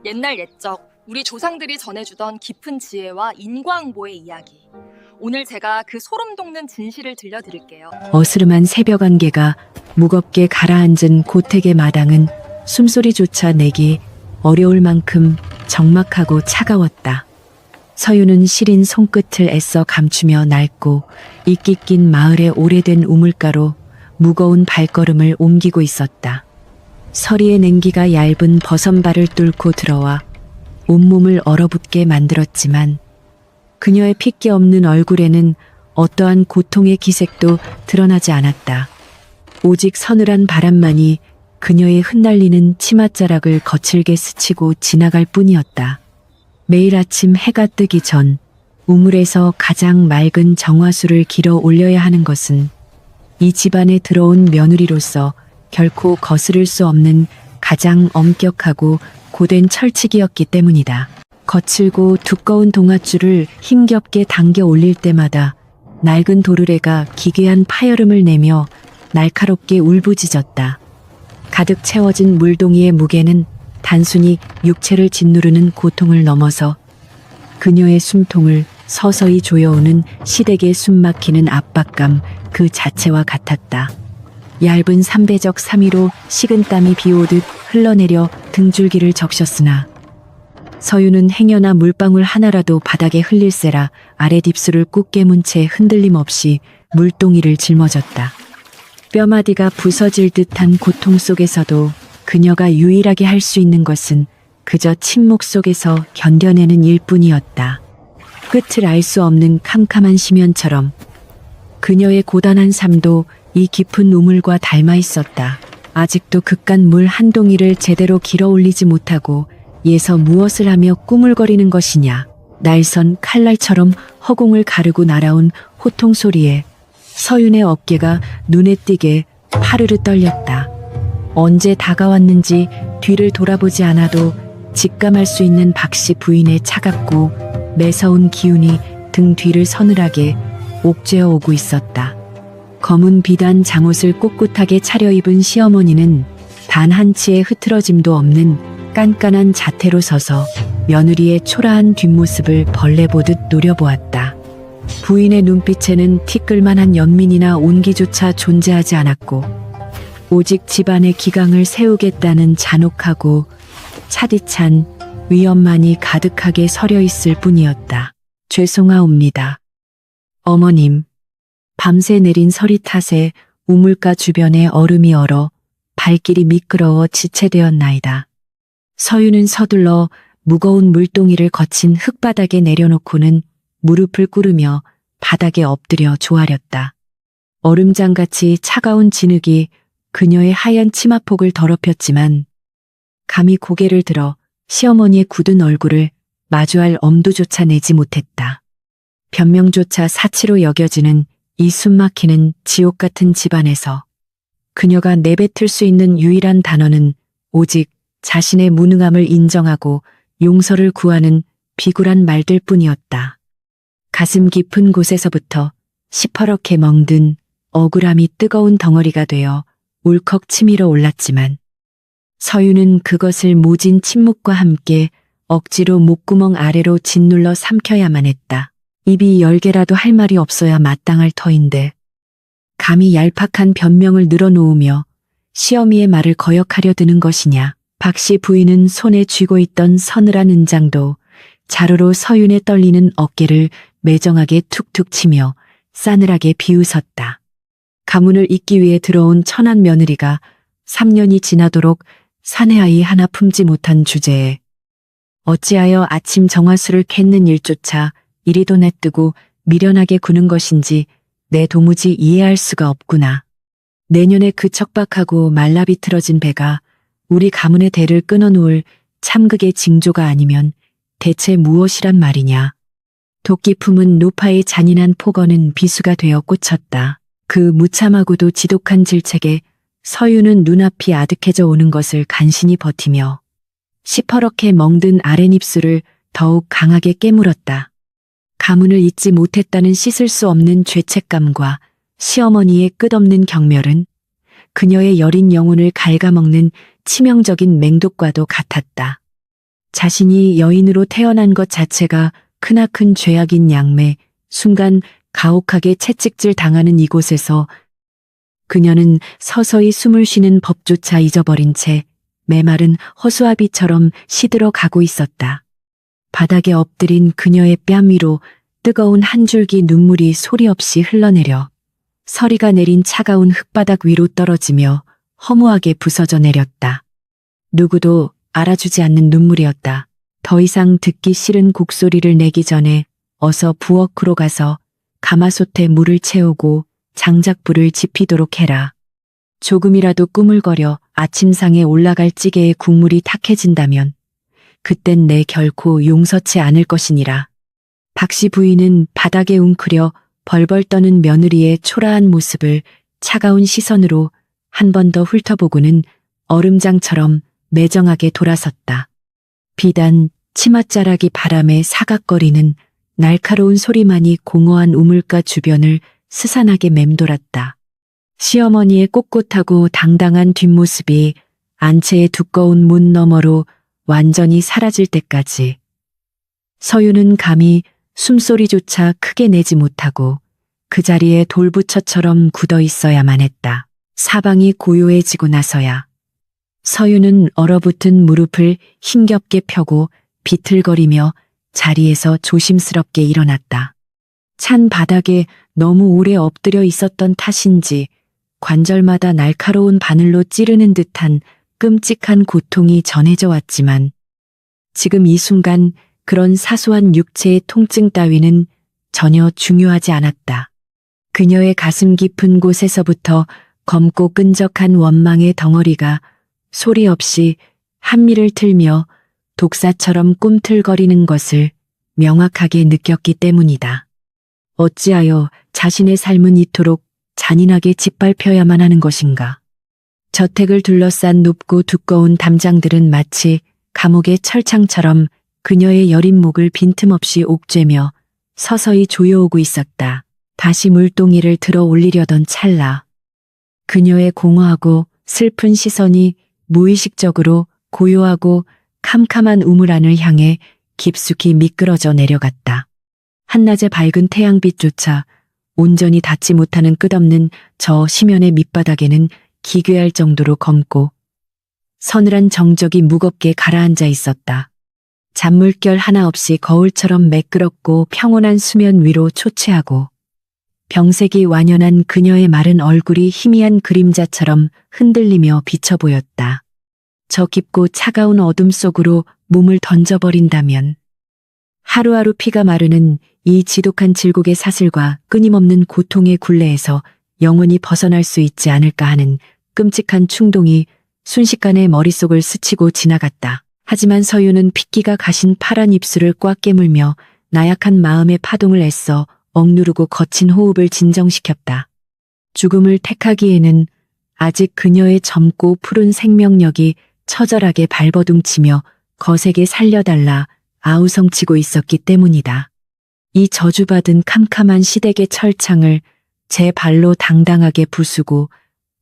옛날 옛적 우리 조상들이 전해주던 깊은 지혜와 인과응보의 이야기. 오늘 제가 그 소름 돋는 진실을 들려드릴게요. 어스름한 새벽 안개가 무겁게 가라앉은 고택의 마당은 숨소리조차 내기 어려울 만큼 적막하고 차가웠다. 서유는 시린 손끝을 애써 감추며 낡고 이끼 낀 마을의 오래된 우물가로 무거운 발걸음을 옮기고 있었다. 서리의 냉기가 얇은 버선발을 뚫고 들어와 온몸을 얼어붙게 만들었지만 그녀의 핏기 없는 얼굴에는 어떠한 고통의 기색도 드러나지 않았다. 오직 서늘한 바람만이 그녀의 흩날리는 치맛자락을 거칠게 스치고 지나갈 뿐이었다. 매일 아침 해가 뜨기 전 우물에서 가장 맑은 정화수를 길어 올려야 하는 것은 이 집안에 들어온 며느리로서 결코 거스를 수 없는 가장 엄격하고 고된 철칙이었기 때문이다. 거칠고 두꺼운 동아줄을 힘겹게 당겨 올릴 때마다 낡은 도르래가 기괴한 파열음을 내며 날카롭게 울부짖었다. 가득 채워진 물동이의 무게는 단순히 육체를 짓누르는 고통을 넘어서 그녀의 숨통을 서서히 조여오는 시댁의 숨막히는 압박감 그 자체와 같았다. 얇은 삼배적 삼위로 식은땀이 비오듯 흘러내려 등줄기를 적셨으나 서유는 행여나 물방울 하나라도 바닥에 흘릴세라 아랫입술을 꾹 깨문 채 흔들림 없이 물동이를 짊어졌다. 뼈마디가 부서질 듯한 고통 속에서도 그녀가 유일하게 할 수 있는 것은 그저 침묵 속에서 견뎌내는 일뿐이었다. 끝을 알 수 없는 캄캄한 심연처럼 그녀의 고단한 삶도 이 깊은 우물과 닮아 있었다. 아직도 그깟 물 한 동이를 제대로 길어 올리지 못하고 예서 무엇을 하며 꾸물거리는 것이냐. 날선 칼날처럼 허공을 가르고 날아온 호통 소리에 서윤의 어깨가 눈에 띄게 파르르 떨렸다. 언제 다가왔는지 뒤를 돌아보지 않아도 직감할 수 있는 박씨 부인의 차갑고 매서운 기운이 등 뒤를 서늘하게 옥죄어 오고 있었다. 검은 비단 잠옷을 꼿꼿하게 차려입은 시어머니는 단 한치의 흐트러짐도 없는 깐깐한 자태로 서서 며느리의 초라한 뒷모습을 벌레 보듯 노려보았다. 부인의 눈빛에는 티끌만한 연민이나 온기조차 존재하지 않았고 오직 집안의 기강을 세우겠다는 잔혹하고 차디찬 위엄만이 가득하게 서려 있을 뿐이었다. 죄송하옵니다. 어머님. 밤새 내린 서리 탓에 우물가 주변에 얼음이 얼어 발길이 미끄러워 지체되었나이다. 서유는 서둘러 무거운 물동이를 거친 흙바닥에 내려놓고는 무릎을 꿇으며 바닥에 엎드려 조아렸다. 얼음장같이 차가운 진흙이 그녀의 하얀 치마폭을 더럽혔지만 감히 고개를 들어 시어머니의 굳은 얼굴을 마주할 엄두조차 내지 못했다. 변명조차 사치로 여겨지는 이 숨막히는 지옥 같은 집안에서 그녀가 내뱉을 수 있는 유일한 단어는 오직 자신의 무능함을 인정하고 용서를 구하는 비굴한 말들 뿐이었다. 가슴 깊은 곳에서부터 시퍼렇게 멍든 억울함이 뜨거운 덩어리가 되어 울컥 치밀어 올랐지만 서유는 그것을 모진 침묵과 함께 억지로 목구멍 아래로 짓눌러 삼켜야만 했다. 입이 10개라도 할 말이 없어야 마땅할 터인데 감히 얄팍한 변명을 늘어놓으며 시어미의 말을 거역하려 드는 것이냐. 박씨 부인은 손에 쥐고 있던 서늘한 은장도 자루로 서윤의 떨리는 어깨를 매정하게 툭툭 치며 싸늘하게 비웃었다. 가문을 잇기 위해 들어온 천한 며느리가 3년이 지나도록 사내 아이 하나 품지 못한 주제에 어찌하여 아침 정화수를 캤는 일조차 이리도 내뜨고 미련하게 구는 것인지 내 도무지 이해할 수가 없구나. 내년에 그 척박하고 말라비틀어진 배가 우리 가문의 대를 끊어놓을 참극의 징조가 아니면 대체 무엇이란 말이냐. 도끼 품은 노파의 잔인한 폭언은 비수가 되어 꽂혔다. 그 무참하고도 지독한 질책에 서유는 눈앞이 아득해져 오는 것을 간신히 버티며 시퍼렇게 멍든 아랫입술을 더욱 강하게 깨물었다. 가문을 잊지 못했다는 씻을 수 없는 죄책감과 시어머니의 끝없는 경멸은 그녀의 여린 영혼을 갉아먹는 치명적인 맹독과도 같았다. 자신이 여인으로 태어난 것 자체가 크나큰 죄악인 양매, 순간 가혹하게 채찍질 당하는 이곳에서 그녀는 서서히 숨을 쉬는 법조차 잊어버린 채 메마른 허수아비처럼 시들어 가고 있었다. 바닥에 엎드린 그녀의 뺨 위로 뜨거운 한 줄기 눈물이 소리 없이 흘러내려 서리가 내린 차가운 흙바닥 위로 떨어지며 허무하게 부서져 내렸다. 누구도 알아주지 않는 눈물이었다. 더 이상 듣기 싫은 곡소리를 내기 전에 어서 부엌으로 가서 가마솥에 물을 채우고 장작불을 지피도록 해라. 조금이라도 꾸물거려 아침상에 올라갈 찌개의 국물이 탁해진다면 그땐 내 결코 용서치 않을 것이니라. 박씨 부인은 바닥에 웅크려 벌벌 떠는 며느리의 초라한 모습을 차가운 시선으로 한 번 더 훑어보고는 얼음장처럼 매정하게 돌아섰다. 비단 치맛자락이 바람에 사각거리는 날카로운 소리만이 공허한 우물가 주변을 스산하게 맴돌았다. 시어머니의 꼿꼿하고 당당한 뒷모습이 안채의 두꺼운 문 너머로 완전히 사라질 때까지 서유는 감히 숨소리조차 크게 내지 못하고 그 자리에 돌부처처럼 굳어 있어야만 했다. 사방이 고요해지고 나서야 서유는 얼어붙은 무릎을 힘겹게 펴고 비틀거리며 자리에서 조심스럽게 일어났다. 찬 바닥에 너무 오래 엎드려 있었던 탓인지 관절마다 날카로운 바늘로 찌르는 듯한 끔찍한 고통이 전해져 왔지만 지금 이 순간 그런 사소한 육체의 통증 따위는 전혀 중요하지 않았다. 그녀의 가슴 깊은 곳에서부터 검고 끈적한 원망의 덩어리가 소리 없이 한미를 틀며 독사처럼 꿈틀거리는 것을 명확하게 느꼈기 때문이다. 어찌하여 자신의 삶은 이토록 잔인하게 짓밟혀야만 하는 것인가. 저택을 둘러싼 높고 두꺼운 담장들은 마치 감옥의 철창처럼 그녀의 여린 목을 빈틈없이 옥죄며 서서히 조여오고 있었다. 다시 물동이를 들어 올리려던 찰나. 그녀의 공허하고 슬픈 시선이 무의식적으로 고요하고 캄캄한 우물 안을 향해 깊숙이 미끄러져 내려갔다. 한낮의 밝은 태양빛조차 온전히 닿지 못하는 끝없는 저 심연의 밑바닥에는 기괴할 정도로 검고 서늘한 정적이 무겁게 가라앉아 있었다. 잔물결 하나 없이 거울처럼 매끄럽고 평온한 수면 위로 초췌하고 병색이 완연한 그녀의 마른 얼굴이 희미한 그림자처럼 흔들리며 비쳐 보였다. 저 깊고 차가운 어둠 속으로 몸을 던져버린다면 하루하루 피가 마르는 이 지독한 질곡의 사슬과 끊임없는 고통의 굴레에서 영원히 벗어날 수 있지 않을까 하는 끔찍한 충동이 순식간에 머릿속을 스치고 지나갔다. 하지만 서유는 핏기가 가신 파란 입술을 꽉 깨물며 나약한 마음의 파동을 애써 억누르고 거친 호흡을 진정시켰다. 죽음을 택하기에는 아직 그녀의 젊고 푸른 생명력이 처절하게 발버둥치며 거세게 살려달라 아우성치고 있었기 때문이다. 이 저주받은 캄캄한 시댁의 철창을 제 발로 당당하게 부수고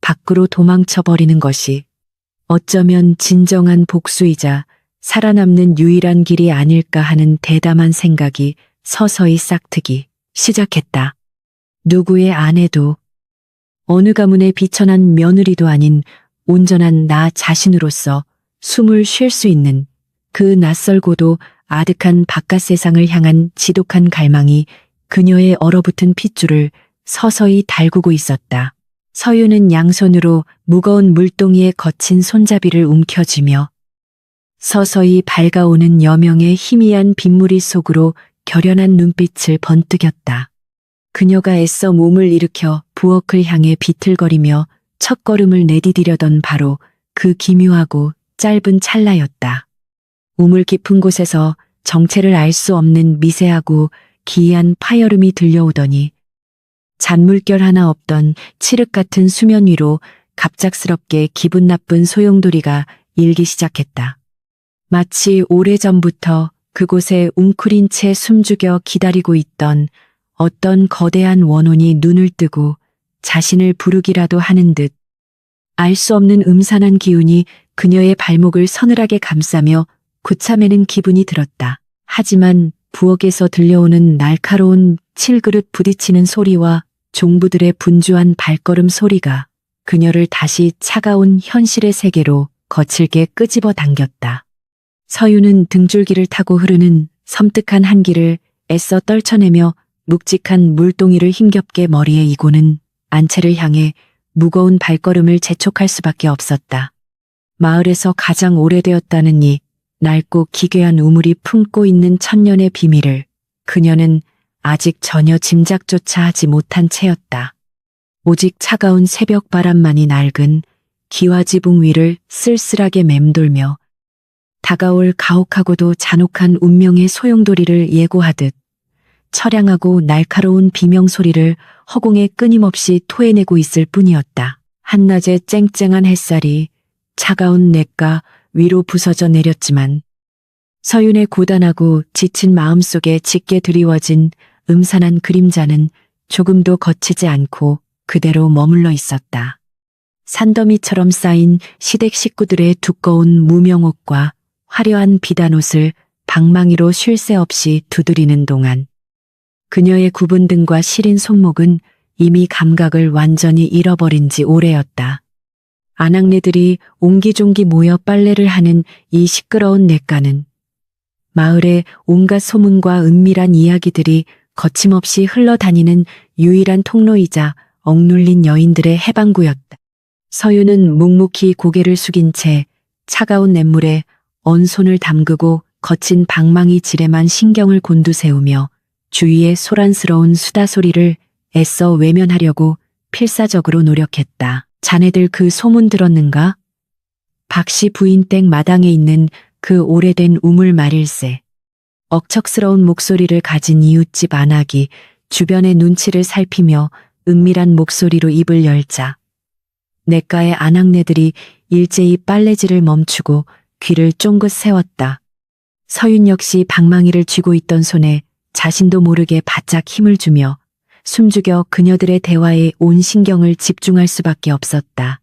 밖으로 도망쳐버리는 것이 어쩌면 진정한 복수이자 살아남는 유일한 길이 아닐까 하는 대담한 생각이 서서히 싹트기 시작했다. 누구의 아내도 어느 가문의 비천한 며느리도 아닌 온전한 나 자신으로서 숨을 쉴 수 있는 그 낯설고도 아득한 바깥 세상을 향한 지독한 갈망이 그녀의 얼어붙은 핏줄을 서서히 달구고 있었다. 서유는 양손으로 무거운 물동이의 거친 손잡이를 움켜쥐며 서서히 밝아오는 여명의 희미한 빗무리 속으로 결연한 눈빛을 번뜩였다. 그녀가 애써 몸을 일으켜 부엌을 향해 비틀거리며 첫걸음을 내디디려던 바로 그 기묘하고 짧은 찰나였다. 우물 깊은 곳에서 정체를 알 수 없는 미세하고 기이한 파열음이 들려오더니 잔물결 하나 없던 칠흑 같은 수면 위로 갑작스럽게 기분 나쁜 소용돌이가 일기 시작했다. 마치 오래전부터 그곳에 웅크린 채 숨죽여 기다리고 있던 어떤 거대한 원혼이 눈을 뜨고 자신을 부르기라도 하는 듯 알 수 없는 음산한 기운이 그녀의 발목을 서늘하게 감싸며 구참에는 기분이 들었다. 하지만 부엌에서 들려오는 날카로운 칠그릇 부딪히는 소리와 종부들의 분주한 발걸음 소리가 그녀를 다시 차가운 현실의 세계로 거칠게 끄집어 당겼다. 서유는 등줄기를 타고 흐르는 섬뜩한 한기를 애써 떨쳐내며 묵직한 물동이를 힘겹게 머리에 이고는 안채를 향해 무거운 발걸음을 재촉할 수밖에 없었다. 마을에서 가장 오래되었다는 이 낡고 기괴한 우물이 품고 있는 천년의 비밀을 그녀는 아직 전혀 짐작조차 하지 못한 채였다. 오직 차가운 새벽 바람만이 낡은 기와지붕 위를 쓸쓸하게 맴돌며 다가올 가혹하고도 잔혹한 운명의 소용돌이를 예고하듯 처량하고 날카로운 비명소리를 허공에 끊임없이 토해내고 있을 뿐이었다. 한낮의 쨍쨍한 햇살이 차가운 냇가 위로 부서져 내렸지만 서윤의 고단하고 지친 마음속에 짙게 드리워진 음산한 그림자는 조금도 거치지 않고 그대로 머물러 있었다. 산더미처럼 쌓인 시댁 식구들의 두꺼운 무명옷과 화려한 비단옷을 방망이로 쉴 새 없이 두드리는 동안 그녀의 굽은 등과 시린 손목은 이미 감각을 완전히 잃어버린 지 오래였다. 아낙네들이 옹기종기 모여 빨래를 하는 이 시끄러운 냇가는 마을의 온갖 소문과 은밀한 이야기들이 거침없이 흘러다니는 유일한 통로이자 억눌린 여인들의 해방구였다. 서유는 묵묵히 고개를 숙인 채 차가운 냇물에 언 손을 담그고 거친 방망이 질에만 신경을 곤두세우며 주위의 소란스러운 수다 소리를 애써 외면하려고 필사적으로 노력했다. 자네들 그 소문 들었는가? 박씨 부인 댁 마당에 있는 그 오래된 우물 말일세. 억척스러운 목소리를 가진 이웃집 아낙이 주변의 눈치를 살피며 은밀한 목소리로 입을 열자 냇가의 아낙네들이 일제히 빨래질을 멈추고 귀를 쫑긋 세웠다. 서윤 역시 방망이를 쥐고 있던 손에 자신도 모르게 바짝 힘을 주며 숨죽여 그녀들의 대화에 온 신경을 집중할 수밖에 없었다.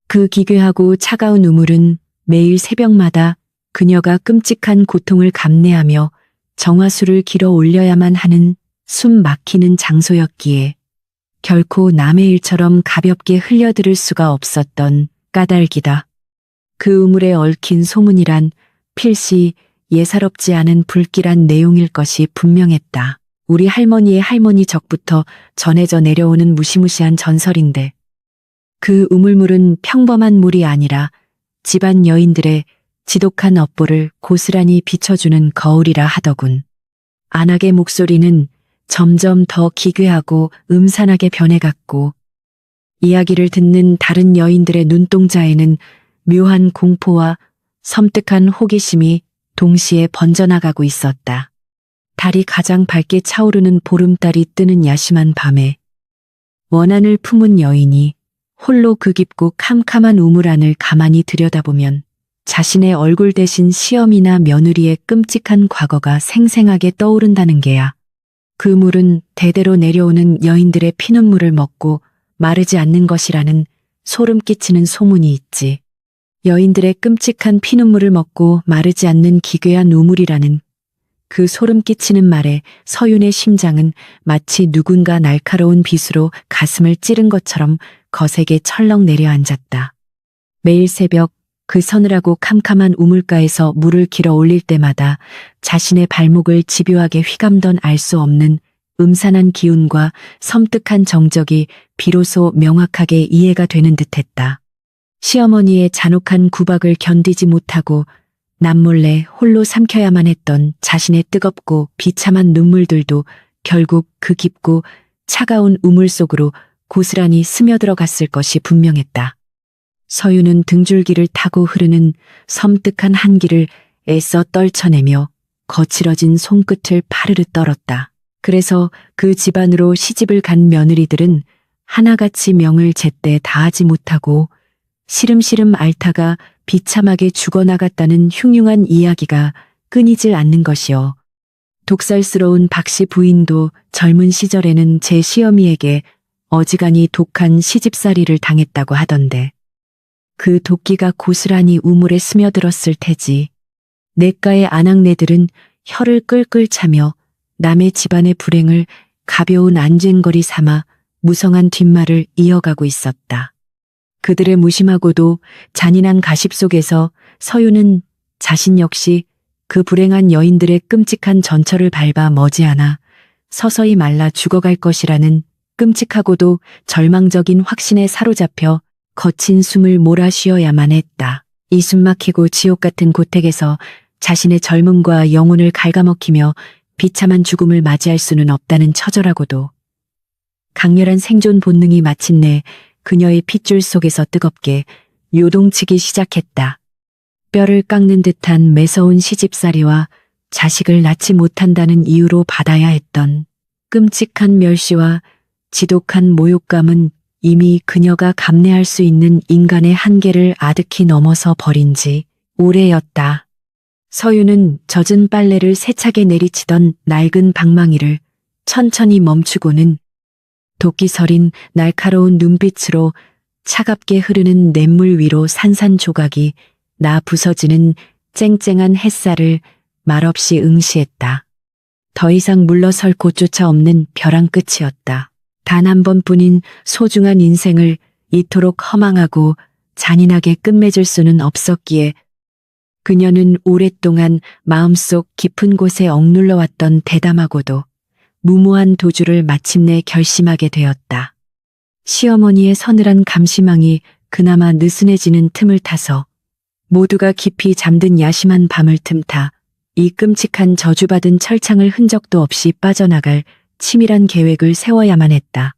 그 기괴하고 차가운 우물은 매일 새벽마다 그녀가 끔찍한 고통을 감내하며 정화수를 길어 올려야만 하는 숨 막히는 장소였기에 결코 남의 일처럼 가볍게 흘려들을 수가 없었던 까닭이다. 그 우물에 얽힌 소문이란 필시 예사롭지 않은 불길한 내용일 것이 분명했다. 우리 할머니의 할머니 적부터 전해져 내려오는 무시무시한 전설인데 그 우물물은 평범한 물이 아니라 집안 여인들의 지독한 업보를 고스란히 비춰주는 거울이라 하더군. 안악의 목소리는 점점 더 기괴하고 음산하게 변해갔고 이야기를 듣는 다른 여인들의 눈동자에는 묘한 공포와 섬뜩한 호기심이 동시에 번져나가고 있었다. 달이 가장 밝게 차오르는 보름달이 뜨는 야심한 밤에 원한을 품은 여인이 홀로 그 깊고 캄캄한 우물 안을 가만히 들여다보면 자신의 얼굴 대신 시어미나 며느리의 끔찍한 과거가 생생하게 떠오른다는 게야. 그 물은 대대로 내려오는 여인들의 피눈물을 먹고 마르지 않는 것이라는 소름 끼치는 소문이 있지. 여인들의 끔찍한 피눈물을 먹고 마르지 않는 기괴한 우물이라는 그 소름 끼치는 말에 서윤의 심장은 마치 누군가 날카로운 빗으로 가슴을 찌른 것처럼 거세게 철렁 내려앉았다. 매일 새벽 그 서늘하고 캄캄한 우물가에서 물을 길어 올릴 때마다 자신의 발목을 집요하게 휘감던 알 수 없는 음산한 기운과 섬뜩한 정적이 비로소 명확하게 이해가 되는 듯했다. 시어머니의 잔혹한 구박을 견디지 못하고 남몰래 홀로 삼켜야만 했던 자신의 뜨겁고 비참한 눈물들도 결국 그 깊고 차가운 우물 속으로 고스란히 스며들어갔을 것이 분명했다. 서유는 등줄기를 타고 흐르는 섬뜩한 한기를 애써 떨쳐내며 거칠어진 손끝을 파르르 떨었다. 그래서 그 집안으로 시집을 간 며느리들은 하나같이 명을 제때 다하지 못하고 시름시름 앓다가 비참하게 죽어나갔다는 흉흉한 이야기가 끊이질 않는 것이요. 독살스러운 박씨 부인도 젊은 시절에는 제 시어미에게 어지간히 독한 시집살이를 당했다고 하던데 그 도끼가 고스란히 우물에 스며들었을 테지. 냇가의 아낙네들은 혀를 끌끌 차며 남의 집안의 불행을 가벼운 안전거리 삼아 무성한 뒷말을 이어가고 있었다. 그들의 무심하고도 잔인한 가십 속에서 서유는 자신 역시 그 불행한 여인들의 끔찍한 전철을 밟아 머지않아 서서히 말라 죽어갈 것이라는 끔찍하고도 절망적인 확신에 사로잡혀 거친 숨을 몰아쉬어야만 했다. 이 숨막히고 지옥 같은 고택에서 자신의 젊음과 영혼을 갉아먹히며 비참한 죽음을 맞이할 수는 없다는 처절하고도 강렬한 생존 본능이 마침내 그녀의 핏줄 속에서 뜨겁게 요동치기 시작했다. 뼈를 깎는 듯한 매서운 시집살이와 자식을 낳지 못한다는 이유로 받아야 했던 끔찍한 멸시와 지독한 모욕감은 이미 그녀가 감내할 수 있는 인간의 한계를 아득히 넘어서 버린 지 오래였다. 서유는 젖은 빨래를 세차게 내리치던 낡은 방망이를 천천히 멈추고는 도끼 서린 날카로운 눈빛으로 차갑게 흐르는 냇물 위로 산산조각이 나 부서지는 쨍쨍한 햇살을 말없이 응시했다. 더 이상 물러설 곳조차 없는 벼랑 끝이었다. 단 한 번뿐인 소중한 인생을 이토록 허망하고 잔인하게 끝맺을 수는 없었기에 그녀는 오랫동안 마음속 깊은 곳에 억눌러 왔던 대담하고도 무모한 도주를 마침내 결심하게 되었다. 시어머니의 서늘한 감시망이 그나마 느슨해지는 틈을 타서 모두가 깊이 잠든 야심한 밤을 틈타 이 끔찍한 저주받은 철창을 흔적도 없이 빠져나갈 치밀한 계획을 세워야만 했다.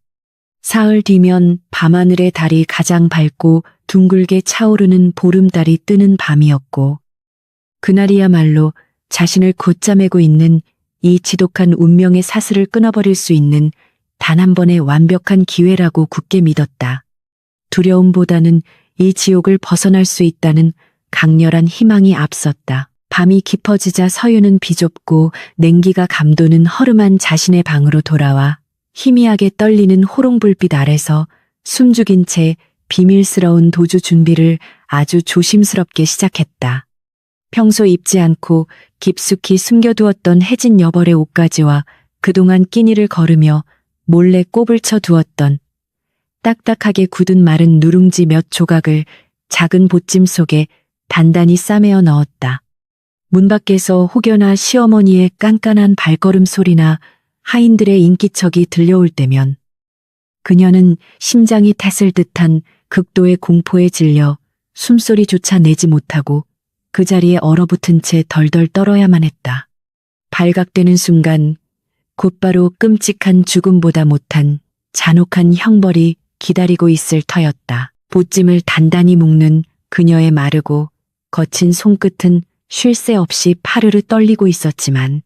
사흘 뒤면 밤하늘의 달이 가장 밝고 둥글게 차오르는 보름달이 뜨는 밤이었고 그날이야말로 자신을 곧잠매고 있는 이 지독한 운명의 사슬을 끊어버릴 수 있는 단 한 번의 완벽한 기회라고 굳게 믿었다. 두려움보다는 이 지옥을 벗어날 수 있다는 강렬한 희망이 앞섰다. 밤이 깊어지자 서유는 비좁고 냉기가 감도는 허름한 자신의 방으로 돌아와 희미하게 떨리는 호롱불빛 아래서 숨죽인 채 비밀스러운 도주 준비를 아주 조심스럽게 시작했다. 평소 입지 않고 깊숙이 숨겨두었던 해진 여벌의 옷가지와 그동안 끼니를 거르며 몰래 꼽을 쳐 두었던 딱딱하게 굳은 마른 누룽지 몇 조각을 작은 보찜 속에 단단히 싸매어 넣었다. 문 밖에서 혹여나 시어머니의 깐깐한 발걸음 소리나 하인들의 인기척이 들려올 때면 그녀는 심장이 탔을 듯한 극도의 공포에 질려 숨소리조차 내지 못하고 그 자리에 얼어붙은 채 덜덜 떨어야만 했다. 발각되는 순간 곧바로 끔찍한 죽음보다 못한 잔혹한 형벌이 기다리고 있을 터였다. 보찜을 단단히 묶는 그녀의 마르고 거친 손끝은 쉴 새 없이 파르르 떨리고 있었지만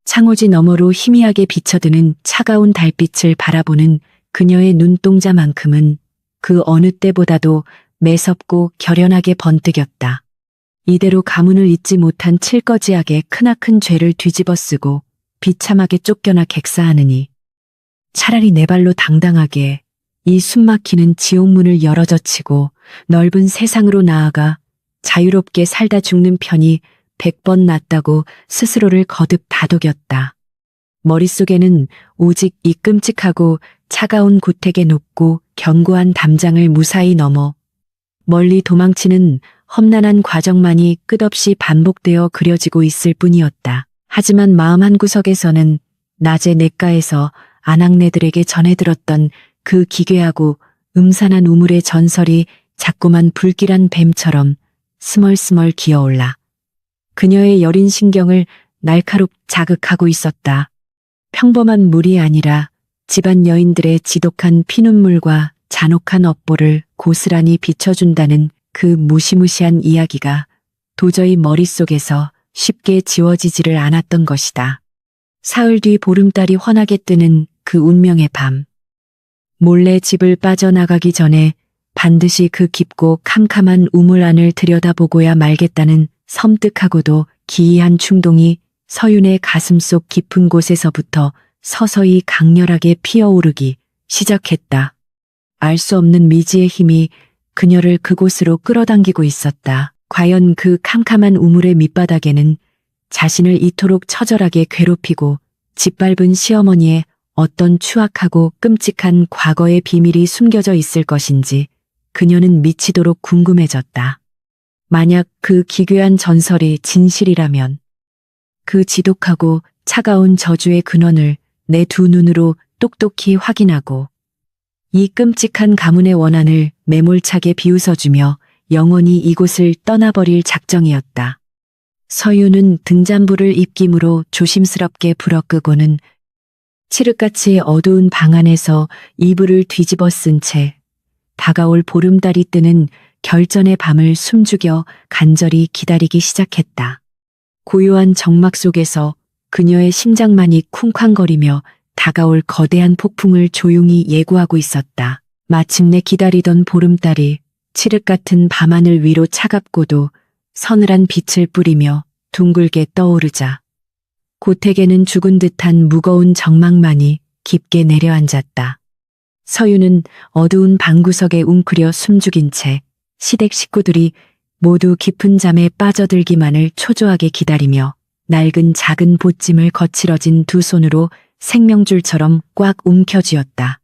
창호지 너머로 희미하게 비쳐드는 차가운 달빛을 바라보는 그녀의 눈동자만큼은 그 어느 때보다도 매섭고 결연하게 번뜩였다. 이대로 가문을 잇지 못한 칠거지하게 크나큰 죄를 뒤집어쓰고 비참하게 쫓겨나 객사하느니 차라리 내 발로 당당하게 이 숨막히는 지옥문을 열어젖히고 넓은 세상으로 나아가 자유롭게 살다 죽는 편이 100번 낫다고 스스로를 거듭 다독였다. 머릿속에는 오직 이 끔찍하고 차가운 고택의 높고 견고한 담장을 무사히 넘어 멀리 도망치는 험난한 과정만이 끝없이 반복되어 그려지고 있을 뿐이었다. 하지만 마음 한구석에서는 낮에 냇가에서 아낙네들에게 전해들었던 그 기괴하고 음산한 우물의 전설이 자꾸만 불길한 뱀처럼 스멀스멀 기어올라 그녀의 여린 신경을 날카롭 자극하고 있었다. 평범한 물이 아니라 집안 여인들의 지독한 피눈물과 잔혹한 업보를 고스란히 비춰준다는 그 무시무시한 이야기가 도저히 머릿속에서 쉽게 지워지지를 않았던 것이다. 사흘 뒤 보름달이 환하게 뜨는 그 운명의 밤. 몰래 집을 빠져나가기 전에 반드시 그 깊고 캄캄한 우물 안을 들여다보고야 말겠다는 섬뜩하고도 기이한 충동이 서윤의 가슴속 깊은 곳에서부터 서서히 강렬하게 피어오르기 시작했다. 알 수 없는 미지의 힘이 그녀를 그곳으로 끌어당기고 있었다. 과연 그 캄캄한 우물의 밑바닥에는 자신을 이토록 처절하게 괴롭히고 짓밟은 시어머니의 어떤 추악하고 끔찍한 과거의 비밀이 숨겨져 있을 것인지 그녀는 미치도록 궁금해졌다. 만약 그 기괴한 전설이 진실이라면 그 지독하고 차가운 저주의 근원을 내 두 눈으로 똑똑히 확인하고 이 끔찍한 가문의 원한을 매몰차게 비웃어주며 영원히 이곳을 떠나버릴 작정이었다. 서유는 등잔불을 입김으로 조심스럽게 불어끄고는 칠흑같이 어두운 방 안에서 이불을 뒤집어 쓴 채 다가올 보름달이 뜨는 결전의 밤을 숨죽여 간절히 기다리기 시작했다. 고요한 정막 속에서 그녀의 심장만이 쿵쾅거리며 다가올 거대한 폭풍을 조용히 예고하고 있었다. 마침내 기다리던 보름달이 칠흑 같은 밤하늘 위로 차갑고도 서늘한 빛을 뿌리며 둥글게 떠오르자 고택에는 죽은 듯한 무거운 정막만이 깊게 내려앉았다. 서유는 어두운 방구석에 웅크려 숨죽인 채 시댁 식구들이 모두 깊은 잠에 빠져들기만을 초조하게 기다리며 낡은 작은 보찜을 거칠어진 두 손으로 생명줄처럼 꽉 움켜쥐었다.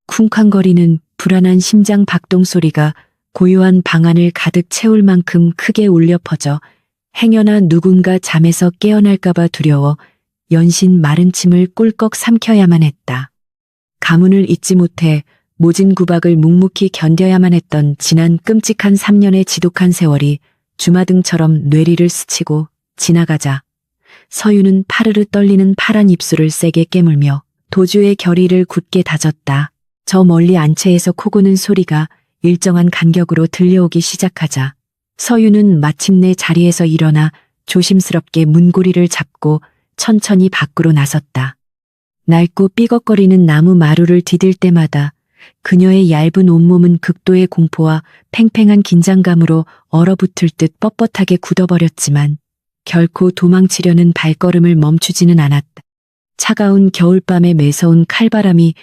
쿵쾅거리는 불안한 심장 박동 소리가 고요한 방안을 가득 채울 만큼 크게 울려 퍼져 행여나 누군가 잠에서 깨어날까봐 두려워 연신 마른 침을 꿀꺽 삼켜야만 했다. 가문을 잊지 못해 모진 구박을 묵묵히 견뎌야만 했던 지난 끔찍한 3년의 지독한 세월이 주마등처럼 뇌리를 스치고 지나가자 서유는 파르르 떨리는 파란 입술을 세게 깨물며 도주의 결의를 굳게 다졌다. 저 멀리 안채에서 코고는 소리가 일정한 간격으로 들려오기 시작하자 서유는 마침내 자리에서 일어나 조심스럽게 문고리를 잡고 천천히 밖으로 나섰다. 낡고 삐걱거리는 나무 마루를 디딜 때마다 그녀의 얇은 온몸은 극도의 공포와 팽팽한 긴장감으로 얼어붙을 듯 뻣뻣하게 굳어버렸지만 결코 도망치려는 발걸음을 멈추지는 않았다. 차가운 겨울밤의 매서운 칼바람이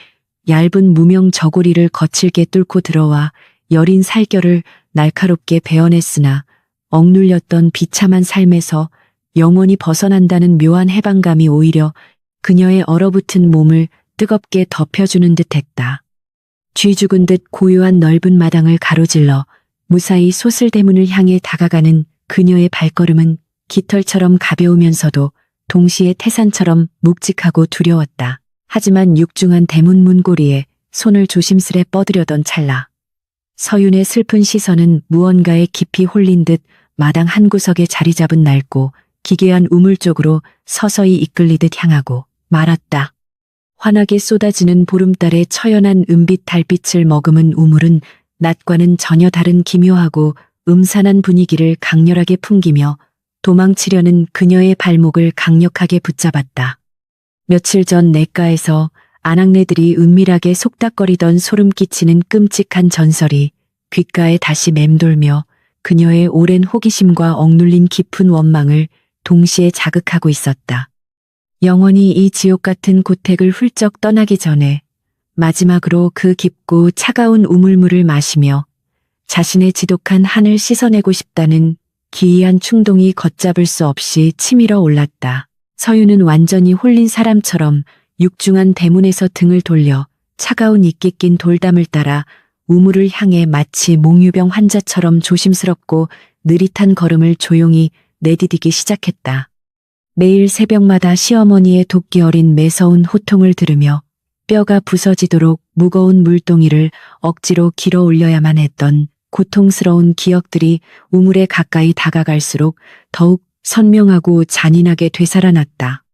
얇은 무명 저고리를 거칠게 뚫고 들어와 여린 살결을 날카롭게 베어냈으나 억눌렸던 비참한 삶에서 영원히 벗어난다는 묘한 해방감이 오히려 그녀의 얼어붙은 몸을 뜨겁게 덮여주는 듯했다. 쥐 죽은 듯 고요한 넓은 마당을 가로질러 무사히 소슬대문을 향해 다가가는 그녀의 발걸음은 깃털처럼 가벼우면서도 동시에 태산처럼 묵직하고 두려웠다. 하지만 육중한 대문 문고리에 손을 조심스레 뻗으려던 찰나 서윤의 슬픈 시선은 무언가에 깊이 홀린 듯 마당 한 구석에 자리 잡은 낡고 기괴한 우물 쪽으로 서서히 이끌리듯 향하고 말았다. 환하게 쏟아지는 보름달의 처연한 은빛 달빛을 머금은 우물은 낮과는 전혀 다른 기묘하고 음산한 분위기를 강렬하게 풍기며 도망치려는 그녀의 발목을 강력하게 붙잡았다. 며칠 전 냇가에서 아낙네들이 은밀하게 속닥거리던 소름 끼치는 끔찍한 전설이 귓가에 다시 맴돌며 그녀의 오랜 호기심과 억눌린 깊은 원망을 동시에 자극하고 있었다. 영원히 이 지옥 같은 고택을 훌쩍 떠나기 전에 마지막으로 그 깊고 차가운 우물물을 마시며 자신의 지독한 한을 씻어내고 싶다는 기이한 충동이 걷잡을 수 없이 치밀어 올랐다. 서유는 완전히 홀린 사람처럼 육중한 대문에서 등을 돌려 차가운 이끼 낀 돌담을 따라 우물을 향해 마치 몽유병 환자처럼 조심스럽고 느릿한 걸음을 조용히 내디디기 시작했다. 매일 새벽마다 시어머니의 돕기 어린 매서운 호통을 들으며 뼈가 부서지도록 무거운 물동이를 억지로 길어 올려야만 했던 고통스러운 기억들이 우물에 가까이 다가갈수록 더욱 선명하고 잔인하게 되살아났다.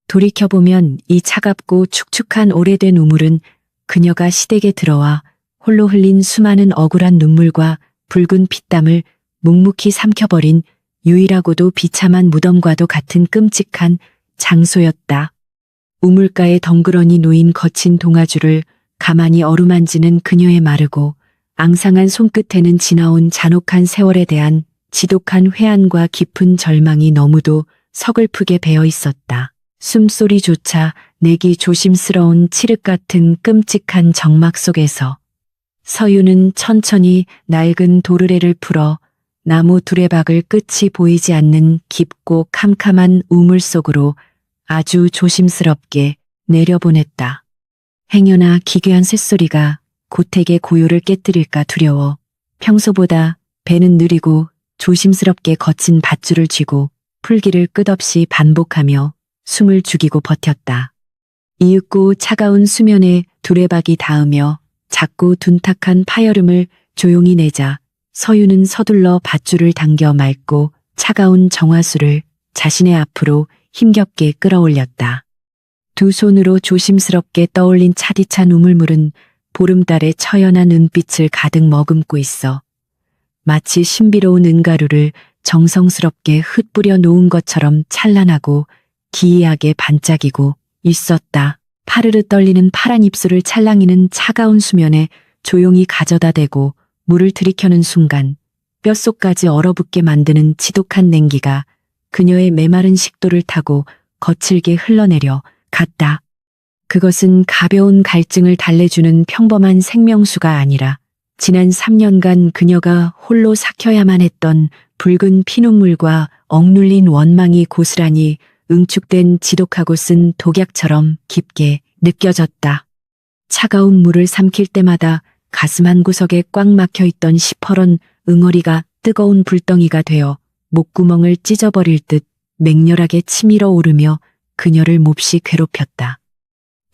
돌이켜보면 이 차갑고 축축한 오래된 우물은 그녀가 시댁에 들어와 홀로 흘린 수많은 억울한 눈물과 붉은 피땀을 묵묵히 삼켜버린 유일하고도 비참한 무덤과도 같은 끔찍한 장소였다. 우물가에 덩그러니 놓인 거친 동아줄을 가만히 어루만지는 그녀의 마르고 앙상한 손끝에는 지나온 잔혹한 세월에 대한 지독한 회한과 깊은 절망이 너무도 서글프게 배어 있었다. 숨소리조차 내기 조심스러운 칠흑 같은 끔찍한 정막 속에서 서유는 천천히 낡은 도르래를 풀어 나무 두레박을 끝이 보이지 않는 깊고 캄캄한 우물 속으로 아주 조심스럽게 내려보냈다. 행여나 기괴한 쇳소리가 고택의 고요를 깨뜨릴까 두려워 평소보다 배는 느리고 조심스럽게 거친 밧줄을 쥐고 풀기를 끝없이 반복하며 숨을 죽이고 버텼다. 이윽고 차가운 수면에 두레박이 닿으며 작고 둔탁한 파여름을 조용히 내자 서유는 서둘러 밧줄을 당겨 맑고 차가운 정화수를 자신의 앞으로 힘겹게 끌어올렸다. 두 손으로 조심스럽게 떠올린 차디찬 우물물은 보름달의 처연한 은빛을 가득 머금고 있어 마치 신비로운 은가루를 정성스럽게 흩뿌려 놓은 것처럼 찬란하고 기이하게 반짝이고 있었다. 파르르 떨리는 파란 입술을 찰랑이는 차가운 수면에 조용히 가져다 대고 물을 들이켜는 순간 뼛속까지 얼어붙게 만드는 지독한 냉기가 그녀의 메마른 식도를 타고 거칠게 흘러내려 갔다. 그것은 가벼운 갈증을 달래주는 평범한 생명수가 아니라 지난 3년간 그녀가 홀로 삭혀야만 했던 붉은 피눈물과 억눌린 원망이 고스란히 응축된 지독하고 쓴 독약처럼 깊게 느껴졌다. 차가운 물을 삼킬 때마다 가슴 한 구석에 꽉 막혀있던 시퍼런 응어리가 뜨거운 불덩이가 되어 목구멍을 찢어버릴 듯 맹렬하게 치밀어 오르며 그녀를 몹시 괴롭혔다.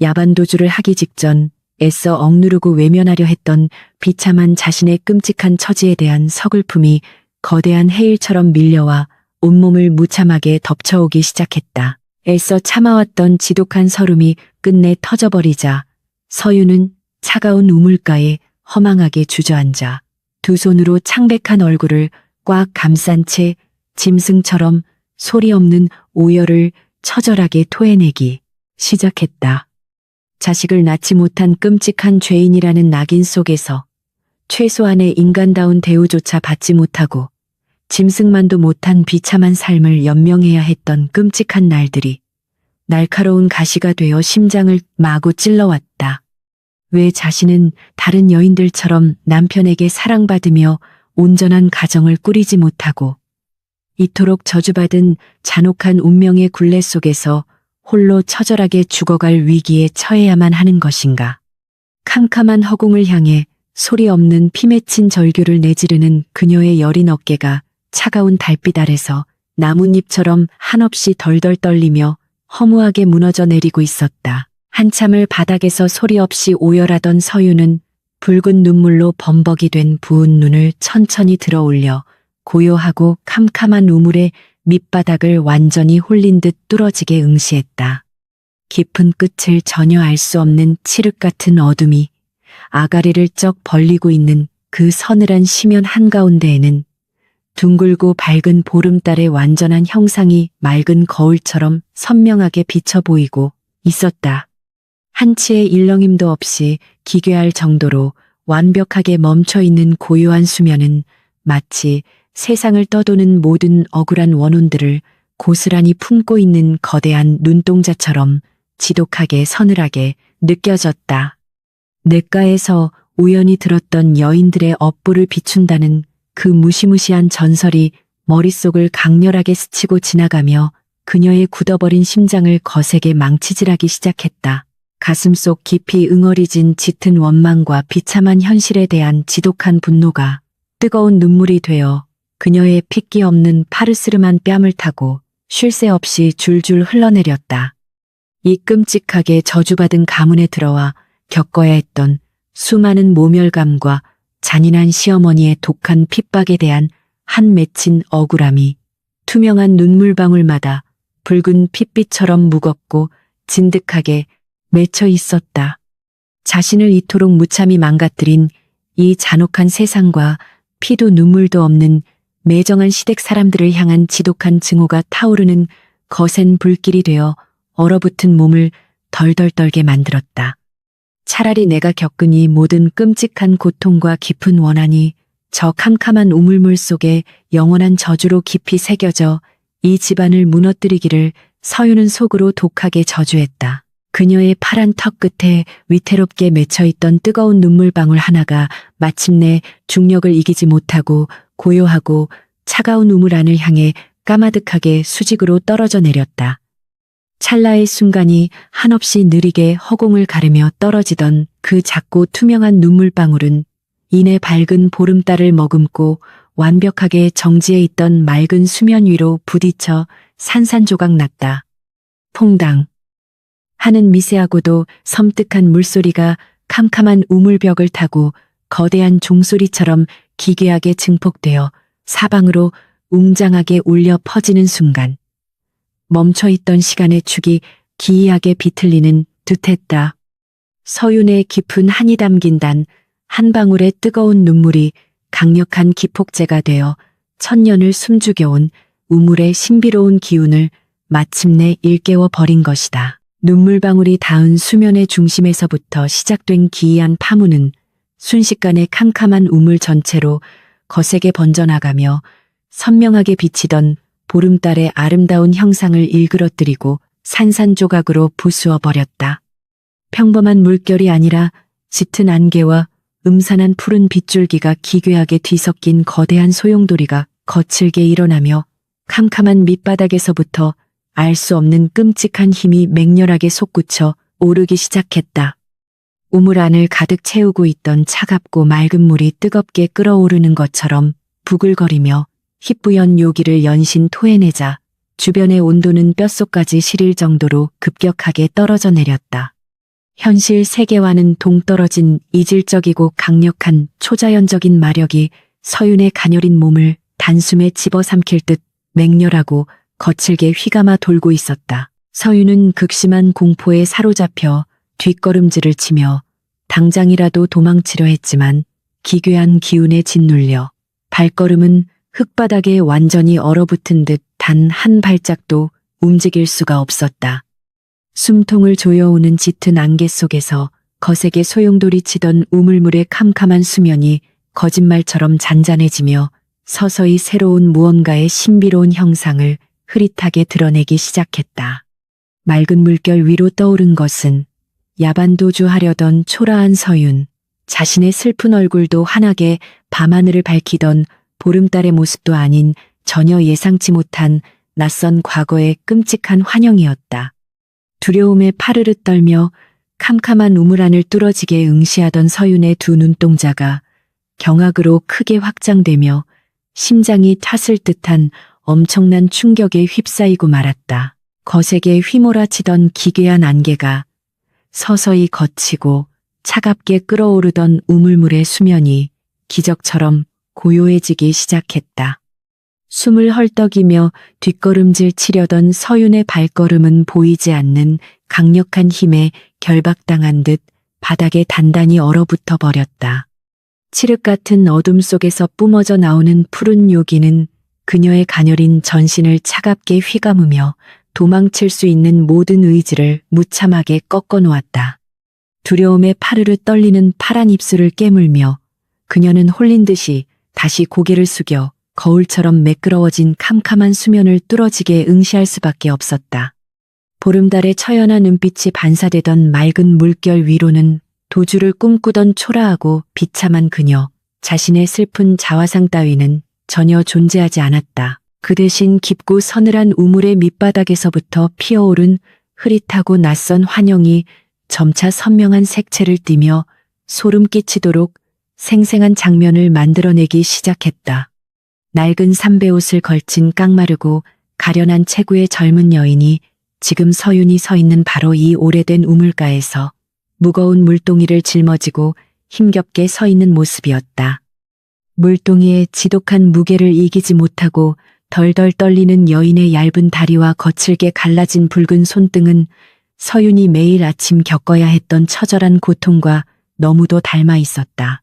야반도주를 하기 직전 애써 억누르고 외면하려 했던 비참한 자신의 끔찍한 처지에 대한 서글픔이 거대한 해일처럼 밀려와 온몸을 무참하게 덮쳐오기 시작했다. 애써 참아왔던 지독한 서름이 끝내 터져버리자 서유는 차가운 우물가에 허망하게 주저앉아 두 손으로 창백한 얼굴을 꽉 감싼 채 짐승처럼 소리 없는 오열을 처절하게 토해내기 시작했다. 자식을 낳지 못한 끔찍한 죄인이라는 낙인 속에서 최소한의 인간다운 대우조차 받지 못하고 짐승만도 못한 비참한 삶을 연명해야 했던 끔찍한 날들이 날카로운 가시가 되어 심장을 마구 찔러왔다. 왜 자신은 다른 여인들처럼 남편에게 사랑받으며 온전한 가정을 꾸리지 못하고 이토록 저주받은 잔혹한 운명의 굴레 속에서 홀로 처절하게 죽어갈 위기에 처해야만 하는 것인가. 캄캄한 허공을 향해 소리 없는 피 맺힌 절규를 내지르는 그녀의 여린 어깨가 차가운 달빛 아래서 나뭇잎처럼 한없이 덜덜 떨리며 허무하게 무너져 내리고 있었다. 한참을 바닥에서 소리 없이 오열하던 서유는 붉은 눈물로 범벅이 된 부은 눈을 천천히 들어 올려 고요하고 캄캄한 우물의 밑바닥을 완전히 홀린 듯 뚫어지게 응시했다. 깊은 끝을 전혀 알 수 없는 칠흑 같은 어둠이 아가리를 쩍 벌리고 있는 그 서늘한 심연 한가운데에는 둥글고 밝은 보름달의 완전한 형상이 맑은 거울처럼 선명하게 비쳐 보이고 있었다. 한치의 일렁임도 없이 기괴할 정도로 완벽하게 멈춰 있는 고요한 수면은 마치 세상을 떠도는 모든 억울한 원혼들을 고스란히 품고 있는 거대한 눈동자처럼 지독하게 서늘하게 느껴졌다. 냇가에서 우연히 들었던 여인들의 업보를 비춘다는 그 무시무시한 전설이 머릿속을 강렬하게 스치고 지나가며 그녀의 굳어버린 심장을 거세게 망치질하기 시작했다. 가슴속 깊이 응어리진 짙은 원망과 비참한 현실에 대한 지독한 분노가 뜨거운 눈물이 되어 그녀의 핏기 없는 파르스름한 뺨을 타고 쉴 새 없이 줄줄 흘러내렸다. 이 끔찍하게 저주받은 가문에 들어와 겪어야 했던 수많은 모멸감과 잔인한 시어머니의 독한 핍박에 대한 한 맺힌 억울함이 투명한 눈물방울마다 붉은 핏빛처럼 무겁고 진득하게 맺혀 있었다. 자신을 이토록 무참히 망가뜨린 이 잔혹한 세상과 피도 눈물도 없는 매정한 시댁 사람들을 향한 지독한 증오가 타오르는 거센 불길이 되어 얼어붙은 몸을 덜덜 떨게 만들었다. 차라리 내가 겪은 이 모든 끔찍한 고통과 깊은 원한이 저 캄캄한 우물물 속에 영원한 저주로 깊이 새겨져 이 집안을 무너뜨리기를 서유는 속으로 독하게 저주했다. 그녀의 파란 턱 끝에 위태롭게 맺혀있던 뜨거운 눈물방울 하나가 마침내 중력을 이기지 못하고 고요하고 차가운 우물 안을 향해 까마득하게 수직으로 떨어져 내렸다. 찰나의 순간이 한없이 느리게 허공을 가르며 떨어지던 그 작고 투명한 눈물방울은 이내 밝은 보름달을 머금고 완벽하게 정지해 있던 맑은 수면 위로 부딪혀 산산조각 났다. 퐁당. 하는 미세하고도 섬뜩한 물소리가 캄캄한 우물벽을 타고 거대한 종소리처럼 기괴하게 증폭되어 사방으로 웅장하게 울려 퍼지는 순간 멈춰있던 시간의 축이 기이하게 비틀리는 듯했다. 서윤의 깊은 한이 담긴 단 한 방울의 뜨거운 눈물이 강력한 기폭제가 되어 천년을 숨죽여온 우물의 신비로운 기운을 마침내 일깨워 버린 것이다. 눈물방울이 닿은 수면의 중심에서부터 시작된 기이한 파문은 순식간에 캄캄한 우물 전체로 거세게 번져나가며 선명하게 비치던 보름달의 아름다운 형상을 일그러뜨리고 산산조각으로 부수어 버렸다. 평범한 물결이 아니라 짙은 안개와 음산한 푸른 빗줄기가 기괴하게 뒤섞인 거대한 소용돌이가 거칠게 일어나며 캄캄한 밑바닥에서부터 알 수 없는 끔찍한 힘이 맹렬하게 솟구쳐 오르기 시작했다. 우물 안을 가득 채우고 있던 차갑고 맑은 물이 뜨겁게 끓어오르는 것처럼 부글거리며 희뿌연 요기를 연신 토해내자 주변의 온도는 뼛속까지 시릴 정도로 급격하게 떨어져 내렸다. 현실 세계와는 동떨어진 이질적이고 강력한 초자연적인 마력이 서윤의 가녀린 몸을 단숨에 집어삼킬 듯 맹렬하고 거칠게 휘감아 돌고 있었다. 서윤은 극심한 공포에 사로잡혀 뒷걸음질을 치며 당장이라도 도망치려 했지만 기괴한 기운에 짓눌려 발걸음은 흙바닥에 완전히 얼어붙은 듯 단 한 발짝도 움직일 수가 없었다. 숨통을 조여오는 짙은 안개 속에서 거세게 소용돌이 치던 우물물의 캄캄한 수면이 거짓말처럼 잔잔해지며 서서히 새로운 무언가의 신비로운 형상을 흐릿하게 드러내기 시작했다. 맑은 물결 위로 떠오른 것은 야반도주하려던 초라한 서윤, 자신의 슬픈 얼굴도 환하게 밤하늘을 밝히던 보름달의 모습도 아닌 전혀 예상치 못한 낯선 과거의 끔찍한 환영이었다. 두려움에 파르르 떨며 캄캄한 우물 안을 뚫어지게 응시하던 서윤의 두 눈동자가 경악으로 크게 확장되며 심장이 탔을 듯한 엄청난 충격에 휩싸이고 말았다. 거세게 휘몰아치던 기괴한 안개가 서서히 걷히고 차갑게 끓어오르던 우물물의 수면이 기적처럼 고요해지기 시작했다. 숨을 헐떡이며 뒷걸음질 치려던 서윤의 발걸음은 보이지 않는 강력한 힘에 결박당한 듯 바닥에 단단히 얼어붙어 버렸다. 칠흑 같은 어둠 속에서 뿜어져 나오는 푸른 요기는 그녀의 가녀린 전신을 차갑게 휘감으며 도망칠 수 있는 모든 의지를 무참하게 꺾어 놓았다. 두려움에 파르르 떨리는 파란 입술을 깨물며 그녀는 홀린 듯이 다시 고개를 숙여 거울처럼 매끄러워진 캄캄한 수면을 뚫어지게 응시할 수밖에 없었다. 보름달의 처연한 눈빛이 반사되던 맑은 물결 위로는 도주를 꿈꾸던 초라하고 비참한 그녀, 자신의 슬픈 자화상 따위는 전혀 존재하지 않았다. 그 대신 깊고 서늘한 우물의 밑바닥에서부터 피어오른 흐릿하고 낯선 환영이 점차 선명한 색채를 띠며 소름 끼치도록 생생한 장면을 만들어내기 시작했다. 낡은 삼배옷을 걸친 깡마르고 가련한 체구의 젊은 여인이 지금 서윤이 서 있는 바로 이 오래된 우물가에서 무거운 물동이를 짊어지고 힘겹게 서 있는 모습이었다. 물동이의 지독한 무게를 이기지 못하고 덜덜 떨리는 여인의 얇은 다리와 거칠게 갈라진 붉은 손등은 서윤이 매일 아침 겪어야 했던 처절한 고통과 너무도 닮아 있었다.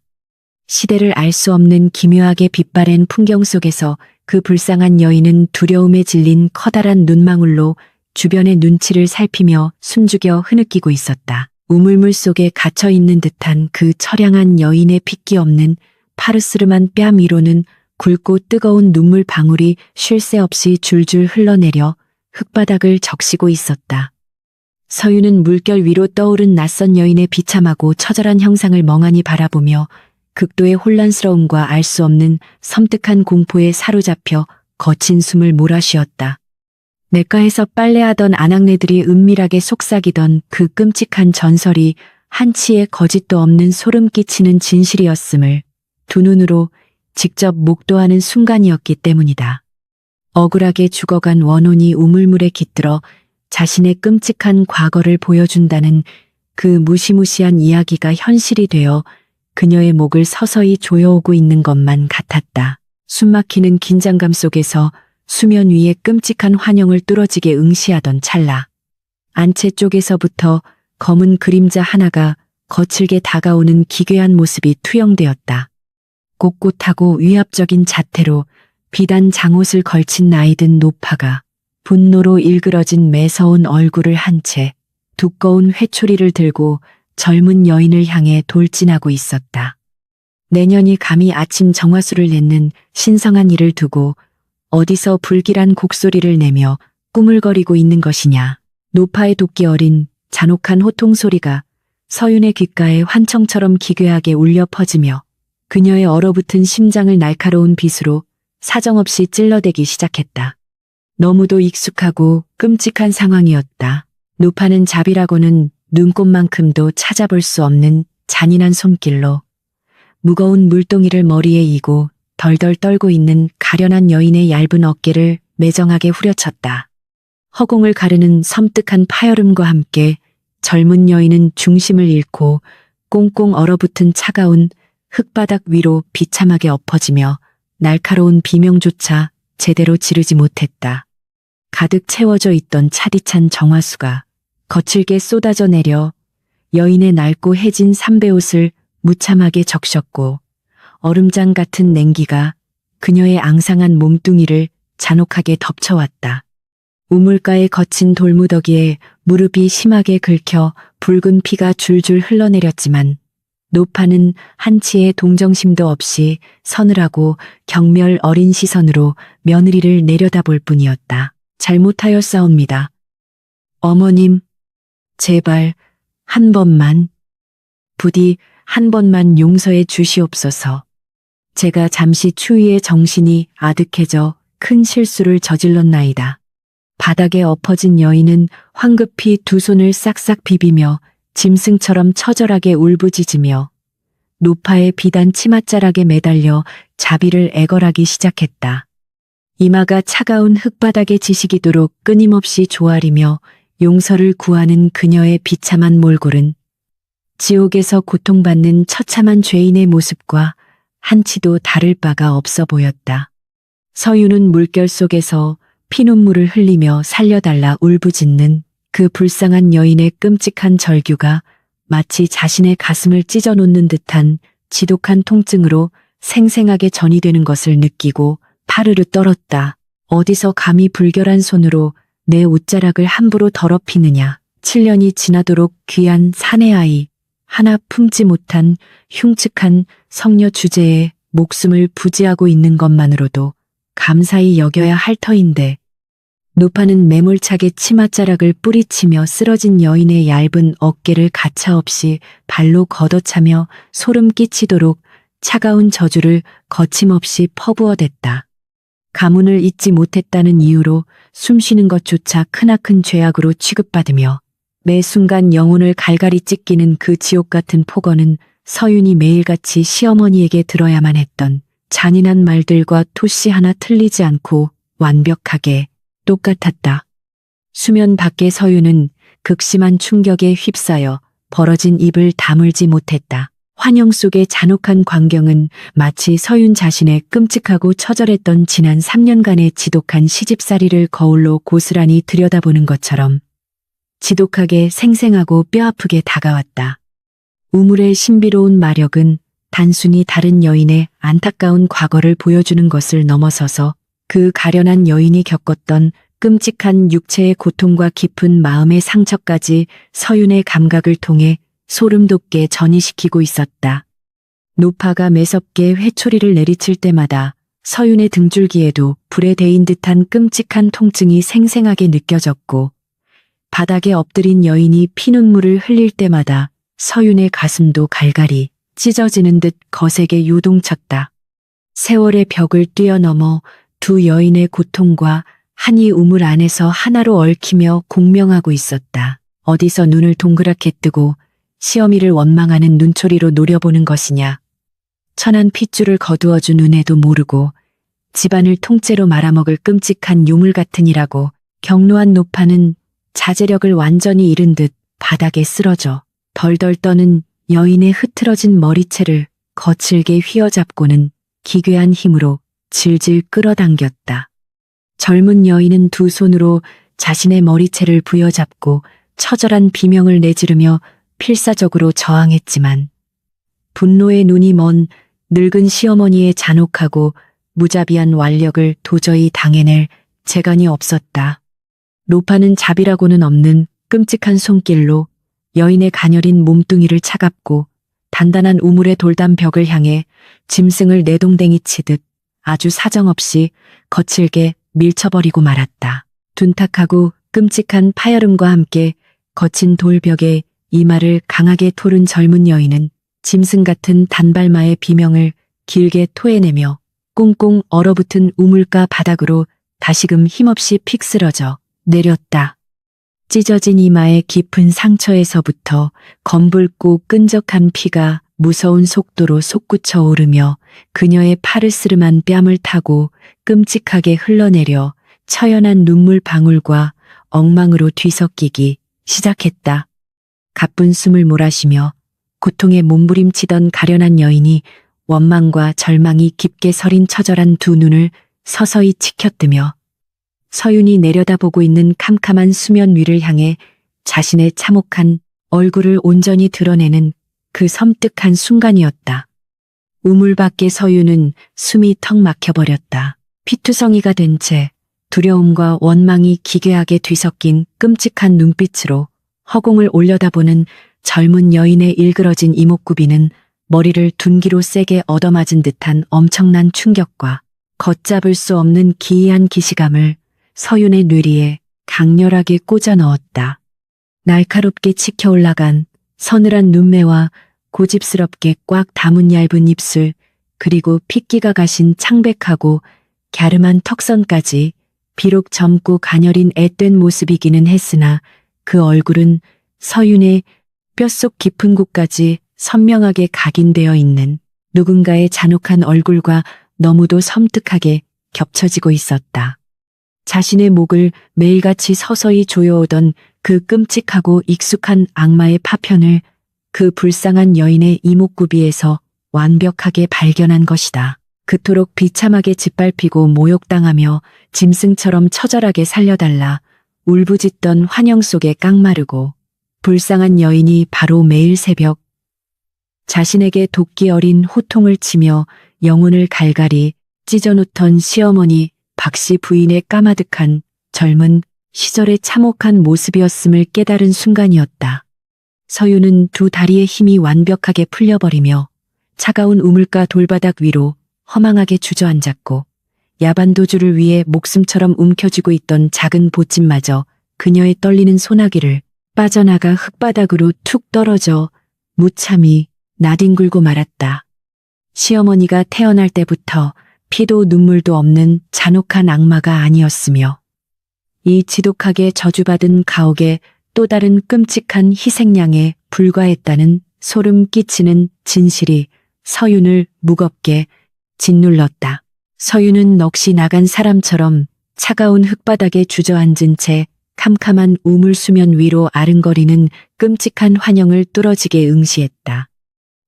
시대를 알 수 없는 기묘하게 빛바랜 풍경 속에서 그 불쌍한 여인은 두려움에 질린 커다란 눈망울로 주변의 눈치를 살피며 숨죽여 흐느끼고 있었다. 우물물 속에 갇혀 있는 듯한 그 처량한 여인의 핏기 없는 파르스름한 뺨 위로는 굵고 뜨거운 눈물 방울이 쉴 새 없이 줄줄 흘러내려 흙바닥을 적시고 있었다. 서윤은 물결 위로 떠오른 낯선 여인의 비참하고 처절한 형상을 멍하니 바라보며 극도의 혼란스러움과 알 수 없는 섬뜩한 공포에 사로잡혀 거친 숨을 몰아쉬었다. 냇가에서 빨래하던 아낙네들이 은밀하게 속삭이던 그 끔찍한 전설이 한치의 거짓도 없는 소름 끼치는 진실이었음을 두 눈으로 직접 목도하는 순간이었기 때문이다. 억울하게 죽어간 원혼이 우물물에 깃들어 자신의 끔찍한 과거를 보여준다는 그 무시무시한 이야기가 현실이 되어 그녀의 목을 서서히 조여오고 있는 것만 같았다. 숨막히는 긴장감 속에서 수면 위에 끔찍한 환영을 뚫어지게 응시하던 찰나. 안채 쪽에서부터 검은 그림자 하나가 거칠게 다가오는 기괴한 모습이 투영되었다. 꼿꼿하고 위압적인 자태로 비단 장옷을 걸친 나이든 노파가 분노로 일그러진 매서운 얼굴을 한 채 두꺼운 회초리를 들고 젊은 여인을 향해 돌진하고 있었다. 내년이 감히 아침 정화수를 냈는 신성한 일을 두고 어디서 불길한 곡소리를 내며 꾸물거리고 있는 것이냐. 노파의 도끼 어린 잔혹한 호통 소리가 서윤의 귓가에 환청처럼 기괴하게 울려 퍼지며 그녀의 얼어붙은 심장을 날카로운 빗으로 사정없이 찔러대기 시작했다. 너무도 익숙하고 끔찍한 상황이었다. 노파는 자비라고는 눈꼽만큼도 찾아볼 수 없는 잔인한 손길로 무거운 물동이를 머리에 이고 덜덜 떨고 있는 가련한 여인의 얇은 어깨를 매정하게 후려쳤다. 허공을 가르는 섬뜩한 파열음과 함께 젊은 여인은 중심을 잃고 꽁꽁 얼어붙은 차가운 흙바닥 위로 비참하게 엎어지며 날카로운 비명조차 제대로 지르지 못했다. 가득 채워져 있던 차디찬 정화수가 거칠게 쏟아져 내려 여인의 낡고 해진 삼배옷을 무참하게 적셨고 얼음장 같은 냉기가 그녀의 앙상한 몸뚱이를 잔혹하게 덮쳐왔다. 우물가의 거친 돌무더기에 무릎이 심하게 긁혀 붉은 피가 줄줄 흘러내렸지만 노파는 한치의 동정심도 없이 서늘하고 경멸 어린 시선으로 며느리를 내려다볼 뿐이었다. 잘못하였사옵니다. 어머님, 제발 한 번만, 부디 한 번만 용서해 주시옵소서. 제가 잠시 추위에 정신이 아득해져 큰 실수를 저질렀나이다. 바닥에 엎어진 여인은 황급히 두 손을 싹싹 비비며 짐승처럼 처절하게 울부짖으며 노파의 비단 치맛자락에 매달려 자비를 애걸하기 시작했다. 이마가 차가운 흙바닥에 지시기도록 끊임없이 조아리며 용서를 구하는 그녀의 비참한 몰골은 지옥에서 고통받는 처참한 죄인의 모습과 한치도 다를 바가 없어 보였다. 서유는 물결 속에서 피눈물을 흘리며 살려달라 울부짖는 그 불쌍한 여인의 끔찍한 절규가 마치 자신의 가슴을 찢어놓는 듯한 지독한 통증으로 생생하게 전이되는 것을 느끼고 파르르 떨었다. 어디서 감히 불결한 손으로 내 옷자락을 함부로 더럽히느냐. 7년이 지나도록 귀한 사내아이 하나 품지 못한 흉측한 성녀 주제에 목숨을 부지하고 있는 것만으로도 감사히 여겨야 할 터인데 노파는 매몰차게 치맛자락을 뿌리치며 쓰러진 여인의 얇은 어깨를 가차없이 발로 걷어차며 소름 끼치도록 차가운 저주를 거침없이 퍼부어댔다. 가문을 잊지 못했다는 이유로 숨쉬는 것조차 크나큰 죄악으로 취급받으며 매 순간 영혼을 갈갈이 찢기는 그 지옥 같은 폭언은 서윤이 매일같이 시어머니에게 들어야만 했던 잔인한 말들과 토시 하나 틀리지 않고 완벽하게 똑같았다. 수면 밖의 서윤은 극심한 충격에 휩싸여 벌어진 입을 다물지 못했다. 환영 속의 잔혹한 광경은 마치 서윤 자신의 끔찍하고 처절했던 지난 3년간의 지독한 시집살이를 거울로 고스란히 들여다보는 것처럼 지독하게 생생하고 뼈아프게 다가왔다. 우물의 신비로운 마력은 단순히 다른 여인의 안타까운 과거를 보여주는 것을 넘어서서 그 가련한 여인이 겪었던 끔찍한 육체의 고통과 깊은 마음의 상처까지 서윤의 감각을 통해 소름 돋게 전이시키고 있었다. 노파가 매섭게 회초리를 내리칠 때마다 서윤의 등줄기에도 불에 데인 듯한 끔찍한 통증이 생생하게 느껴졌고 바닥에 엎드린 여인이 피눈물을 흘릴 때마다 서윤의 가슴도 갈갈이 찢어지는 듯 거세게 요동쳤다. 세월의 벽을 뛰어넘어 두 여인의 고통과 한이 우물 안에서 하나로 얽히며 공명하고 있었다. 어디서 눈을 동그랗게 뜨고 시어미를 원망하는 눈초리로 노려보는 것이냐. 천한 핏줄을 거두어준 은혜도 모르고 집안을 통째로 말아먹을 끔찍한 요물 같으니라고 경로한 노파는 자제력을 완전히 잃은 듯 바닥에 쓰러져 덜덜 떠는 여인의 흐트러진 머리채를 거칠게 휘어잡고는 기괴한 힘으로 질질 끌어당겼다. 젊은 여인은 두 손으로 자신의 머리채를 부여잡고 처절한 비명을 내지르며 필사적으로 저항했지만 분노의 눈이 먼 늙은 시어머니의 잔혹하고 무자비한 완력을 도저히 당해낼 재간이 없었다. 노파는 자비라고는 없는 끔찍한 손길로 여인의 가녀린 몸뚱이를 차갑고 단단한 우물의 돌담 벽을 향해 짐승을 내동댕이 치듯 아주 사정없이 거칠게 밀쳐버리고 말았다. 둔탁하고 끔찍한 파열음과 함께 거친 돌벽에 이마를 강하게 토른 젊은 여인은 짐승 같은 단발마의 비명을 길게 토해내며 꽁꽁 얼어붙은 우물가 바닥으로 다시금 힘없이 픽 쓰러져 내렸다. 찢어진 이마의 깊은 상처에서부터 검붉고 끈적한 피가 무서운 속도로 솟구쳐 오르며 그녀의 파르스름한 뺨을 타고 끔찍하게 흘러내려 처연한 눈물 방울과 엉망으로 뒤섞이기 시작했다. 가쁜 숨을 몰아쉬며 고통에 몸부림치던 가련한 여인이 원망과 절망이 깊게 서린 처절한 두 눈을 서서히 치켜뜨며 서윤이 내려다보고 있는 캄캄한 수면 위를 향해 자신의 참혹한 얼굴을 온전히 드러내는 그 섬뜩한 순간이었다. 우물 밖의 서윤은 숨이 턱 막혀버렸다. 피투성이가 된 채 두려움과 원망이 기괴하게 뒤섞인 끔찍한 눈빛으로 허공을 올려다보는 젊은 여인의 일그러진 이목구비는 머리를 둔기로 세게 얻어맞은 듯한 엄청난 충격과 걷잡을 수 없는 기이한 기시감을 서윤의 뇌리에 강렬하게 꽂아 넣었다. 날카롭게 치켜 올라간 서늘한 눈매와 고집스럽게 꽉 담은 얇은 입술, 그리고 핏기가 가신 창백하고 갸름한 턱선까지 비록 젊고 가녀린 앳된 모습이기는 했으나 그 얼굴은 서윤의 뼛속 깊은 곳까지 선명하게 각인되어 있는 누군가의 잔혹한 얼굴과 너무도 섬뜩하게 겹쳐지고 있었다. 자신의 목을 매일같이 서서히 조여오던 그 끔찍하고 익숙한 악마의 파편을 그 불쌍한 여인의 이목구비에서 완벽하게 발견한 것이다. 그토록 비참하게 짓밟히고 모욕당하며 짐승처럼 처절하게 살려달라 울부짖던 환영 속에 깡마르고 불쌍한 여인이 바로 매일 새벽 자신에게 도끼 어린 호통을 치며 영혼을 갈갈이 찢어놓던 시어머니 박씨 부인의 까마득한 젊은 시절의 참혹한 모습이었음을 깨달은 순간이었다. 서윤은 두 다리의 힘이 완벽하게 풀려버리며 차가운 우물가 돌바닥 위로 허망하게 주저앉았고 야반도주를 위해 목숨처럼 움켜쥐고 있던 작은 보찜마저 그녀의 떨리는 소나기를 빠져나가 흙바닥으로 툭 떨어져 무참히 나뒹굴고 말았다. 시어머니가 태어날 때부터 피도 눈물도 없는 잔혹한 악마가 아니었으며 이 지독하게 저주받은 가옥의 또 다른 끔찍한 희생양에 불과했다는 소름 끼치는 진실이 서윤을 무겁게 짓눌렀다. 서윤은 넋이 나간 사람처럼 차가운 흙바닥에 주저앉은 채 캄캄한 우물 수면 위로 아른거리는 끔찍한 환영을 뚫어지게 응시했다.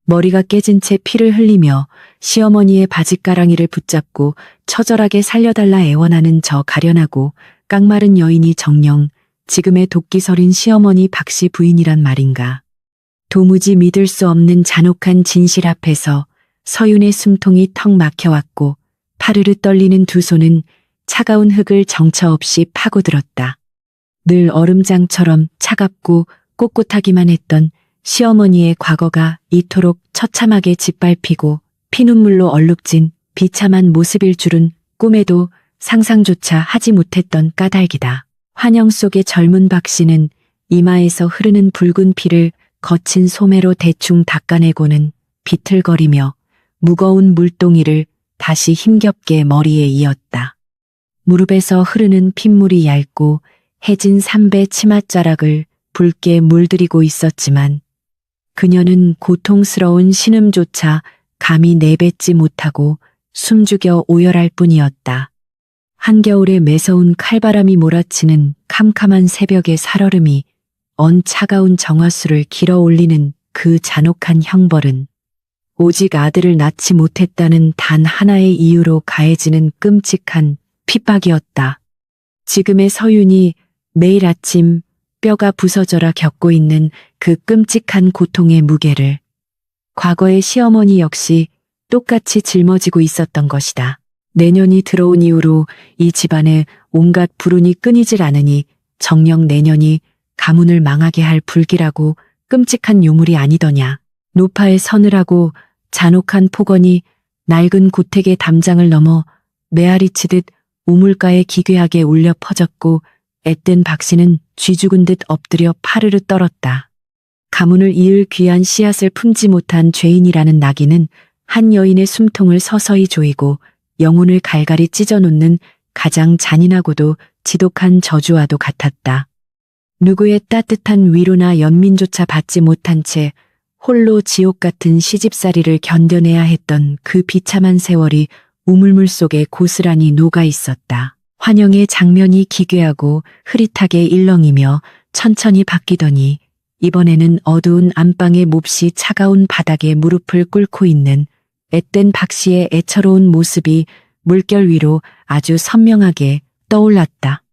머리가 깨진 채 피를 흘리며 시어머니의 바짓가랑이를 붙잡고 처절하게 살려달라 애원하는 저 가련하고 깡마른 여인이 정녕 지금의 도끼 서린 시어머니 박씨 부인이란 말인가. 도무지 믿을 수 없는 잔혹한 진실 앞에서 서윤의 숨통이 턱 막혀왔고 파르르 떨리는 두 손은 차가운 흙을 정처 없이 파고들었다. 늘 얼음장처럼 차갑고 꼿꼿하기만 했던 시어머니의 과거가 이토록 처참하게 짓밟히고 피눈물로 얼룩진 비참한 모습일 줄은 꿈에도 상상조차 하지 못했던 까닭이다. 환영 속의 젊은 박씨는 이마에서 흐르는 붉은 피를 거친 소매로 대충 닦아내고는 비틀거리며 무거운 물동이를 다시 힘겹게 머리에 이었다. 무릎에서 흐르는 핏물이 얇고 해진 삼배 치맛자락을 붉게 물들이고 있었지만 그녀는 고통스러운 신음조차 감히 내뱉지 못하고 숨죽여 오열할 뿐이었다. 한겨울에 매서운 칼바람이 몰아치는 캄캄한 새벽의 살얼음이 언 차가운 정화수를 길어 올리는 그 잔혹한 형벌은 오직 아들을 낳지 못했다는 단 하나의 이유로 가해지는 끔찍한 핍박이었다. 지금의 서윤이 매일 아침 뼈가 부서져라 겪고 있는 그 끔찍한 고통의 무게를 과거의 시어머니 역시 똑같이 짊어지고 있었던 것이다. 내년이 들어온 이후로 이 집안에 온갖 불운이 끊이질 않으니 정녕 내년이 가문을 망하게 할 불길하고 끔찍한 요물이 아니더냐. 노파의 서늘하고 잔혹한 폭언이 낡은 고택의 담장을 넘어 메아리치듯 우물가에 기괴하게 울려 퍼졌고 앳된 박씨는 쥐 죽은 듯 엎드려 파르르 떨었다. 가문을 이을 귀한 씨앗을 품지 못한 죄인이라는 낙인은 한 여인의 숨통을 서서히 조이고 영혼을 갈갈이 찢어놓는 가장 잔인하고도 지독한 저주와도 같았다. 누구의 따뜻한 위로나 연민조차 받지 못한 채 홀로 지옥 같은 시집살이를 견뎌내야 했던 그 비참한 세월이 우물물 속에 고스란히 녹아 있었다. 환영의 장면이 기괴하고 흐릿하게 일렁이며 천천히 바뀌더니 이번에는 어두운 안방의 몹시 차가운 바닥에 무릎을 꿇고 있는 앳된 박씨의 애처로운 모습이 물결 위로 아주 선명하게 떠올랐다.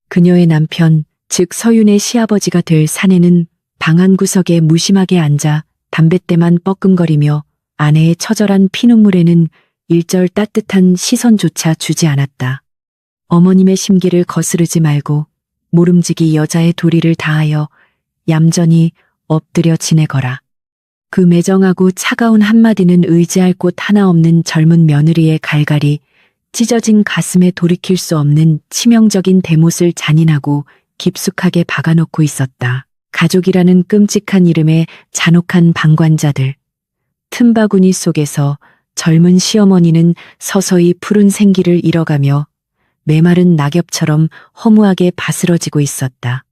그녀의 남편, 즉 서윤의 시아버지가 될 사내는 방 한 구석에 무심하게 앉아 담뱃대만 뻐끔거리며 아내의 처절한 피눈물에는 일절 따뜻한 시선조차 주지 않았다. 어머님의 심기를 거스르지 말고 모름지기 여자의 도리를 다하여 얌전히 엎드려 지내거라. 그 매정하고 차가운 한마디는 의지할 곳 하나 없는 젊은 며느리의 갈갈이 찢어진 가슴에 돌이킬 수 없는 치명적인 대못을 잔인하고 깊숙하게 박아놓고 있었다. 가족이라는 끔찍한 이름의 잔혹한 방관자들. 틈바구니 속에서 젊은 시어머니는 서서히 푸른 생기를 잃어가며 메마른 낙엽처럼 허무하게 바스러지고 있었다.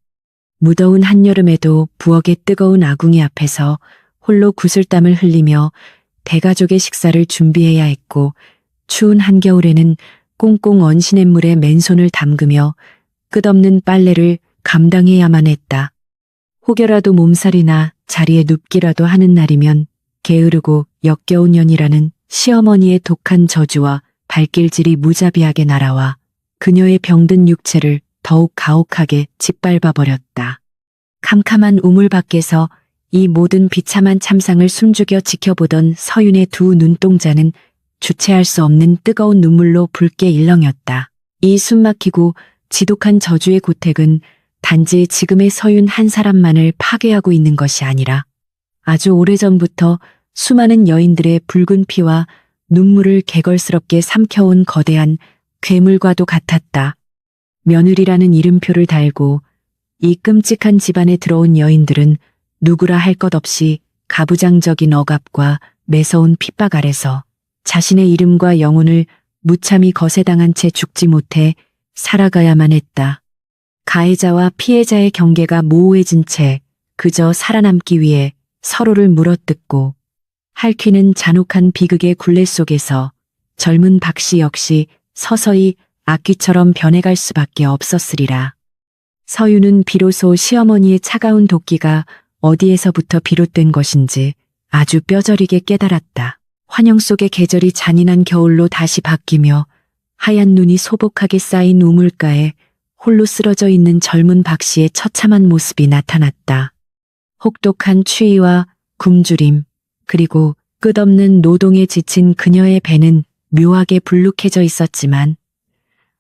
무더운 한여름에도 부엌의 뜨거운 아궁이 앞에서 홀로 구슬땀을 흘리며 대가족의 식사를 준비해야 했고 추운 한겨울에는 꽁꽁 언신의 물에 맨손을 담그며 끝없는 빨래를 감당해야만 했다. 혹여라도 몸살이나 자리에 눕기라도 하는 날이면 게으르고 역겨운 년이라는 시어머니의 독한 저주와 발길질이 무자비하게 날아와 그녀의 병든 육체를 더욱 가혹하게 짓밟아버렸다. 캄캄한 우물 밖에서 이 모든 비참한 참상을 숨죽여 지켜보던 서윤의 두 눈동자는 주체할 수 없는 뜨거운 눈물로 붉게 일렁였다. 이 숨막히고 지독한 저주의 고택은 단지 지금의 서윤 한 사람만을 파괴하고 있는 것이 아니라 아주 오래전부터 수많은 여인들의 붉은 피와 눈물을 개걸스럽게 삼켜온 거대한 괴물과도 같았다. 며느리라는 이름표를 달고 이 끔찍한 집안에 들어온 여인들은 누구라 할 것 없이 가부장적인 억압과 매서운 핍박 아래서 자신의 이름과 영혼을 무참히 거세당한 채 죽지 못해 살아가야만 했다. 가해자와 피해자의 경계가 모호해진 채 그저 살아남기 위해 서로를 물어뜯고 핥히는 잔혹한 비극의 굴레 속에서 젊은 박씨 역시 서서히 악귀처럼 변해갈 수밖에 없었으리라. 서윤은 비로소 시어머니의 차가운 도끼가 어디에서부터 비롯된 것인지 아주 뼈저리게 깨달았다. 환영 속의 계절이 잔인한 겨울로 다시 바뀌며 하얀 눈이 소복하게 쌓인 우물가에 홀로 쓰러져 있는 젊은 박씨의 처참한 모습이 나타났다. 혹독한 추위와 굶주림, 그리고 끝없는 노동에 지친 그녀의 배는 묘하게 불룩해져 있었지만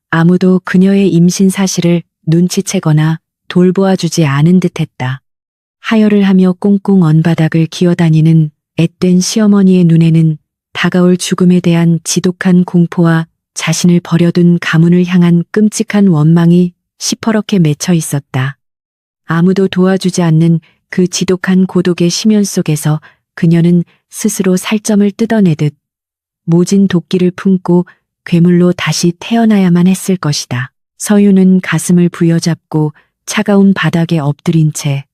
아무도 그녀의 임신 사실을 눈치채거나 돌보아주지 않은 듯했다. 하혈을 하며 꽁꽁 언 바닥을 기어다니는 앳된 시어머니의 눈에는 다가올 죽음에 대한 지독한 공포와 자신을 버려둔 가문을 향한 끔찍한 원망이 시퍼렇게 맺혀 있었다. 아무도 도와주지 않는 그 지독한 고독의 심연 속에서 그녀는 스스로 살점을 뜯어내듯 모진 도끼를 품고 괴물로 다시 태어나야만 했을 것이다. 서유는 가슴을 부여잡고 차가운 바닥에 엎드린 채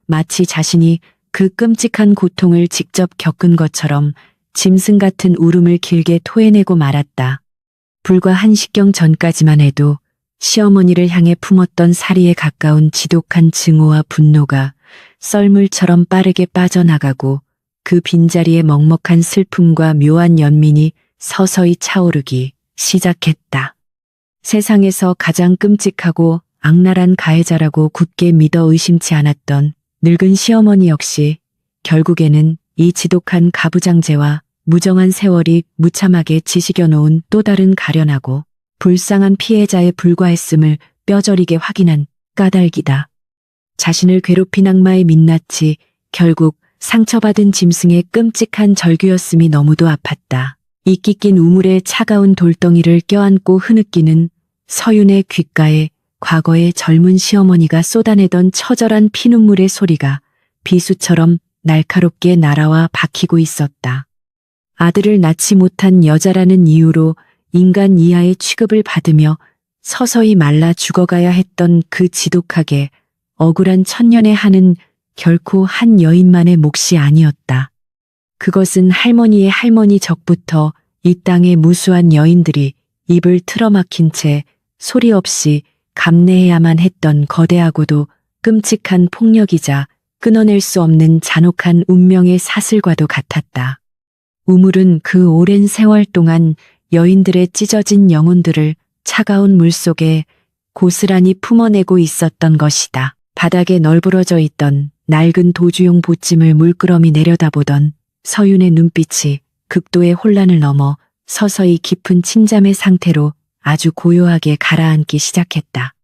마치 자신이 그 끔찍한 고통을 직접 겪은 것처럼 짐승 같은 울음을 길게 토해내고 말았다. 불과 1시경 전까지만 해도 시어머니를 향해 품었던 사리에 가까운 지독한 증오와 분노가 썰물처럼 빠르게 빠져나가고 그 빈자리에 먹먹한 슬픔과 묘한 연민이 서서히 차오르기 시작했다. 세상에서 가장 끔찍하고 악랄한 가해자라고 굳게 믿어 의심치 않았던 늙은 시어머니 역시 결국에는 이 지독한 가부장제와 무정한 세월이 무참하게 지식여 놓은 또 다른 가련하고 불쌍한 피해자에 불과했음을 뼈저리게 확인한 까닭이다. 자신을 괴롭힌 악마의 민낯이 결국 상처받은 짐승의 끔찍한 절규였음이 너무도 아팠다. 이끼 낀 우물에 차가운 돌덩이를 껴안고 흐느끼는 서윤의 귓가에 과거의 젊은 시어머니가 쏟아내던 처절한 피눈물의 소리가 비수처럼 날카롭게 날아와 박히고 있었다. 아들을 낳지 못한 여자라는 이유로 인간 이하의 취급을 받으며 서서히 말라 죽어가야 했던 그 지독하게 억울한 천년의 한은 결코 한 여인만의 몫이 아니었다. 그것은 할머니의 할머니 적부터 이 땅의 무수한 여인들이 입을 틀어막힌 채 소리 없이 감내해야만 했던 거대하고도 끔찍한 폭력이자 끊어낼 수 없는 잔혹한 운명의 사슬과도 같았다. 우물은 그 오랜 세월 동안 여인들의 찢어진 영혼들을 차가운 물속에 고스란히 품어내고 있었던 것이다. 바닥에 널브러져 있던 낡은 도주용 보찜을 물끄러미 내려다보던 서윤의 눈빛이 극도의 혼란을 넘어 서서히 깊은 침잠의 상태로 아주 고요하게 가라앉기 시작했다.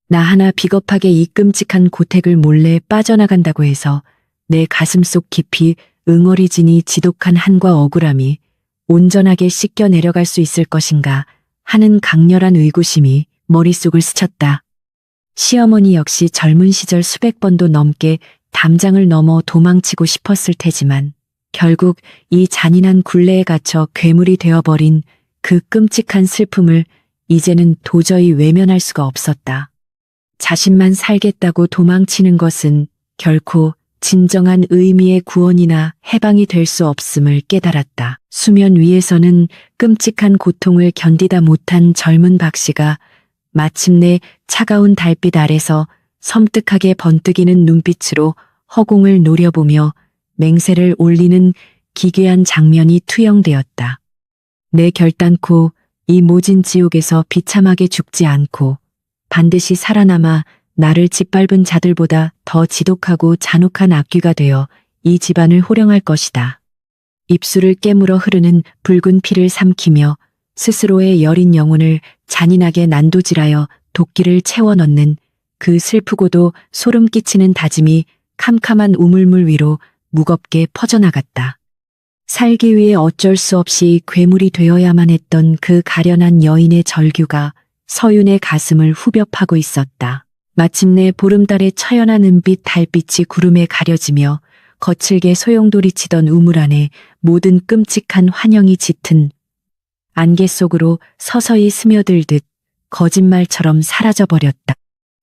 나 하나 비겁하게 이 끔찍한 고택을 몰래 빠져나간다고 해서 내 가슴속 깊이 응어리지니 지독한 한과 억울함이 온전하게 씻겨 내려갈 수 있을 것인가 하는 강렬한 의구심이 머릿속을 스쳤다. 시어머니 역시 젊은 시절 수백 번도 넘게 담장을 넘어 도망치고 싶었을 테지만 결국 이 잔인한 굴레에 갇혀 괴물이 되어버린 그 끔찍한 슬픔을 이제는 도저히 외면할 수가 없었다. 자신만 살겠다고 도망치는 것은 결코 진정한 의미의 구원이나 해방이 될 수 없음을 깨달았다. 수면 위에서는 끔찍한 고통을 견디다 못한 젊은 박 씨가 마침내 차가운 달빛 아래서 섬뜩하게 번뜩이는 눈빛으로 허공을 노려보며 맹세를 올리는 기괴한 장면이 투영되었다. 내 결단코 이 모진 지옥에서 비참하게 죽지 않고 반드시 살아남아 나를 짓밟은 자들보다 더 지독하고 잔혹한 악귀가 되어 이 집안을 호령할 것이다. 입술을 깨물어 흐르는 붉은 피를 삼키며 스스로의 여린 영혼을 잔인하게 난도질하여 도끼를 채워 넣는 그 슬프고도 소름 끼치는 다짐이 캄캄한 우물물 위로 무겁게 퍼져나갔다. 살기 위해 어쩔 수 없이 괴물이 되어야만 했던 그 가련한 여인의 절규가 서윤의 가슴을 후벼 파고 있었다. 마침내 보름달의 처연한 은빛 달빛이 구름에 가려지며 거칠게 소용돌이치던 우물 안에 모든 끔찍한 환영이 짙은 안개 속으로 서서히 스며들듯 거짓말처럼 사라져버렸다.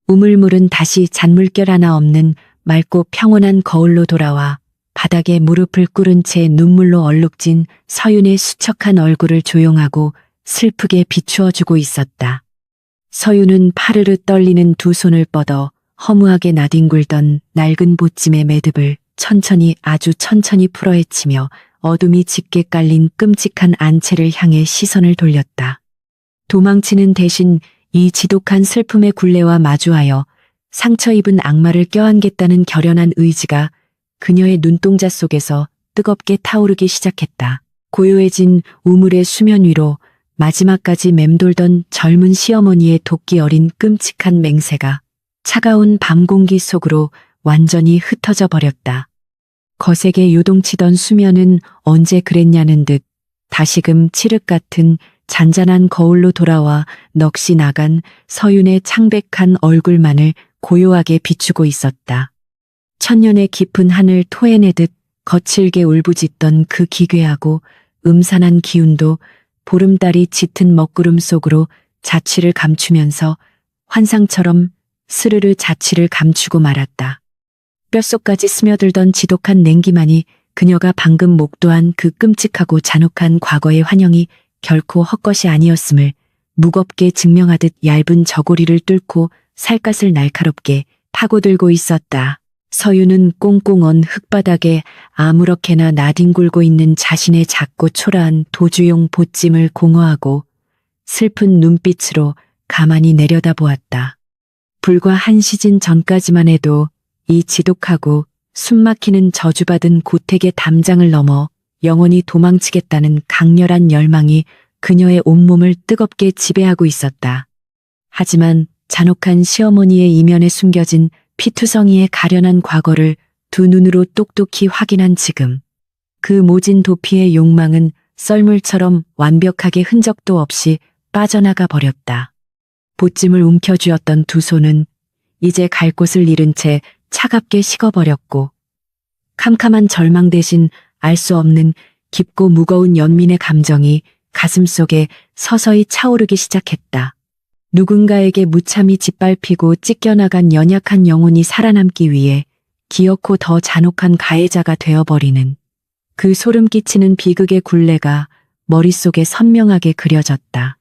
우물물은 다시 잔물결 하나 없는 맑고 평온한 거울로 돌아와 바닥에 무릎을 꿇은 채 눈물로 얼룩진 서윤의 수척한 얼굴을 조용하고 슬프게 비추어주고 있었다. 서윤은 파르르 떨리는 두 손을 뻗어 허무하게 나뒹굴던 낡은 보찜의 매듭을 천천히 아주 천천히 풀어헤치며 어둠이 짙게 깔린 끔찍한 안채를 향해 시선을 돌렸다. 도망치는 대신 이 지독한 슬픔의 굴레와 마주하여 상처 입은 악마를 껴안겠다는 결연한 의지가 그녀의 눈동자 속에서 뜨겁게 타오르기 시작했다. 고요해진 우물의 수면 위로 마지막까지 맴돌던 젊은 시어머니의 도끼 어린 끔찍한 맹세가 차가운 밤 공기 속으로 완전히 흩어져 버렸다. 거세게 요동치던 수면은 언제 그랬냐는 듯 다시금 칠흑 같은 잔잔한 거울로 돌아와 넋이 나간 서윤의 창백한 얼굴만을 고요하게 비추고 있었다. 천년의 깊은 한을 토해내듯 거칠게 울부짖던 그 기괴하고 음산한 기운도 보름달이 짙은 먹구름 속으로 자취를 감추면서 환상처럼 스르르 자취를 감추고 말았다. 뼛속까지 스며들던 지독한 냉기만이 그녀가 방금 목도한 그 끔찍하고 잔혹한 과거의 환영이 결코 헛것이 아니었음을 무겁게 증명하듯 얇은 저고리를 뚫고 살갗을 날카롭게 파고들고 있었다. 서유는 꽁꽁 언 흙바닥에 아무렇게나 나뒹굴고 있는 자신의 작고 초라한 도주용 보찜을 공허하고 슬픈 눈빛으로 가만히 내려다보았다. 불과 한 시즌 전까지만 해도 이 지독하고 숨막히는 저주받은 고택의 담장을 넘어 영원히 도망치겠다는 강렬한 열망이 그녀의 온몸을 뜨겁게 지배하고 있었다. 하지만 잔혹한 시어머니의 이면에 숨겨진 피투성이의 가련한 과거를 두 눈으로 똑똑히 확인한 지금, 그 모진 도피의 욕망은 썰물처럼 완벽하게 흔적도 없이 빠져나가 버렸다. 보찜을 움켜쥐었던 두 손은 이제 갈 곳을 잃은 채 차갑게 식어버렸고, 캄캄한 절망 대신 알 수 없는 깊고 무거운 연민의 감정이 가슴속에 서서히 차오르기 시작했다. 누군가에게 무참히 짓밟히고 찢겨나간 연약한 영혼이 살아남기 위해 기어코 더 잔혹한 가해자가 되어버리는 그 소름 끼치는 비극의 굴레가 머릿속에 선명하게 그려졌다.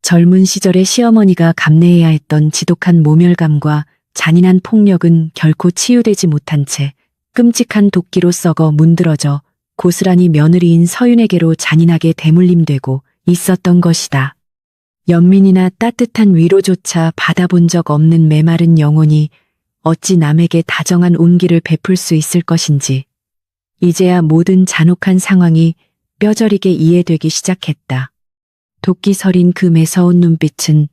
젊은 시절의 시어머니가 감내해야 했던 지독한 모멸감과 잔인한 폭력은 결코 치유되지 못한 채 끔찍한 도끼로 썩어 문드러져 고스란히 며느리인 서윤에게로 잔인하게 대물림되고 있었던 것이다. 연민이나 따뜻한 위로조차 받아본 적 없는 메마른 영혼이 어찌 남에게 다정한 온기를 베풀 수 있을 것인지, 이제야 모든 잔혹한 상황이 뼈저리게 이해되기 시작했다. 도끼 서린 그 매서운 눈빛은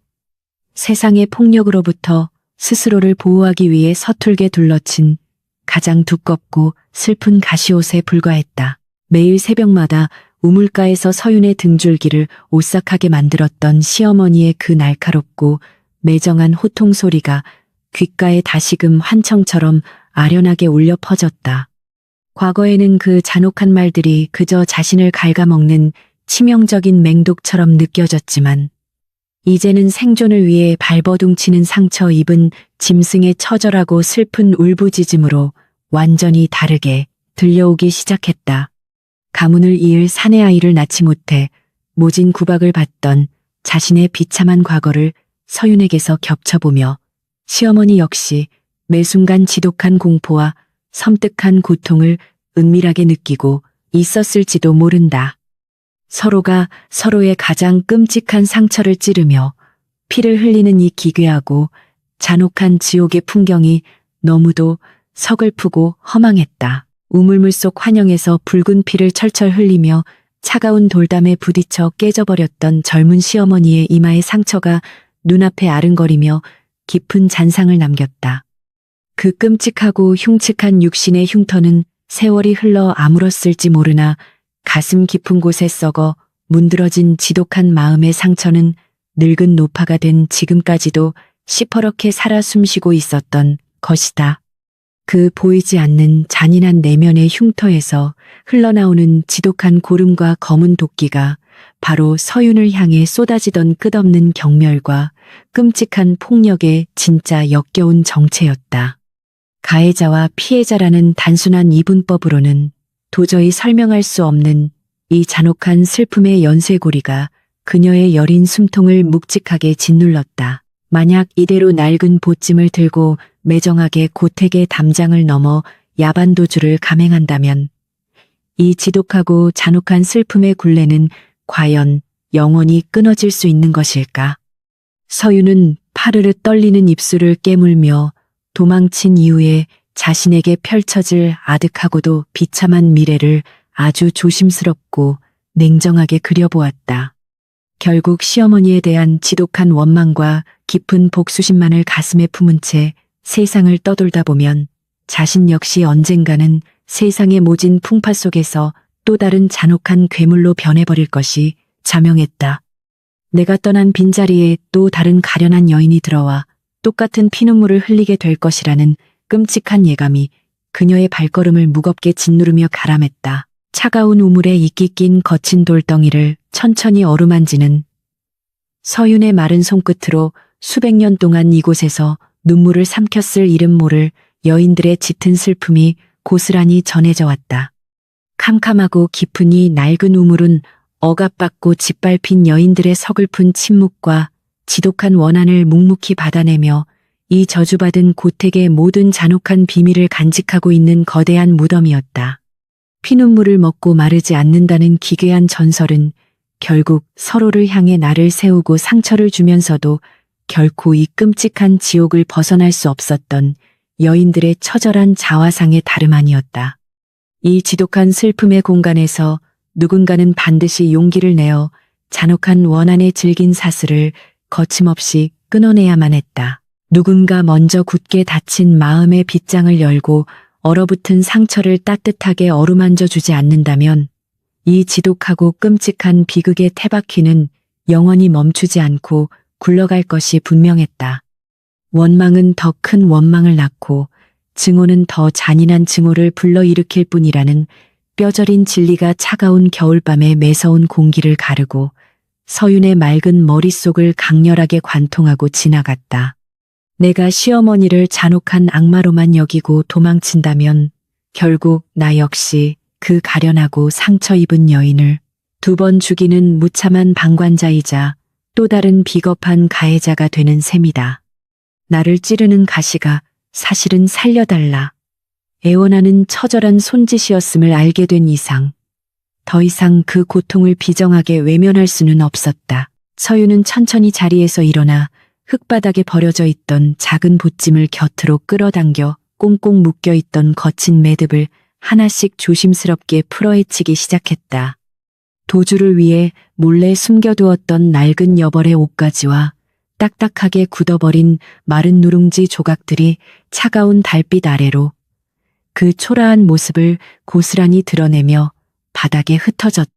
세상의 폭력으로부터 스스로를 보호하기 위해 서툴게 둘러친 가장 두껍고 슬픈 가시옷에 불과했다. 매일 새벽마다 우물가에서 서윤의 등줄기를 오싹하게 만들었던 시어머니의 그 날카롭고 매정한 호통 소리가 귓가에 다시금 환청처럼 아련하게 울려 퍼졌다. 과거에는 그 잔혹한 말들이 그저 자신을 갉아먹는 치명적인 맹독처럼 느껴졌지만, 이제는 생존을 위해 발버둥치는 상처 입은 짐승의 처절하고 슬픈 울부짖음으로 완전히 다르게 들려오기 시작했다. 가문을 이을 사내 아이를 낳지 못해 모진 구박을 받던 자신의 비참한 과거를 서윤에게서 겹쳐보며 시어머니 역시 매 순간 지독한 공포와 섬뜩한 고통을 은밀하게 느끼고 있었을지도 모른다. 서로가 서로의 가장 끔찍한 상처를 찌르며 피를 흘리는 이 기괴하고 잔혹한 지옥의 풍경이 너무도 서글프고 허망했다. 우물물 속 환영에서 붉은 피를 철철 흘리며 차가운 돌담에 부딪혀 깨져버렸던 젊은 시어머니의 이마의 상처가 눈앞에 아른거리며 깊은 잔상을 남겼다. 그 끔찍하고 흉측한 육신의 흉터는 세월이 흘러 아물었을지 모르나 가슴 깊은 곳에 썩어 문드러진 지독한 마음의 상처는 늙은 노파가 된 지금까지도 시퍼렇게 살아 숨쉬고 있었던 것이다. 그 보이지 않는 잔인한 내면의 흉터에서 흘러나오는 지독한 고름과 검은 도끼가 바로 서윤을 향해 쏟아지던 끝없는 경멸과 끔찍한 폭력의 진짜 역겨운 정체였다. 가해자와 피해자라는 단순한 이분법으로는 도저히 설명할 수 없는 이 잔혹한 슬픔의 연쇄고리가 그녀의 여린 숨통을 묵직하게 짓눌렀다. 만약 이대로 낡은 보찜을 들고 매정하게 고택의 담장을 넘어 야반도주를 감행한다면 이 지독하고 잔혹한 슬픔의 굴레는 과연 영원히 끊어질 수 있는 것일까? 서윤은 파르르 떨리는 입술을 깨물며 도망친 이후에 자신에게 펼쳐질 아득하고도 비참한 미래를 아주 조심스럽고 냉정하게 그려보았다. 결국 시어머니에 대한 지독한 원망과 깊은 복수심만을 가슴에 품은 채 세상을 떠돌다 보면 자신 역시 언젠가는 세상의 모진 풍파 속에서 또 다른 잔혹한 괴물로 변해버릴 것이 자명했다. 내가 떠난 빈자리에 또 다른 가련한 여인이 들어와 똑같은 피눈물을 흘리게 될 것이라는 끔찍한 예감이 그녀의 발걸음을 무겁게 짓누르며 가라맸다. 차가운 우물에 이끼 낀 거친 돌덩이를 천천히 어루만지는 서윤의 마른 손끝으로 수백 년 동안 이곳에서 눈물을 삼켰을 이름 모를 여인들의 짙은 슬픔이 고스란히 전해져 왔다. 캄캄하고 깊은 이 낡은 우물은 억압받고 짓밟힌 여인들의 서글픈 침묵과 지독한 원한을 묵묵히 받아내며 이 저주받은 고택의 모든 잔혹한 비밀을 간직하고 있는 거대한 무덤이었다. 피눈물을 먹고 마르지 않는다는 기괴한 전설은 결국 서로를 향해 날을 세우고 상처를 주면서도 결코 이 끔찍한 지옥을 벗어날 수 없었던 여인들의 처절한 자화상의 다름 아니었다. 이 지독한 슬픔의 공간에서 누군가는 반드시 용기를 내어 잔혹한 원한의 질긴 사슬을 거침없이 끊어내야만 했다. 누군가 먼저 굳게 닫힌 마음의 빗장을 열고 얼어붙은 상처를 따뜻하게 어루만져 주지 않는다면 이 지독하고 끔찍한 비극의 태바퀴는 영원히 멈추지 않고 굴러갈 것이 분명했다. 원망은 더 큰 원망을 낳고 증오는 더 잔인한 증오를 불러일으킬 뿐이라는 뼈저린 진리가 차가운 겨울밤의 매서운 공기를 가르고 서윤의 맑은 머릿속을 강렬하게 관통하고 지나갔다. 내가 시어머니를 잔혹한 악마로만 여기고 도망친다면 결국 나 역시 그 가련하고 상처 입은 여인을 2번 죽이는 무참한 방관자이자 또 다른 비겁한 가해자가 되는 셈이다. 나를 찌르는 가시가 사실은 살려달라. 애원하는 처절한 손짓이었음을 알게 된 이상 더 이상 그 고통을 비정하게 외면할 수는 없었다. 서윤은 천천히 자리에서 일어나 흙바닥에 버려져 있던 작은 보찜을 곁으로 끌어당겨 꽁꽁 묶여있던 거친 매듭을 하나씩 조심스럽게 풀어헤치기 시작했다. 도주를 위해 몰래 숨겨두었던 낡은 여벌의 옷가지와 딱딱하게 굳어버린 마른 누룽지 조각들이 차가운 달빛 아래로 그 초라한 모습을 고스란히 드러내며 바닥에 흩어졌다.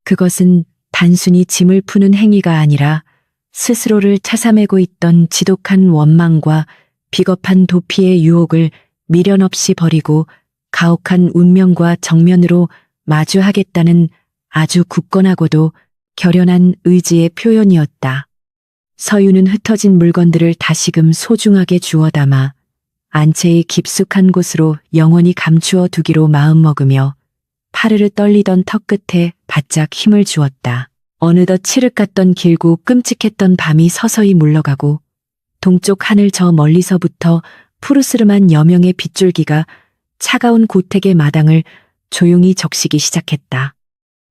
그것은 단순히 짐을 푸는 행위가 아니라 스스로를 차사매고 있던 지독한 원망과 비겁한 도피의 유혹을 미련 없이 버리고 가혹한 운명과 정면으로 마주하겠다는 아주 굳건하고도 결연한 의지의 표현이었다. 서윤은 흩어진 물건들을 다시금 소중하게 주워 담아 안채의 깊숙한 곳으로 영원히 감추어 두기로 마음먹으며 파르르 떨리던 턱끝에 바짝 힘을 주었다. 어느덧 칠흑 같던 길고 끔찍했던 밤이 서서히 물러가고 동쪽 하늘 저 멀리서부터 푸르스름한 여명의 빗줄기가 차가운 고택의 마당을 조용히 적시기 시작했다.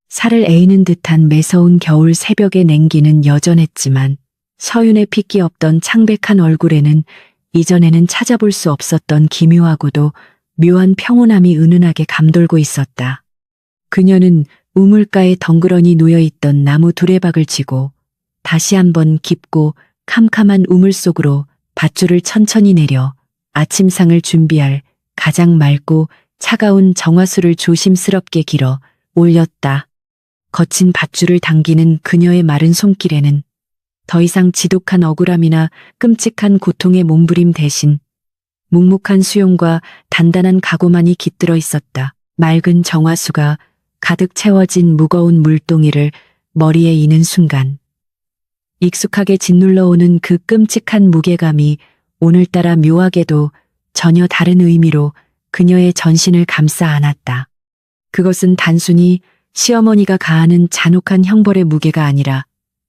살을 에이는 듯한 매서운 겨울 새벽의 냉기는 여전했지만 서윤의 핏기 없던 창백한 얼굴에는 이전에는 찾아볼 수 없었던 기묘하고도 묘한 평온함이 은은하게 감돌고 있었다. 그녀는 우물가에 덩그러니 놓여있던 나무 두레박을 쥐고 다시 한번 깊고 캄캄한 우물 속으로 밧줄을 천천히 내려 아침상을 준비할 가장 맑고 차가운 정화수를 조심스럽게 길어 올렸다. 거친 밧줄을 당기는 그녀의 마른 손길에는 더 이상 지독한 억울함이나 끔찍한 고통의 몸부림 대신 묵묵한 수용과 단단한 각오만이 깃들어 있었다. 맑은 정화수가 가득 채워진 무거운 물동이를 머리에 이는 순간 익숙하게 짓눌러 오는 그 끔찍한 무게감이 오늘따라 묘하게도 전혀 다른 의미로 그녀의 전신을 감싸 안았다. 그것은 단순히 시어머니가 가하는 잔혹한 형벌의 무게가 아니라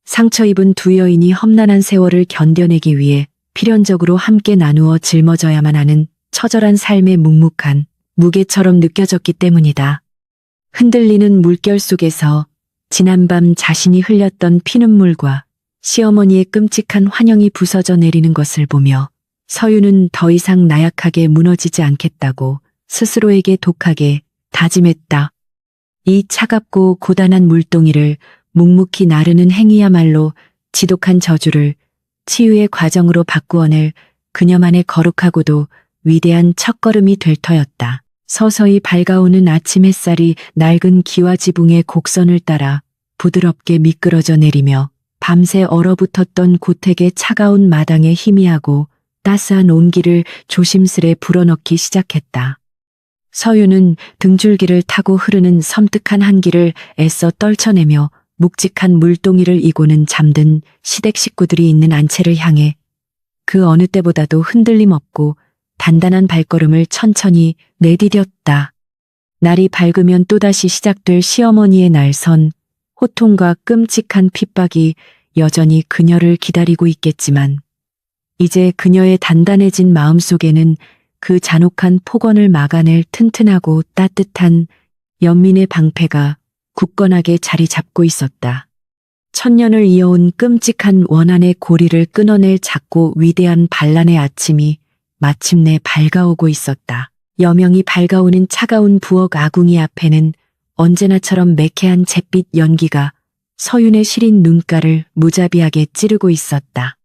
상처 입은 두 여인이 험난한 세월을 견뎌내기 위해 필연적으로 함께 나누어 짊어져야만 하는 처절한 삶의 묵묵한 무게처럼 느껴졌기 때문이다. 흔들리는 물결 속에서 지난밤 자신이 흘렸던 피눈물과 시어머니의 끔찍한 환영이 부서져 내리는 것을 보며 서윤은 더 이상 나약하게 무너지지 않겠다고 스스로에게 독하게 다짐했다. 이 차갑고 고단한 물동이를 묵묵히 나르는 행위야말로 지독한 저주를 치유의 과정으로 바꾸어낼 그녀만의 거룩하고도 위대한 첫걸음이 될 터였다. 서서히 밝아오는 아침 햇살이 낡은 기와 지붕의 곡선을 따라 부드럽게 미끄러져 내리며 밤새 얼어붙었던 고택의 차가운 마당에 희미하고 따스한 온기를 조심스레 불어넣기 시작했다. 서유는 등줄기를 타고 흐르는 섬뜩한 한기를 애써 떨쳐내며 묵직한 물동이를 이고는 잠든 시댁 식구들이 있는 안채를 향해 그 어느 때보다도 흔들림 없고 단단한 발걸음을 천천히 내디뎠다. 날이 밝으면 또다시 시작될 시어머니의 날선 호통과 끔찍한 핍박이 여전히 그녀를 기다리고 있겠지만 이제 그녀의 단단해진 마음속에는 그 잔혹한 폭언을 막아낼 튼튼하고 따뜻한 연민의 방패가 굳건하게 자리 잡고 있었다. 천년을 이어온 끔찍한 원한의 고리를 끊어낼 작고 위대한 반란의 아침이 마침내 밝아오고 있었다. 여명이 밝아오는 차가운 부엌 아궁이 앞에는 언제나처럼 매캐한 잿빛 연기가 서윤의 시린 눈가를 무자비하게 찌르고 있었다.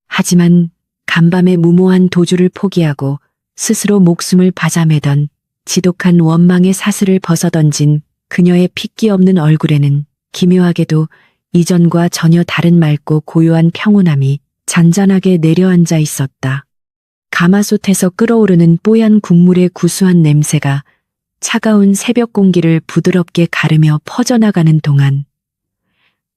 하지만 간밤의 무모한 도주를 포기하고 스스로 목숨을 바자매던 지독한 원망의 사슬을 벗어던진 그녀의 핏기 없는 얼굴에는 기묘하게도 이전과 전혀 다른 맑고 고요한 평온함이 잔잔하게 내려앉아 있었다. 가마솥에서 끓어오르는 뽀얀 국물의 구수한 냄새가 차가운 새벽 공기를 부드럽게 가르며 퍼져나가는 동안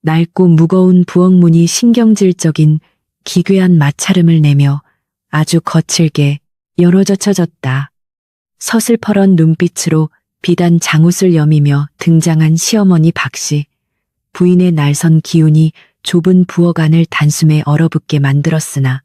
낡고 무거운 부엌문이 신경질적인 기괴한 마찰음을 내며 아주 거칠게 열어젖혀졌다. 서슬퍼런 눈빛으로 비단 장옷을 여미며 등장한 시어머니 박씨. 부인의 날선 기운이 좁은 부엌 안을 단숨에 얼어붙게 만들었으나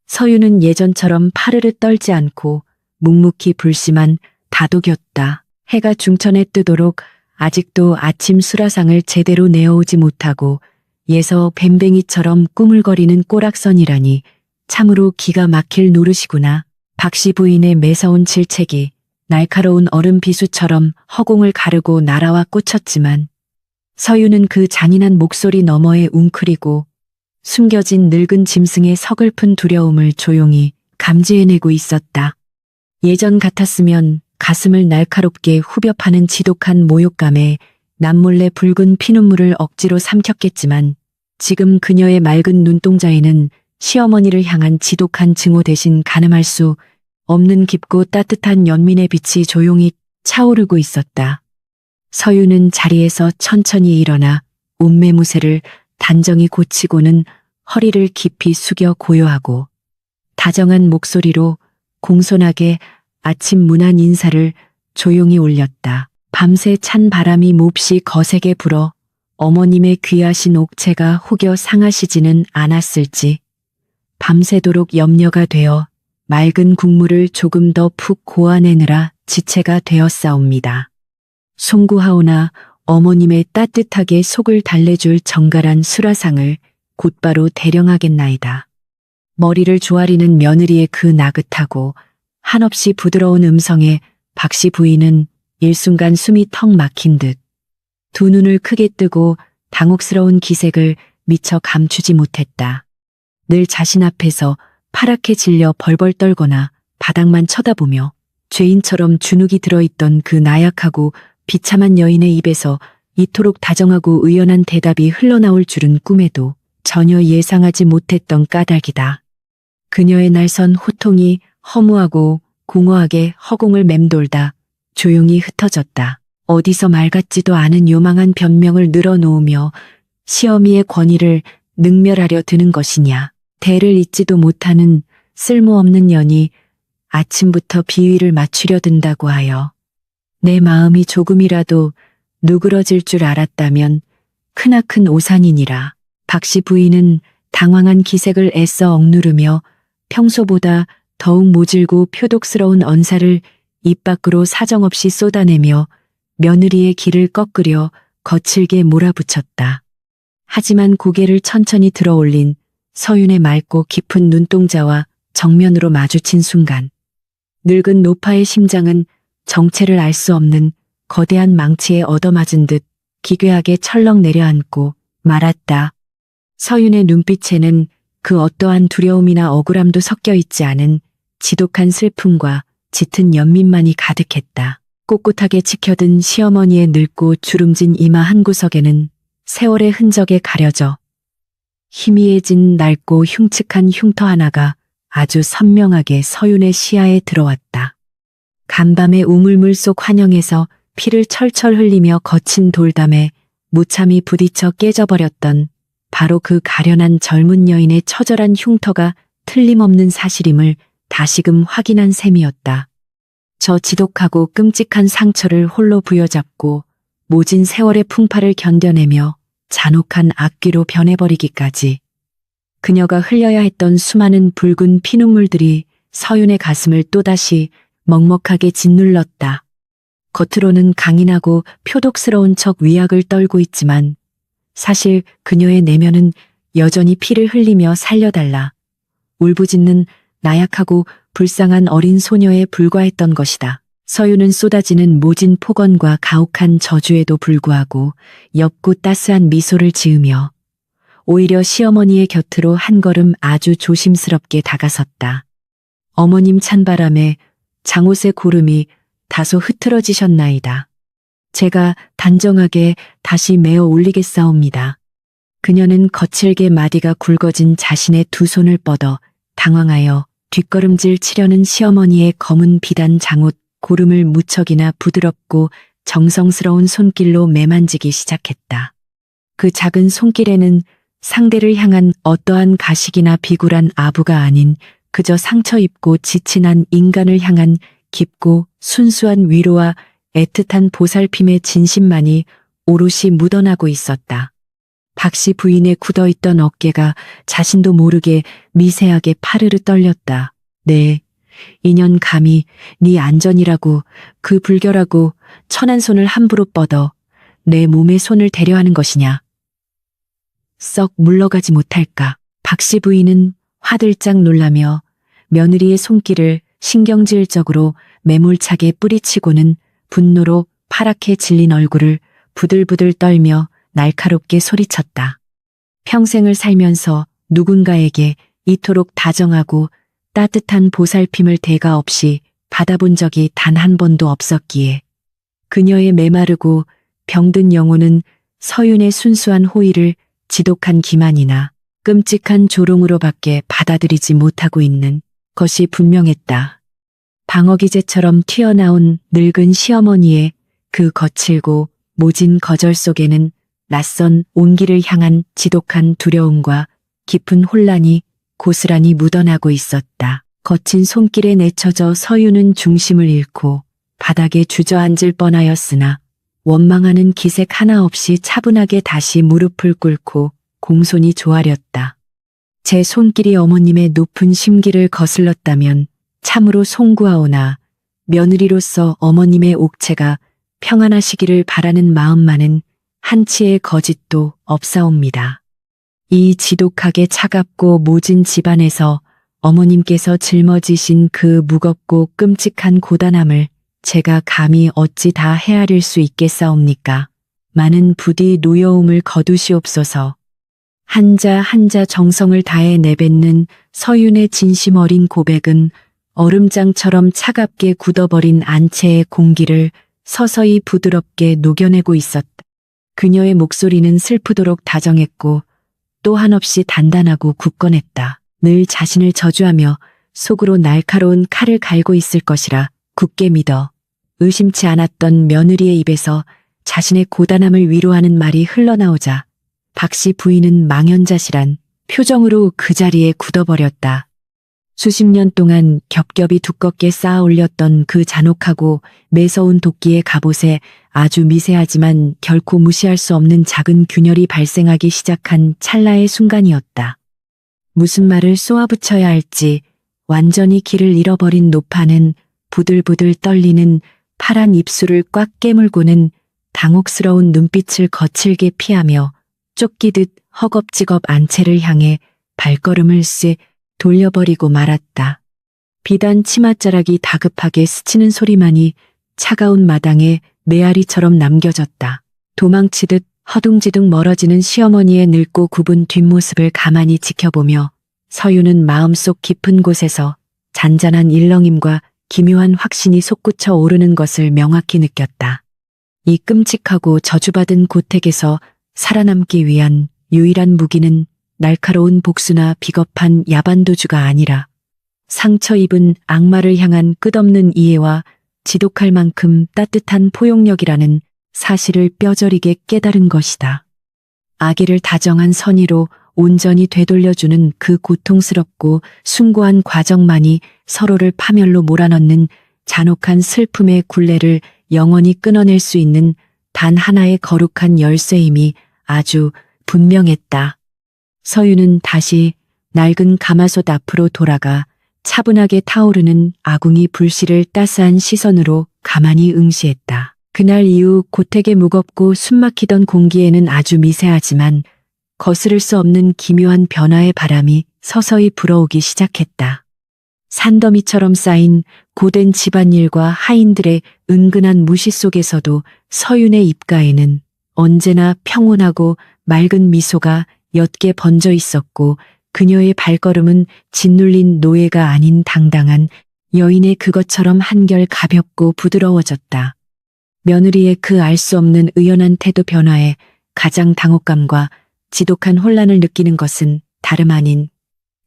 서유는 예전처럼 파르르 떨지 않고 묵묵히 불심한 다독였다. 해가 중천에 뜨도록 아직도 아침 수라상을 제대로 내어오지 못하고 예서 뱀뱅이처럼 꾸물거리는 꼬락선이라니 참으로 기가 막힐 노릇이구나. 박씨 부인의 매서운 질책이 날카로운 얼음 비수처럼 허공을 가르고 날아와 꽂혔지만 서유는 그 잔인한 목소리 너머에 웅크리고 숨겨진 늙은 짐승의 서글픈 두려움을 조용히 감지해내고 있었다. 예전 같았으면 가슴을 날카롭게 후벼 파는 지독한 모욕감에 남몰래 붉은 피눈물을 억지로 삼켰겠지만 지금 그녀의 맑은 눈동자에는 시어머니를 향한 지독한 증오 대신 가늠할 수 없는 깊고 따뜻한 연민의 빛이 조용히 차오르고 있었다. 서유는 자리에서 천천히 일어나 옷매무새를 단정히 고치고는 허리를 깊이 숙여 고요하고 다정한 목소리로 공손하게 아침 문안 인사를 조용히 올렸다. 밤새 찬 바람이 몹시 거세게 불어 어머님의 귀하신 옥체가 혹여 상하시지는 않았을지 밤새도록 염려가 되어 맑은 국물을 조금 더 푹 고아내느라 지체가 되었사옵니다. 송구하오나 어머님의 따뜻하게 속을 달래줄 정갈한 수라상을 곧바로 대령하겠나이다. 머리를 조아리는 며느리의 그 나긋하고 한없이 부드러운 음성에 박씨 부인은 일순간 숨이 턱 막힌 듯 두 눈을 크게 뜨고 당혹스러운 기색을 미처 감추지 못했다. 늘 자신 앞에서 파랗게 질려 벌벌 떨거나 바닥만 쳐다보며 죄인처럼 주눅이 들어있던 그 나약하고 비참한 여인의 입에서 이토록 다정하고 의연한 대답이 흘러나올 줄은 꿈에도 전혀 예상하지 못했던 까닭이다. 그녀의 날선 호통이 허무하고 공허하게 허공을 맴돌다 조용히 흩어졌다. 어디서 말 같지도 않은 요망한 변명을 늘어놓으며 시어미의 권위를 능멸하려 드는 것이냐. 대를 잇지도 못하는 쓸모없는 년이 아침부터 비위를 맞추려 든다고 하여 내 마음이 조금이라도 누그러질 줄 알았다면 크나큰 오산이니라. 박씨 부인은 당황한 기색을 애써 억누르며 평소보다 더욱 모질고 표독스러운 언사를 입 밖으로 사정없이 쏟아내며 며느리의 길을 꺾으려 거칠게 몰아붙였다. 하지만 고개를 천천히 들어올린 서윤의 맑고 깊은 눈동자와 정면으로 마주친 순간 늙은 노파의 심장은 정체를 알 수 없는 거대한 망치에 얻어맞은 듯 기괴하게 철렁 내려앉고 말았다. 서윤의 눈빛에는 그 어떠한 두려움이나 억울함도 섞여 있지 않은 지독한 슬픔과 짙은 연민만이 가득했다. 꼿꼿하게 치켜든 시어머니의 늙고 주름진 이마 한 구석에는 세월의 흔적에 가려져 희미해진 낡고 흉측한 흉터 하나가 아주 선명하게 서윤의 시야에 들어왔다. 간밤의 우물물 속 환영에서 피를 철철 흘리며 거친 돌담에 무참히 부딪혀 깨져버렸던 바로 그 가련한 젊은 여인의 처절한 흉터가 틀림없는 사실임을 다시금 확인한 셈이었다. 저 지독하고 끔찍한 상처를 홀로 부여잡고 모진 세월의 풍파를 견뎌내며 잔혹한 악귀로 변해버리기까지 그녀가 흘려야 했던 수많은 붉은 피눈물들이 서윤의 가슴을 또다시 먹먹하게 짓눌렀다. 겉으로는 강인하고 표독스러운 척 위약을 떨고 있지만 사실 그녀의 내면은 여전히 피를 흘리며 살려달라 울부짖는 나약하고 불쌍한 어린 소녀에 불과했던 것이다. 서윤은 쏟아지는 모진 폭언과 가혹한 저주에도 불구하고 옅고 따스한 미소를 지으며 오히려 시어머니의 곁으로 한 걸음 아주 조심스럽게 다가섰다. 어머님 찬바람에 장옷의 고름이 다소 흐트러지셨나이다. 제가 단정하게 다시 메어 올리겠사옵니다. 그녀는 거칠게 마디가 굵어진 자신의 두 손을 뻗어 당황하여 뒷걸음질 치려는 시어머니의 검은 비단 장옷 고름을 무척이나 부드럽고 정성스러운 손길로 매만지기 시작했다. 그 작은 손길에는 상대를 향한 어떠한 가식이나 비굴한 아부가 아닌 그저 상처 입고 지친한 인간을 향한 깊고 순수한 위로와 애틋한 보살핌의 진심만이 오롯이 묻어나고 있었다. 박씨 부인의 굳어있던 어깨가 자신도 모르게 미세하게 파르르 떨렸다. 네, 인연 감히 네 안전이라고 그 불결하고 천한 손을 함부로 뻗어 내 몸에 손을 대려 하는 것이냐. 썩 물러가지 못할까. 박씨 부인은 화들짝 놀라며 며느리의 손길을 신경질적으로 매몰차게 뿌리치고는 분노로 파랗게 질린 얼굴을 부들부들 떨며 날카롭게 소리쳤다. 평생을 살면서 누군가에게 이토록 다정하고 따뜻한 보살핌을 대가 없이 받아본 적이 단 한 번도 없었기에 그녀의 메마르고 병든 영혼은 서윤의 순수한 호의를 지독한 기만이나 끔찍한 조롱으로밖에 받아들이지 못하고 있는 것이 분명했다. 방어기제처럼 튀어나온 늙은 시어머니의 그 거칠고 모진 거절 속에는 낯선 온기를 향한 지독한 두려움과 깊은 혼란이 고스란히 묻어나고 있었다. 거친 손길에 내쳐져 서윤은 중심을 잃고 바닥에 주저앉을 뻔하였으나 원망하는 기색 하나 없이 차분하게 다시 무릎을 꿇고 공손히 조아렸다. 제 손길이 어머님의 높은 심기를 거슬렀다면 참으로 송구하오나 며느리로서 어머님의 옥체가 평안하시기를 바라는 마음만은 한치의 거짓도 없사옵니다. 이 지독하게 차갑고 모진 집안에서 어머님께서 짊어지신 그 무겁고 끔찍한 고단함을 제가 감히 어찌 다 헤아릴 수 있겠사옵니까? 많은 부디 노여움을 거두시옵소서. 한자 한자 정성을 다해 내뱉는 서윤의 진심 어린 고백은 얼음장처럼 차갑게 굳어버린 안채의 공기를 서서히 부드럽게 녹여내고 있었다. 그녀의 목소리는 슬프도록 다정했고 또 한없이 단단하고 굳건했다. 늘 자신을 저주하며 속으로 날카로운 칼을 갈고 있을 것이라 굳게 믿어 의심치 않았던 며느리의 입에서 자신의 고단함을 위로하는 말이 흘러나오자 박씨 부인은 망연자실한 표정으로 그 자리에 굳어버렸다. 수십 년 동안 겹겹이 두껍게 쌓아 올렸던 그 잔혹하고 매서운 도끼의 갑옷에 아주 미세하지만 결코 무시할 수 없는 작은 균열이 발생하기 시작한 찰나의 순간이었다. 무슨 말을 쏘아붙여야 할지 완전히 길을 잃어버린 노파는 부들부들 떨리는 파란 입술을 꽉 깨물고는 당혹스러운 눈빛을 거칠게 피하며 쫓기듯 허겁지겁 안채를 향해 발걸음을 쓱 돌려버리고 말았다. 비단 치맛자락이 다급하게 스치는 소리만이 차가운 마당에 메아리처럼 남겨졌다. 도망치듯 허둥지둥 멀어지는 시어머니의 늙고 굽은 뒷모습을 가만히 지켜보며 서윤은 마음속 깊은 곳에서 잔잔한 일렁임과 기묘한 확신이 솟구쳐 오르는 것을 명확히 느꼈다. 이 끔찍하고 저주받은 고택에서 살아남기 위한 유일한 무기는 날카로운 복수나 비겁한 야반도주가 아니라 상처 입은 악마를 향한 끝없는 이해와 지독할 만큼 따뜻한 포용력이라는 사실을 뼈저리게 깨달은 것이다. 아기를 다정한 선의로 온전히 되돌려주는 그 고통스럽고 숭고한 과정만이 서로를 파멸로 몰아넣는 잔혹한 슬픔의 굴레를 영원히 끊어낼 수 있는 단 하나의 거룩한 열쇠임이 아주 분명했다. 서유는 다시 낡은 가마솥 앞으로 돌아가 차분하게 타오르는 아궁이 불씨를 따스한 시선으로 가만히 응시했다. 그날 이후 고택의 무겁고 숨막히던 공기에는 아주 미세하지만 거스를 수 없는 기묘한 변화의 바람이 서서히 불어오기 시작했다. 산더미처럼 쌓인 고된 집안일과 하인들의 은근한 무시 속에서도 서윤의 입가에는 언제나 평온하고 맑은 미소가 옅게 번져 있었고 그녀의 발걸음은 짓눌린 노예가 아닌 당당한 여인의 그것처럼 한결 가볍고 부드러워졌다. 며느리의 그 알 수 없는 의연한 태도 변화에 가장 당혹감과 지독한 혼란을 느끼는 것은 다름 아닌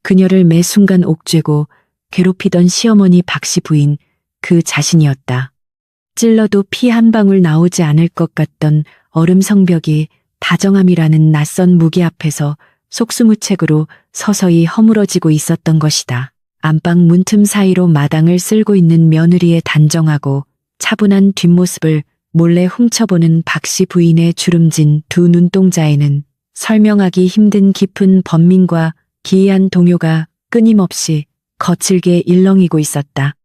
그녀를 매 순간 옥죄고 괴롭히던 시어머니 박씨 부인 그 자신이었다. 찔러도 피 한 방울 나오지 않을 것 같던 얼음 성벽이 다정함이라는 낯선 무기 앞에서 속수무책으로 서서히 허물어지고 있었던 것이다. 안방 문틈 사이로 마당을 쓸고 있는 며느리의 단정하고 차분한 뒷모습을 몰래 훔쳐보는 박씨 부인의 주름진 두 눈동자에는 설명하기 힘든 깊은 번민과 기이한 동요가 끊임없이 거칠게 일렁이고 있었다.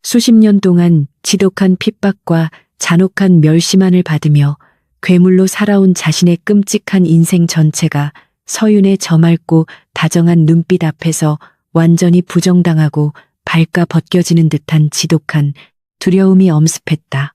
수십 년 동안 지독한 핍박과 잔혹한 멸시만을 받으며 괴물로 살아온 자신의 끔찍한 인생 전체가 서윤의 저맑고 다정한 눈빛 앞에서 완전히 부정당하고 발가 벗겨지는 듯한 지독한 두려움이 엄습했다.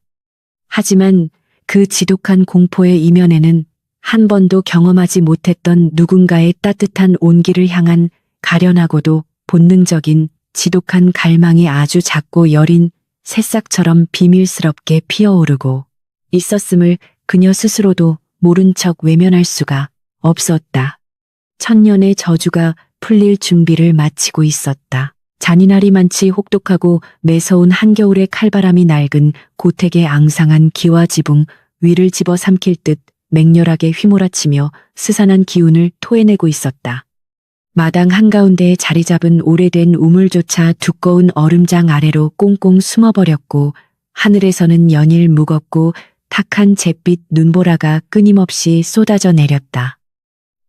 하지만 그 지독한 공포의 이면에는 한 번도 경험하지 못했던 누군가의 따뜻한 온기를 향한 가련하고도 본능적인 지독한 갈망이 아주 작고 여린 새싹처럼 비밀스럽게 피어오르고 있었음을 그녀 스스로도 모른 척 외면할 수가 없었다. 천년의 저주가 풀릴 준비를 마치고 있었다. 잔인하리만치 혹독하고 매서운 한겨울의 칼바람이 낡은 고택의 앙상한 기와 지붕 위를 집어삼킬 듯 맹렬하게 휘몰아치며 스산한 기운을 토해내고 있었다. 마당 한가운데에 자리 잡은 오래된 우물조차 두꺼운 얼음장 아래로 꽁꽁 숨어버렸고 하늘에서는 연일 무겁고 탁한 잿빛 눈보라가 끊임없이 쏟아져 내렸다.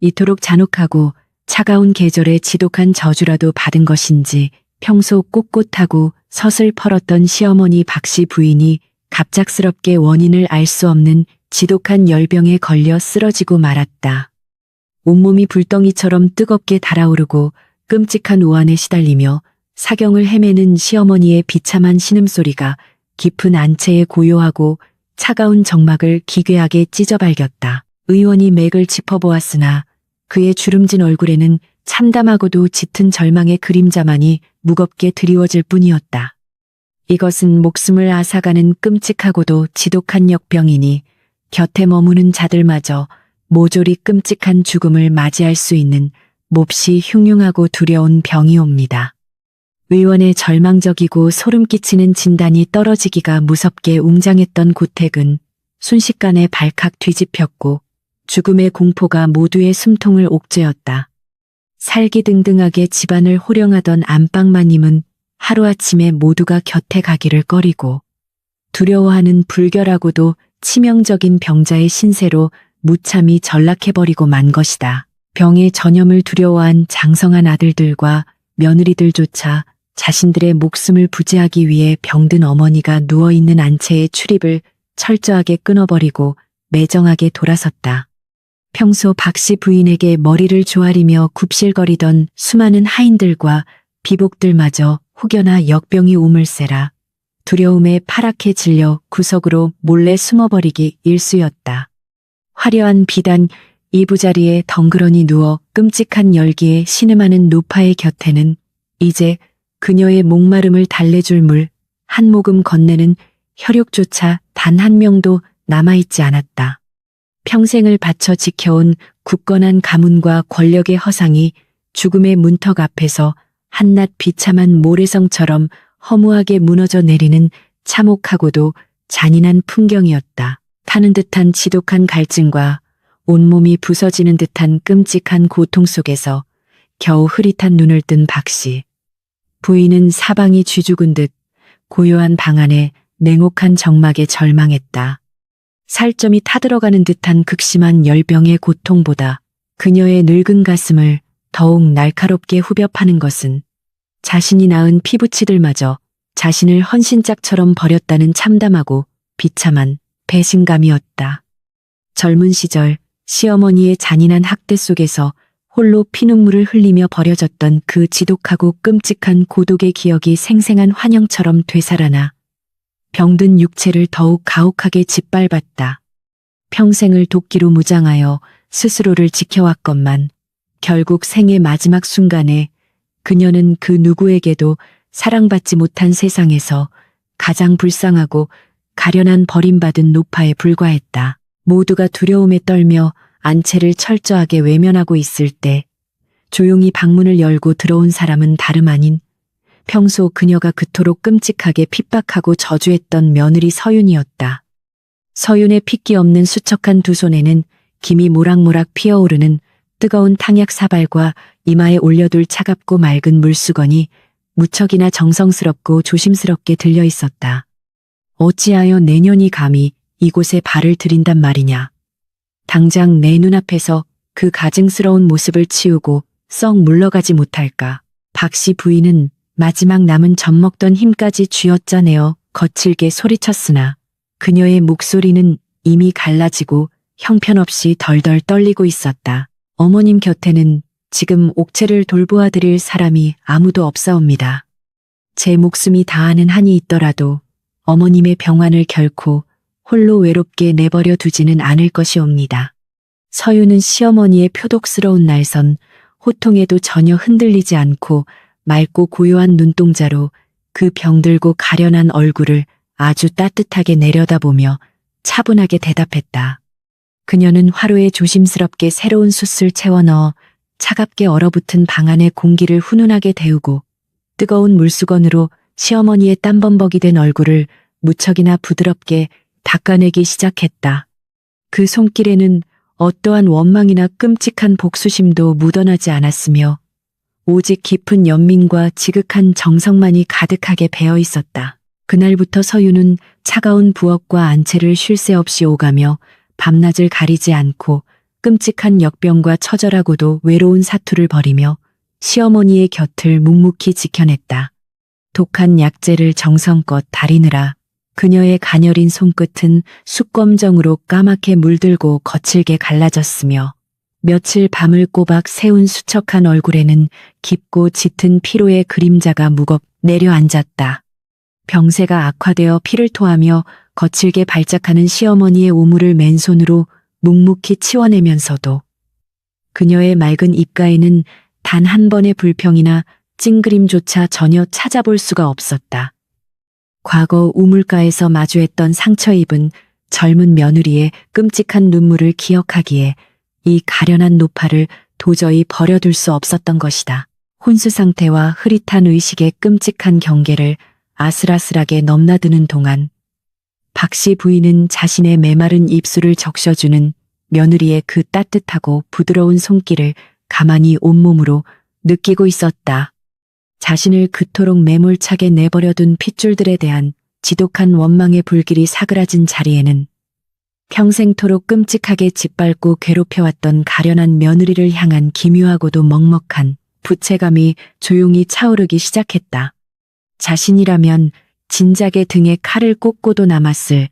이토록 잔혹하고 차가운 계절의 지독한 저주라도 받은 것인지 평소 꼿꼿하고 서슬퍼렇던 시어머니 박씨 부인이 갑작스럽게 원인을 알 수 없는 지독한 열병에 걸려 쓰러지고 말았다. 온몸이 불덩이처럼 뜨겁게 달아오르고 끔찍한 우환에 시달리며 사경을 헤매는 시어머니의 비참한 신음소리가 깊은 안채에 고요하고 차가운 정막을 기괴하게 찢어발겼다. 의원이 맥을 짚어보았으나 그의 주름진 얼굴에는 참담하고도 짙은 절망의 그림자만이 무겁게 드리워질 뿐이었다. 이것은 목숨을 앗아가는 끔찍하고도 지독한 역병이니 곁에 머무는 자들마저 모조리 끔찍한 죽음을 맞이할 수 있는 몹시 흉흉하고 두려운 병이옵니다. 의원의 절망적이고 소름 끼치는 진단이 떨어지기가 무섭게 웅장했던 고택은 순식간에 발칵 뒤집혔고 죽음의 공포가 모두의 숨통을 옥죄었다. 살기등등하게 집안을 호령하던 안방마님은 하루아침에 모두가 곁에 가기를 꺼리고 두려워하는 불결하고도 치명적인 병자의 신세로 무참히 전락해버리고 만 것이다. 병의 전염을 두려워한 장성한 아들들과 며느리들조차 자신들의 목숨을 부지하기 위해 병든 어머니가 누워있는 안채의 출입을 철저하게 끊어버리고 매정하게 돌아섰다. 평소 박씨 부인에게 머리를 조아리며 굽실거리던 수많은 하인들과 비복들마저 혹여나 역병이 오물세라 두려움에 파랗게 질려 구석으로 몰래 숨어버리기 일쑤였다. 화려한 비단 이부자리에 덩그러니 누워 끔찍한 열기에 신음하는 노파의 곁에는 이제 그녀의 목마름을 달래줄 물 한 모금 건네는 혈육조차 단 한 명도 남아있지 않았다. 평생을 바쳐 지켜온 굳건한 가문과 권력의 허상이 죽음의 문턱 앞에서 한낱 비참한 모래성처럼 허무하게 무너져 내리는 참혹하고도 잔인한 풍경이었다. 타는 듯한 지독한 갈증과 온몸이 부서지는 듯한 끔찍한 고통 속에서 겨우 흐릿한 눈을 뜬 박씨. 부인은 사방이 쥐죽은 듯 고요한 방 안에 냉혹한 정막에 절망했다. 살점이 타들어가는 듯한 극심한 열병의 고통보다 그녀의 늙은 가슴을 더욱 날카롭게 후벼 파는 것은 자신이 낳은 피부치들마저 자신을 헌신짝처럼 버렸다는 참담하고 비참한 배신감이었다. 젊은 시절 시어머니의 잔인한 학대 속에서 홀로 피눈물을 흘리며 버려졌던 그 지독하고 끔찍한 고독의 기억이 생생한 환영처럼 되살아나 병든 육체를 더욱 가혹하게 짓밟았다. 평생을 도끼로 무장하여 스스로를 지켜왔건만 결국 생의 마지막 순간에 그녀는 그 누구에게도 사랑받지 못한 세상에서 가장 불쌍하고 가련한 버림받은 노파에 불과했다. 모두가 두려움에 떨며 안채를 철저하게 외면하고 있을 때 조용히 방문을 열고 들어온 사람은 다름 아닌 평소 그녀가 그토록 끔찍하게 핍박하고 저주했던 며느리 서윤이었다. 서윤의 핏기 없는 수척한 두 손에는 김이 모락모락 피어오르는 뜨거운 탕약 사발과 이마에 올려둘 차갑고 맑은 물수건이 무척이나 정성스럽고 조심스럽게 들려 있었다. 어찌하여 내년이 감히 이곳에 발을 들인단 말이냐. 당장 내 눈앞에서 그 가증스러운 모습을 치우고 썩 물러가지 못할까. 박씨 부인은 마지막 남은 젖먹던 힘까지 쥐어짜내어 거칠게 소리쳤으나 그녀의 목소리는 이미 갈라지고 형편없이 덜덜 떨리고 있었다. 어머님 곁에는 지금 옥체를 돌보아 드릴 사람이 아무도 없사옵니다. 제 목숨이 다하는 한이 있더라도 어머님의 병환을 결코 홀로 외롭게 내버려 두지는 않을 것이옵니다. 서유는 시어머니의 표독스러운 날선 호통에도 전혀 흔들리지 않고 맑고 고요한 눈동자로 그 병들고 가련한 얼굴을 아주 따뜻하게 내려다보며 차분하게 대답했다. 그녀는 화로에 조심스럽게 새로운 숯을 채워 넣어 차갑게 얼어붙은 방 안의 공기를 훈훈하게 데우고 뜨거운 물수건으로 시어머니의 땀범벅이 된 얼굴을 무척이나 부드럽게 닦아내기 시작했다. 그 손길에는 어떠한 원망이나 끔찍한 복수심도 묻어나지 않았으며 오직 깊은 연민과 지극한 정성만이 가득하게 배어 있었다. 그날부터 서유는 차가운 부엌과 안채를 쉴 새 없이 오가며 밤낮을 가리지 않고 끔찍한 역병과 처절하고도 외로운 사투를 벌이며 시어머니의 곁을 묵묵히 지켜냈다. 독한 약재를 정성껏 다리느라 그녀의 가녀린 손끝은 숯검정으로 까맣게 물들고 거칠게 갈라졌으며 며칠 밤을 꼬박 세운 수척한 얼굴에는 깊고 짙은 피로의 그림자가 무겁 내려앉았다. 병세가 악화되어 피를 토하며 거칠게 발작하는 시어머니의 오물을 맨손으로 묵묵히 치워내면서도 그녀의 맑은 입가에는 단 한 번의 불평이나 찡그림조차 전혀 찾아볼 수가 없었다. 과거 우물가에서 마주했던 상처 입은 젊은 며느리의 끔찍한 눈물을 기억하기에 이 가련한 노파를 도저히 버려둘 수 없었던 것이다. 혼수 상태와 흐릿한 의식의 끔찍한 경계를 아슬아슬하게 넘나드는 동안 박씨 부인은 자신의 메마른 입술을 적셔주는 며느리의 그 따뜻하고 부드러운 손길을 가만히 온몸으로 느끼고 있었다. 자신을 그토록 매몰차게 내버려둔 핏줄들에 대한 지독한 원망의 불길이 사그라진 자리에는 평생토록 끔찍하게 짓밟고 괴롭혀왔던 가련한 며느리를 향한 기묘하고도 먹먹한 부채감이 조용히 차오르기 시작했다. 자신이라면 진작에 등에 칼을 꽂고도 남았을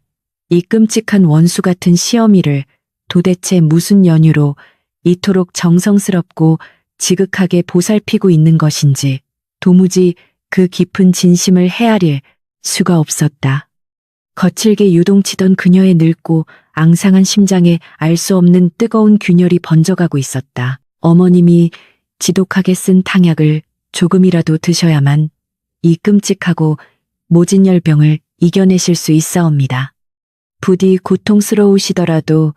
이 끔찍한 원수 같은 시어미를 도대체 무슨 연유로 이토록 정성스럽고 지극하게 보살피고 있는 것인지 도무지 그 깊은 진심을 헤아릴 수가 없었다. 거칠게 유동치던 그녀의 늙고 앙상한 심장에 알 수 없는 뜨거운 균열이 번져가고 있었다. 어머님이 지독하게 쓴 탕약을 조금이라도 드셔야만 이 끔찍하고 모진 열병을 이겨내실 수 있사옵니다. 부디 고통스러우시더라도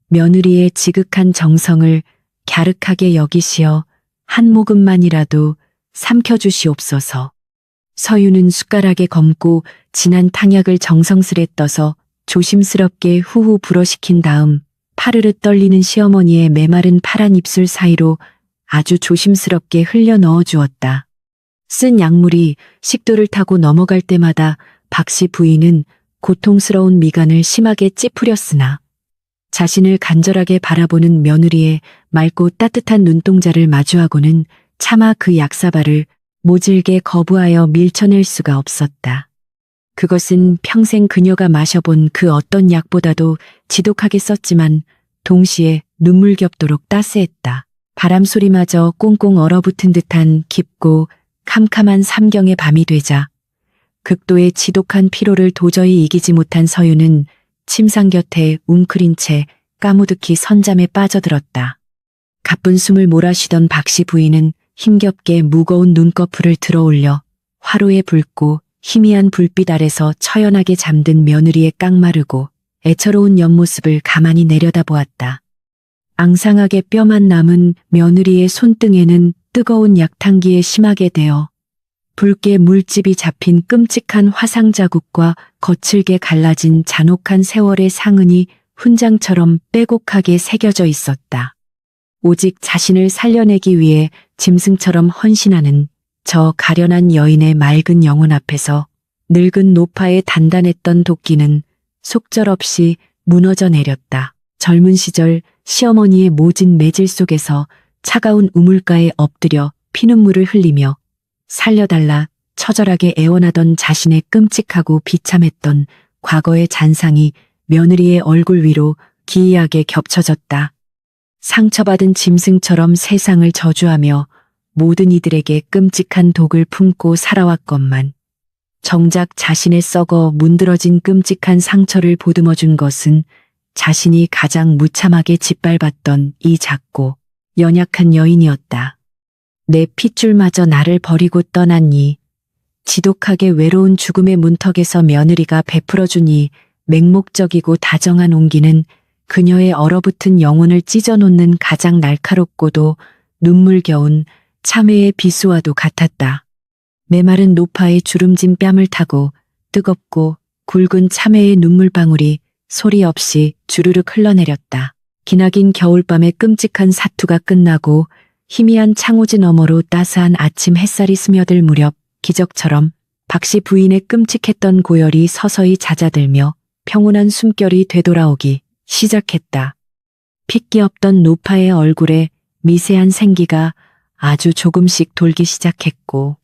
며느리의 지극한 정성을 갸륵하게 여기시어 한 모금만이라도 삼켜주시옵소서. 서유는 숟가락에 검고 진한 탕약을 정성스레 떠서 조심스럽게 후후 불어식힌 다음 파르르 떨리는 시어머니의 메마른 파란 입술 사이로 아주 조심스럽게 흘려 넣어 주었다. 쓴 약물이 식도를 타고 넘어갈 때마다 박씨 부인은 고통스러운 미간을 심하게 찌푸렸으나 자신을 간절하게 바라보는 며느리의 맑고 따뜻한 눈동자를 마주하고는 차마 그 약사발을 모질게 거부하여 밀쳐낼 수가 없었다. 그것은 평생 그녀가 마셔본 그 어떤 약보다도 지독하게 썼지만 동시에 눈물겹도록 따스했다. 바람소리마저 꽁꽁 얼어붙은 듯한 깊고 캄캄한 삼경의 밤이 되자 극도의 지독한 피로를 도저히 이기지 못한 서유는 침상 곁에 웅크린 채 까무득히 선잠에 빠져들었다. 가쁜 숨을 몰아쉬던 박씨 부인은 힘겹게 무거운 눈꺼풀을 들어올려 화로에 붉고 희미한 불빛 아래서 처연하게 잠든 며느리의 깡마르고 애처로운 옆모습을 가만히 내려다보았다. 앙상하게 뼈만 남은 며느리의 손등에는 뜨거운 약탕기에 심하게 대어 붉게 물집이 잡힌 끔찍한 화상 자국과 거칠게 갈라진 잔혹한 세월의 상흔이 훈장처럼 빼곡하게 새겨져 있었다. 오직 자신을 살려내기 위해 짐승처럼 헌신하는 저 가련한 여인의 맑은 영혼 앞에서 늙은 노파의 단단했던 도끼는 속절없이 무너져 내렸다. 젊은 시절 시어머니의 모진 매질 속에서 차가운 우물가에 엎드려 피눈물을 흘리며 살려달라 처절하게 애원하던 자신의 끔찍하고 비참했던 과거의 잔상이 며느리의 얼굴 위로 기이하게 겹쳐졌다. 상처받은 짐승처럼 세상을 저주하며 모든 이들에게 끔찍한 독을 품고 살아왔건만 정작 자신의 썩어 문드러진 끔찍한 상처를 보듬어준 것은 자신이 가장 무참하게 짓밟았던 이 작고 연약한 여인이었다. 내 핏줄마저 나를 버리고 떠났니. 지독하게 외로운 죽음의 문턱에서 며느리가 베풀어준 이 맹목적이고 다정한 온기는 그녀의 얼어붙은 영혼을 찢어놓는 가장 날카롭고도 눈물겨운 참회의 비수와도 같았다. 메마른 노파의 주름진 뺨을 타고 뜨겁고 굵은 참회의 눈물방울이 소리 없이 주르륵 흘러내렸다. 기나긴 겨울밤의 끔찍한 사투가 끝나고 희미한 창호지 너머로 따스한 아침 햇살이 스며들 무렵 기적처럼 박씨 부인의 끔찍했던 고열이 서서히 잦아들며 평온한 숨결이 되돌아오기 시작했다. 핏기 없던 노파의 얼굴에 미세한 생기가 아주 조금씩 돌기 시작했고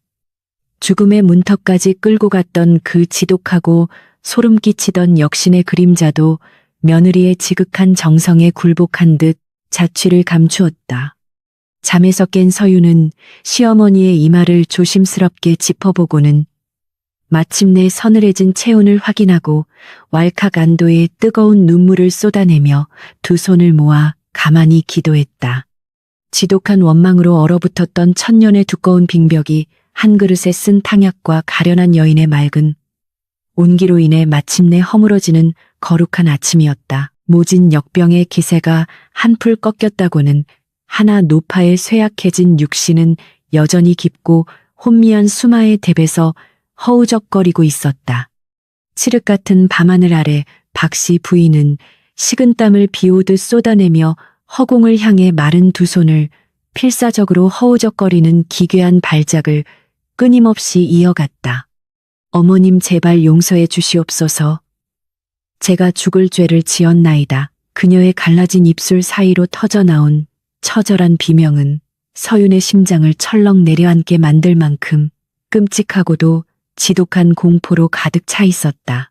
죽음의 문턱까지 끌고 갔던 그 지독하고 소름 끼치던 역신의 그림자도 며느리의 지극한 정성에 굴복한 듯 자취를 감추었다. 잠에서 깬 서유는 시어머니의 이마를 조심스럽게 짚어보고는 마침내 서늘해진 체온을 확인하고 왈칵 안도의 뜨거운 눈물을 쏟아내며 두 손을 모아 가만히 기도했다. 지독한 원망으로 얼어붙었던 천년의 두꺼운 빙벽이 한 그릇에 쓴 탕약과 가련한 여인의 맑은 온기로 인해 마침내 허물어지는 거룩한 아침이었다. 모진 역병의 기세가 한풀 꺾였다고는 하나 노파의 쇠약해진 육신은 여전히 깊고 혼미한 수마의 뎁에서 허우적거리고 있었다. 칠흑 같은 밤하늘 아래 박씨 부인은 식은땀을 비오듯 쏟아내며 허공을 향해 마른 두 손을 필사적으로 허우적거리는 기괴한 발작을 끊임없이 이어갔다. 어머님 제발 용서해 주시옵소서. 제가 죽을 죄를 지었나이다. 그녀의 갈라진 입술 사이로 터져나온 처절한 비명은 서윤의 심장을 철렁 내려앉게 만들 만큼 끔찍하고도 지독한 공포로 가득 차 있었다.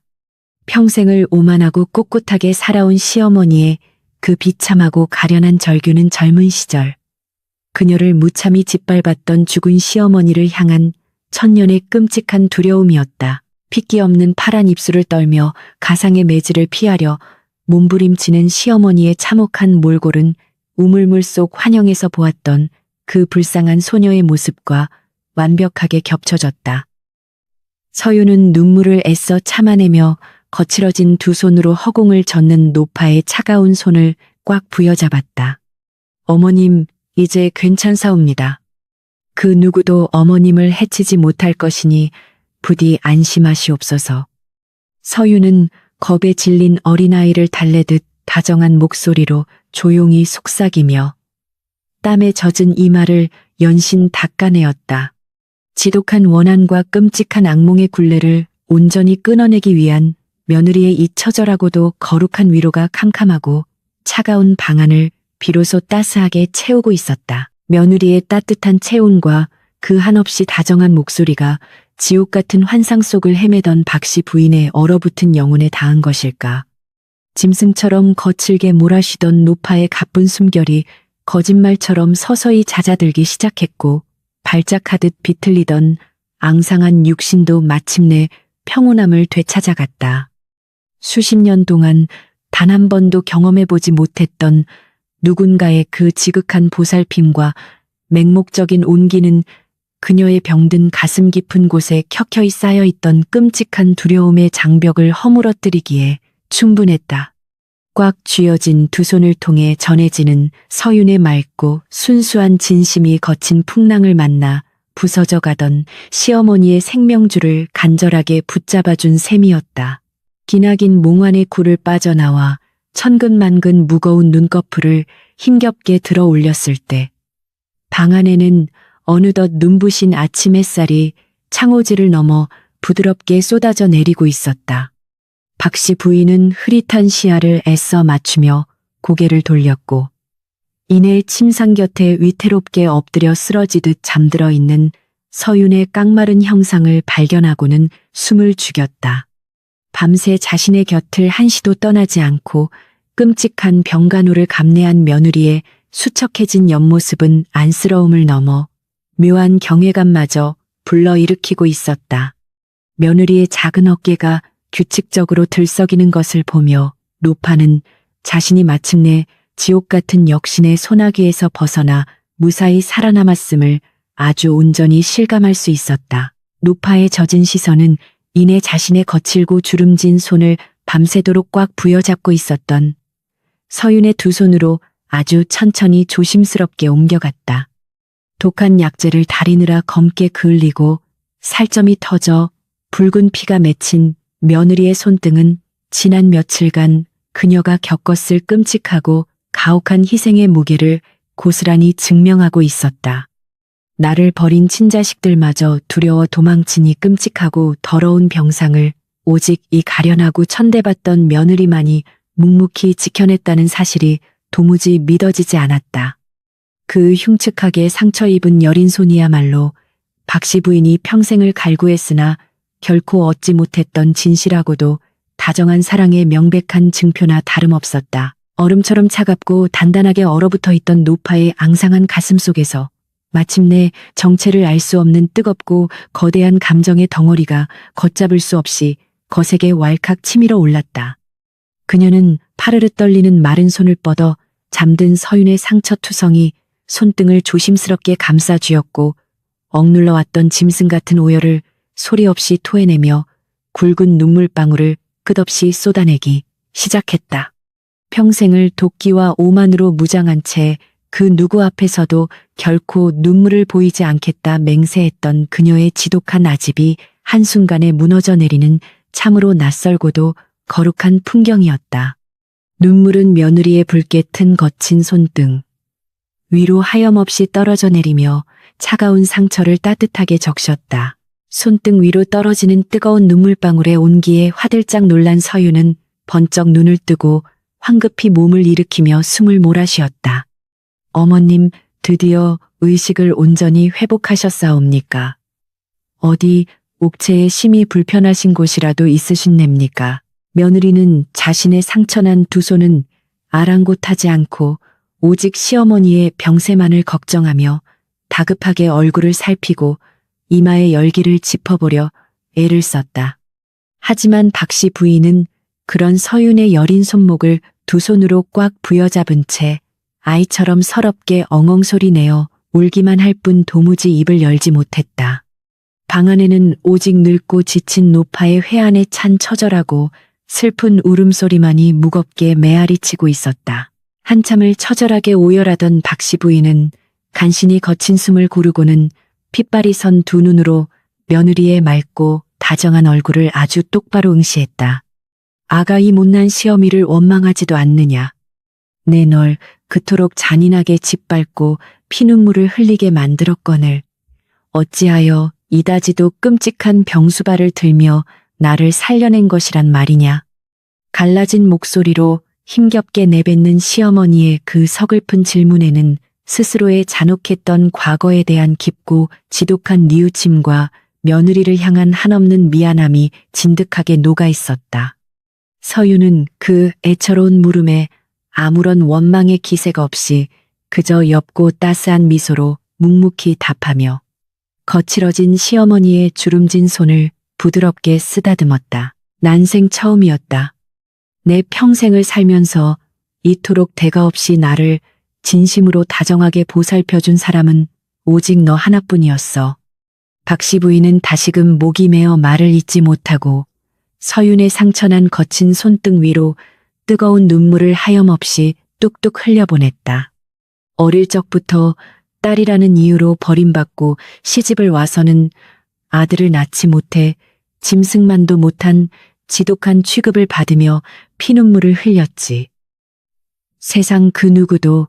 평생을 오만하고 꿋꿋하게 살아온 시어머니의 그 비참하고 가련한 절규는 젊은 시절 그녀를 무참히 짓밟았던 죽은 시어머니를 향한 천년의 끔찍한 두려움이었다. 핏기 없는 파란 입술을 떨며 가상의 매질을 피하려 몸부림치는 시어머니의 참혹한 몰골은 우물물 속 환영에서 보았던 그 불쌍한 소녀의 모습과 완벽하게 겹쳐졌다. 서유는 눈물을 애써 참아내며 거칠어진 두 손으로 허공을 젓는 노파의 차가운 손을 꽉 부여잡았다. 어머님, 이제 괜찮사옵니다. 그 누구도 어머님을 해치지 못할 것이니 부디 안심하시옵소서. 서유는 겁에 질린 어린아이를 달래듯 다정한 목소리로 조용히 속삭이며 땀에 젖은 이마를 연신 닦아내었다. 지독한 원한과 끔찍한 악몽의 굴레를 온전히 끊어내기 위한 며느리의 이 처절하고도 거룩한 위로가 캄캄하고 차가운 방안을 비로소 따스하게 채우고 있었다. 며느리의 따뜻한 체온과 그 한없이 다정한 목소리가 지옥 같은 환상 속을 헤매던 박씨 부인의 얼어붙은 영혼에 닿은 것일까. 짐승처럼 거칠게 몰아쉬던 노파의 가쁜 숨결이 거짓말처럼 서서히 잦아들기 시작했고 발작하듯 비틀리던 앙상한 육신도 마침내 평온함을 되찾아갔다. 수십 년 동안 단 한 번도 경험해보지 못했던 누군가의 그 지극한 보살핌과 맹목적인 온기는 그녀의 병든 가슴 깊은 곳에 켜켜이 쌓여있던 끔찍한 두려움의 장벽을 허물어뜨리기에 충분했다. 꽉 쥐어진 두 손을 통해 전해지는 서윤의 맑고 순수한 진심이 거친 풍랑을 만나 부서져 가던 시어머니의 생명줄을 간절하게 붙잡아준 셈이었다. 기나긴 몽환의 굴을 빠져나와 천근만근 무거운 눈꺼풀을 힘겹게 들어 올렸을 때 방 안에는 어느덧 눈부신 아침 햇살이 창호지를 넘어 부드럽게 쏟아져 내리고 있었다. 박씨 부인은 흐릿한 시야를 애써 맞추며 고개를 돌렸고 이내 침상 곁에 위태롭게 엎드려 쓰러지듯 잠들어 있는 서윤의 깡마른 형상을 발견하고는 숨을 죽였다. 밤새 자신의 곁을 한시도 떠나지 않고 끔찍한 병간호를 감내한 며느리의 수척해진 옆모습은 안쓰러움을 넘어 묘한 경외감마저 불러일으키고 있었다. 며느리의 작은 어깨가 규칙적으로 들썩이는 것을 보며 노파는 자신이 마침내 지옥 같은 역신의 소나기에서 벗어나 무사히 살아남았음을 아주 온전히 실감할 수 있었다. 노파의 젖은 시선은 이내 자신의 거칠고 주름진 손을 밤새도록 꽉 부여잡고 있었던 서윤의 두 손으로 아주 천천히 조심스럽게 옮겨갔다. 독한 약재를 다리느라 검게 그을리고 살점이 터져 붉은 피가 맺힌 며느리의 손등은 지난 며칠간 그녀가 겪었을 끔찍하고 가혹한 희생의 무게를 고스란히 증명하고 있었다. 나를 버린 친자식들마저 두려워 도망치니 끔찍하고 더러운 병상을 오직 이 가련하고 천대받던 며느리만이 묵묵히 지켜냈다는 사실이 도무지 믿어지지 않았다. 그 흉측하게 상처 입은 여린 손이야말로 박씨 부인이 평생을 갈구했으나 결코 얻지 못했던 진실하고도 다정한 사랑의 명백한 증표나 다름없었다. 얼음처럼 차갑고 단단하게 얼어붙어 있던 노파의 앙상한 가슴 속에서 마침내 정체를 알 수 없는 뜨겁고 거대한 감정의 덩어리가 걷잡을 수 없이 거세게 왈칵 치밀어 올랐다. 그녀는 파르르 떨리는 마른 손을 뻗어 잠든 서윤의 상처투성이 손등을 조심스럽게 감싸 쥐었고 억눌러 왔던 짐승 같은 오열을 소리 없이 토해내며 굵은 눈물방울을 끝없이 쏟아내기 시작했다. 평생을 도끼와 오만으로 무장한 채 그 누구 앞에서도 결코 눈물을 보이지 않겠다 맹세했던 그녀의 지독한 아집이 한순간에 무너져 내리는 참으로 낯설고도 거룩한 풍경이었다. 눈물은 며느리의 붉게 튼 거친 손등 위로 하염없이 떨어져 내리며 차가운 상처를 따뜻하게 적셨다. 손등 위로 떨어지는 뜨거운 눈물방울의 온기에 화들짝 놀란 서유는 번쩍 눈을 뜨고 황급히 몸을 일으키며 숨을 몰아쉬었다. 어머님, 드디어 의식을 온전히 회복하셨사옵니까? 어디 옥체에 심히 불편하신 곳이라도 있으신냅니까? 며느리는 자신의 상처난 두 손은 아랑곳하지 않고 오직 시어머니의 병세만을 걱정하며 다급하게 얼굴을 살피고 이마의 열기를 짚어보려 애를 썼다. 하지만 박씨 부인은 그런 서윤의 여린 손목을 두 손으로 꽉 부여잡은 채 아이처럼 서럽게 엉엉소리 내어 울기만 할 뿐 도무지 입을 열지 못했다. 방 안에는 오직 늙고 지친 노파의 회한에 찬 처절하고 슬픈 울음소리만이 무겁게 메아리치고 있었다. 한참을 처절하게 오열하던 박씨 부인은 간신히 거친 숨을 고르고는 핏발이 선 두 눈으로 며느리의 맑고 다정한 얼굴을 아주 똑바로 응시했다. 아가 이 못난 시어미를 원망하지도 않느냐. 내 널 그토록 잔인하게 짓밟고 피눈물을 흘리게 만들었거늘 어찌하여 이다지도 끔찍한 병수발을 들며 나를 살려낸 것이란 말이냐. 갈라진 목소리로 힘겹게 내뱉는 시어머니의 그 서글픈 질문에는 스스로의 잔혹했던 과거에 대한 깊고 지독한 뉘우침과 며느리를 향한 한없는 미안함이 진득하게 녹아 있었다. 서유는 그 애처로운 물음에 아무런 원망의 기색 없이 그저 옅고 따스한 미소로 묵묵히 답하며 거칠어진 시어머니의 주름진 손을 부드럽게 쓰다듬었다. 난생 처음이었다. 내 평생을 살면서 이토록 대가 없이 나를 진심으로 다정하게 보살펴준 사람은 오직 너 하나뿐이었어. 박씨 부인은 다시금 목이 메어 말을 잇지 못하고 서윤의 상처난 거친 손등 위로 뜨거운 눈물을 하염없이 뚝뚝 흘려보냈다. 어릴 적부터 딸이라는 이유로 버림받고 시집을 와서는 아들을 낳지 못해 짐승만도 못한 지독한 취급을 받으며 피눈물을 흘렸지. 세상 그 누구도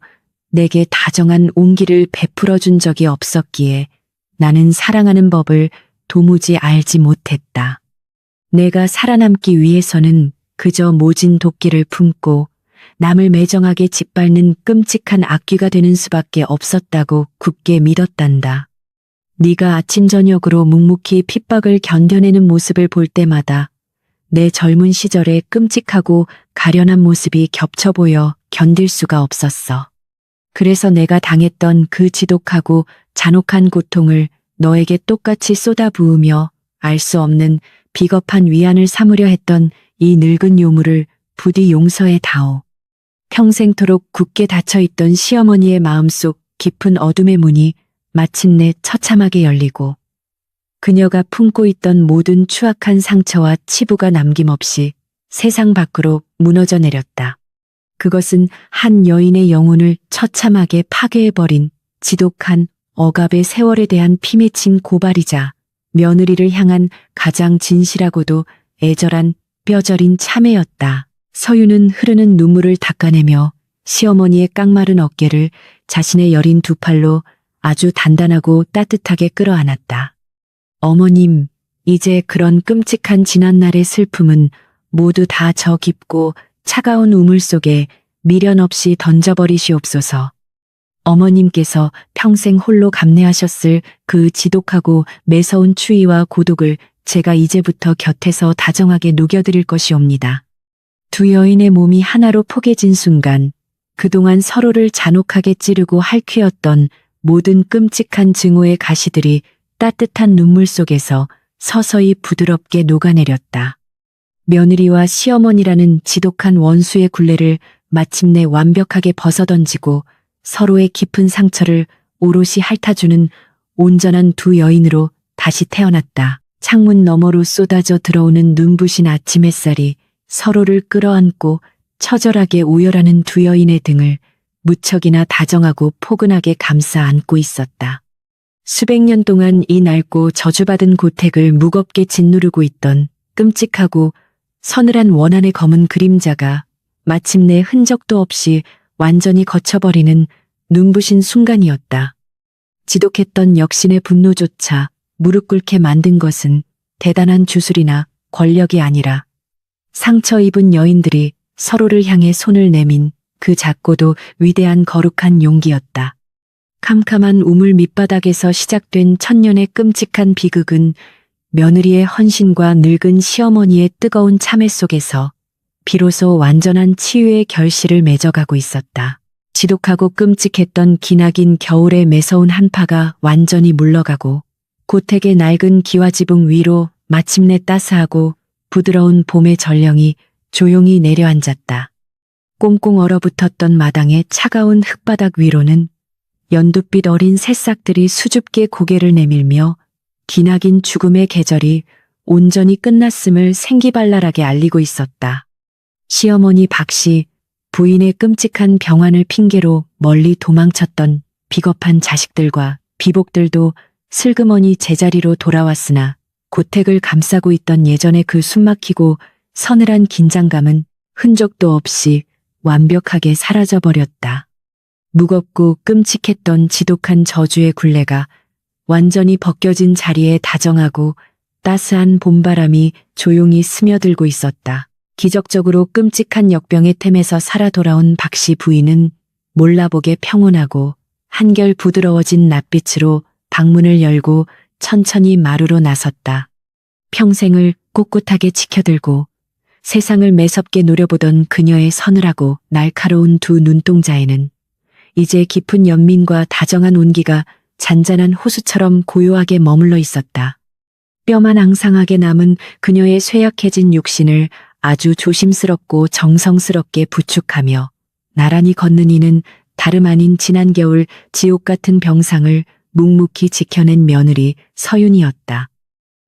내게 다정한 온기를 베풀어 준 적이 없었기에 나는 사랑하는 법을 도무지 알지 못했다. 내가 살아남기 위해서는 그저 모진 도끼를 품고 남을 매정하게 짓밟는 끔찍한 악귀가 되는 수밖에 없었다고 굳게 믿었단다. 네가 아침 저녁으로 묵묵히 핍박을 견뎌내는 모습을 볼 때마다 내 젊은 시절의 끔찍하고 가련한 모습이 겹쳐 보여 견딜 수가 없었어. 그래서 내가 당했던 그 지독하고 잔혹한 고통을 너에게 똑같이 쏟아부으며 알 수 없는 비겁한 위안을 삼으려 했던 이 늙은 요물을 부디 용서해 다오. 평생토록 굳게 닫혀있던 시어머니의 마음속 깊은 어둠의 문이 마침내 처참하게 열리고 그녀가 품고 있던 모든 추악한 상처와 치부가 남김없이 세상 밖으로 무너져 내렸다. 그것은 한 여인의 영혼을 처참하게 파괴해버린 지독한 억압의 세월에 대한 피맺힌 고발이자 며느리를 향한 가장 진실하고도 애절한 뼈저린 참회였다. 서유는 흐르는 눈물을 닦아내며 시어머니의 깡마른 어깨를 자신의 여린 두 팔로 아주 단단하고 따뜻하게 끌어안았다. 어머님, 이제 그런 끔찍한 지난날의 슬픔은 모두 다 저 깊고 차가운 우물 속에 미련 없이 던져버리시옵소서. 어머님께서 평생 홀로 감내하셨을 그 지독하고 매서운 추위와 고독을 제가 이제부터 곁에서 다정하게 녹여드릴 것이옵니다. 두 여인의 몸이 하나로 포개진 순간 그동안 서로를 잔혹하게 찌르고 핥히었던 모든 끔찍한 증오의 가시들이 따뜻한 눈물 속에서 서서히 부드럽게 녹아내렸다. 며느리와 시어머니라는 지독한 원수의 굴레를 마침내 완벽하게 벗어던지고 서로의 깊은 상처를 오롯이 핥아주는 온전한 두 여인으로 다시 태어났다. 창문 너머로 쏟아져 들어오는 눈부신 아침 햇살이 서로를 끌어안고 처절하게 오열하는 두 여인의 등을 무척이나 다정하고 포근하게 감싸 안고 있었다. 수백 년 동안 이 낡고 저주받은 고택을 무겁게 짓누르고 있던 끔찍하고 서늘한 원한의 검은 그림자가 마침내 흔적도 없이 완전히 거쳐버리는 눈부신 순간이었다. 지독했던 역신의 분노조차 무릎 꿇게 만든 것은 대단한 주술이나 권력이 아니라 상처 입은 여인들이 서로를 향해 손을 내민 그 작고도 위대한 거룩한 용기였다. 캄캄한 우물 밑바닥에서 시작된 천년의 끔찍한 비극은 며느리의 헌신과 늙은 시어머니의 뜨거운 참회 속에서 비로소 완전한 치유의 결실을 맺어가고 있었다. 지독하고 끔찍했던 기나긴 겨울의 매서운 한파가 완전히 물러가고 고택의 낡은 기와지붕 위로 마침내 따스하고 부드러운 봄의 전령이 조용히 내려앉았다. 꽁꽁 얼어붙었던 마당의 차가운 흙바닥 위로는 연두빛 어린 새싹들이 수줍게 고개를 내밀며 기나긴 죽음의 계절이 온전히 끝났음을 생기발랄하게 알리고 있었다. 시어머니 박씨, 부인의 끔찍한 병환을 핑계로 멀리 도망쳤던 비겁한 자식들과 비복들도 슬그머니 제자리로 돌아왔으나 고택을 감싸고 있던 예전의 그 숨막히고 서늘한 긴장감은 흔적도 없이 완벽하게 사라져버렸다. 무겁고 끔찍했던 지독한 저주의 굴레가 완전히 벗겨진 자리에 다정하고 따스한 봄바람이 조용히 스며들고 있었다. 기적적으로 끔찍한 역병의 템에서 살아 돌아온 박씨 부인은 몰라보게 평온하고 한결 부드러워진 낯빛으로 방문을 열고 천천히 마루로 나섰다. 평생을 꼿꼿하게 지켜들고 세상을 매섭게 노려보던 그녀의 서늘하고 날카로운 두 눈동자에는 이제 깊은 연민과 다정한 온기가 잔잔한 호수처럼 고요하게 머물러 있었다. 뼈만 앙상하게 남은 그녀의 쇠약해진 육신을 아주 조심스럽고 정성스럽게 부축하며 나란히 걷는 이는 다름 아닌 지난 겨울 지옥 같은 병상을 묵묵히 지켜낸 며느리 서윤이었다.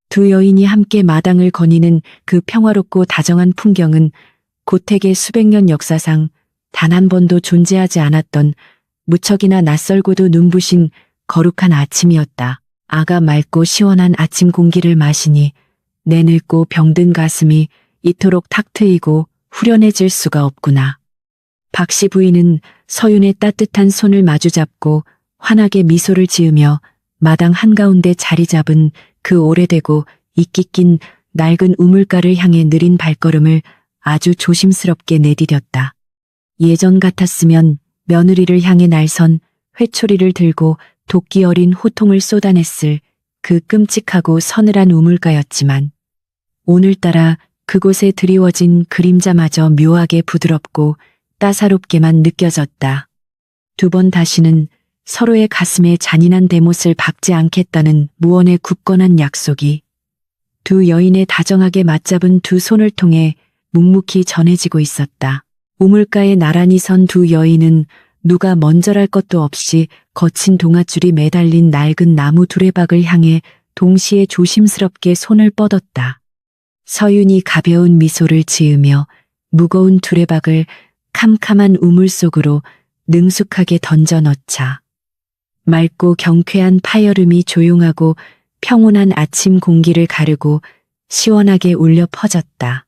두 여인이 함께 마당을 거니는 그 평화롭고 다정한 풍경은 고택의 수백 년 역사상 단 한 번도 존재하지 않았던 무척이나 낯설고도 눈부신 거룩한 아침이었다. 아가 맑고 시원한 아침 공기를 마시니 내 늙고 병든 가슴이 이토록 탁 트이고 후련해질 수가 없구나. 박씨 부인은 서윤의 따뜻한 손을 마주잡고 환하게 미소를 지으며 마당 한가운데 자리 잡은 그 오래되고 이끼 낀 낡은 우물가를 향해 느린 발걸음을 아주 조심스럽게 내디뎠다. 예전 같았으면 며느리를 향해 날선 회초리를 들고 도끼 어린 호통을 쏟아냈을 그 끔찍하고 서늘한 우물가였지만 오늘따라 그곳에 드리워진 그림자마저 묘하게 부드럽고 따사롭게만 느껴졌다. 두 번 다시는 서로의 가슴에 잔인한 대못을 박지 않겠다는 무언의 굳건한 약속이 두 여인의 다정하게 맞잡은 두 손을 통해 묵묵히 전해지고 있었다. 우물가에 나란히 선 두 여인은 누가 먼저랄 것도 없이 거친 동아줄이 매달린 낡은 나무 두레박을 향해 동시에 조심스럽게 손을 뻗었다. 서윤이 가벼운 미소를 지으며 무거운 두레박을 캄캄한 우물 속으로 능숙하게 던져 넣자 맑고 경쾌한 파여름이 조용하고 평온한 아침 공기를 가르고 시원하게 울려 퍼졌다.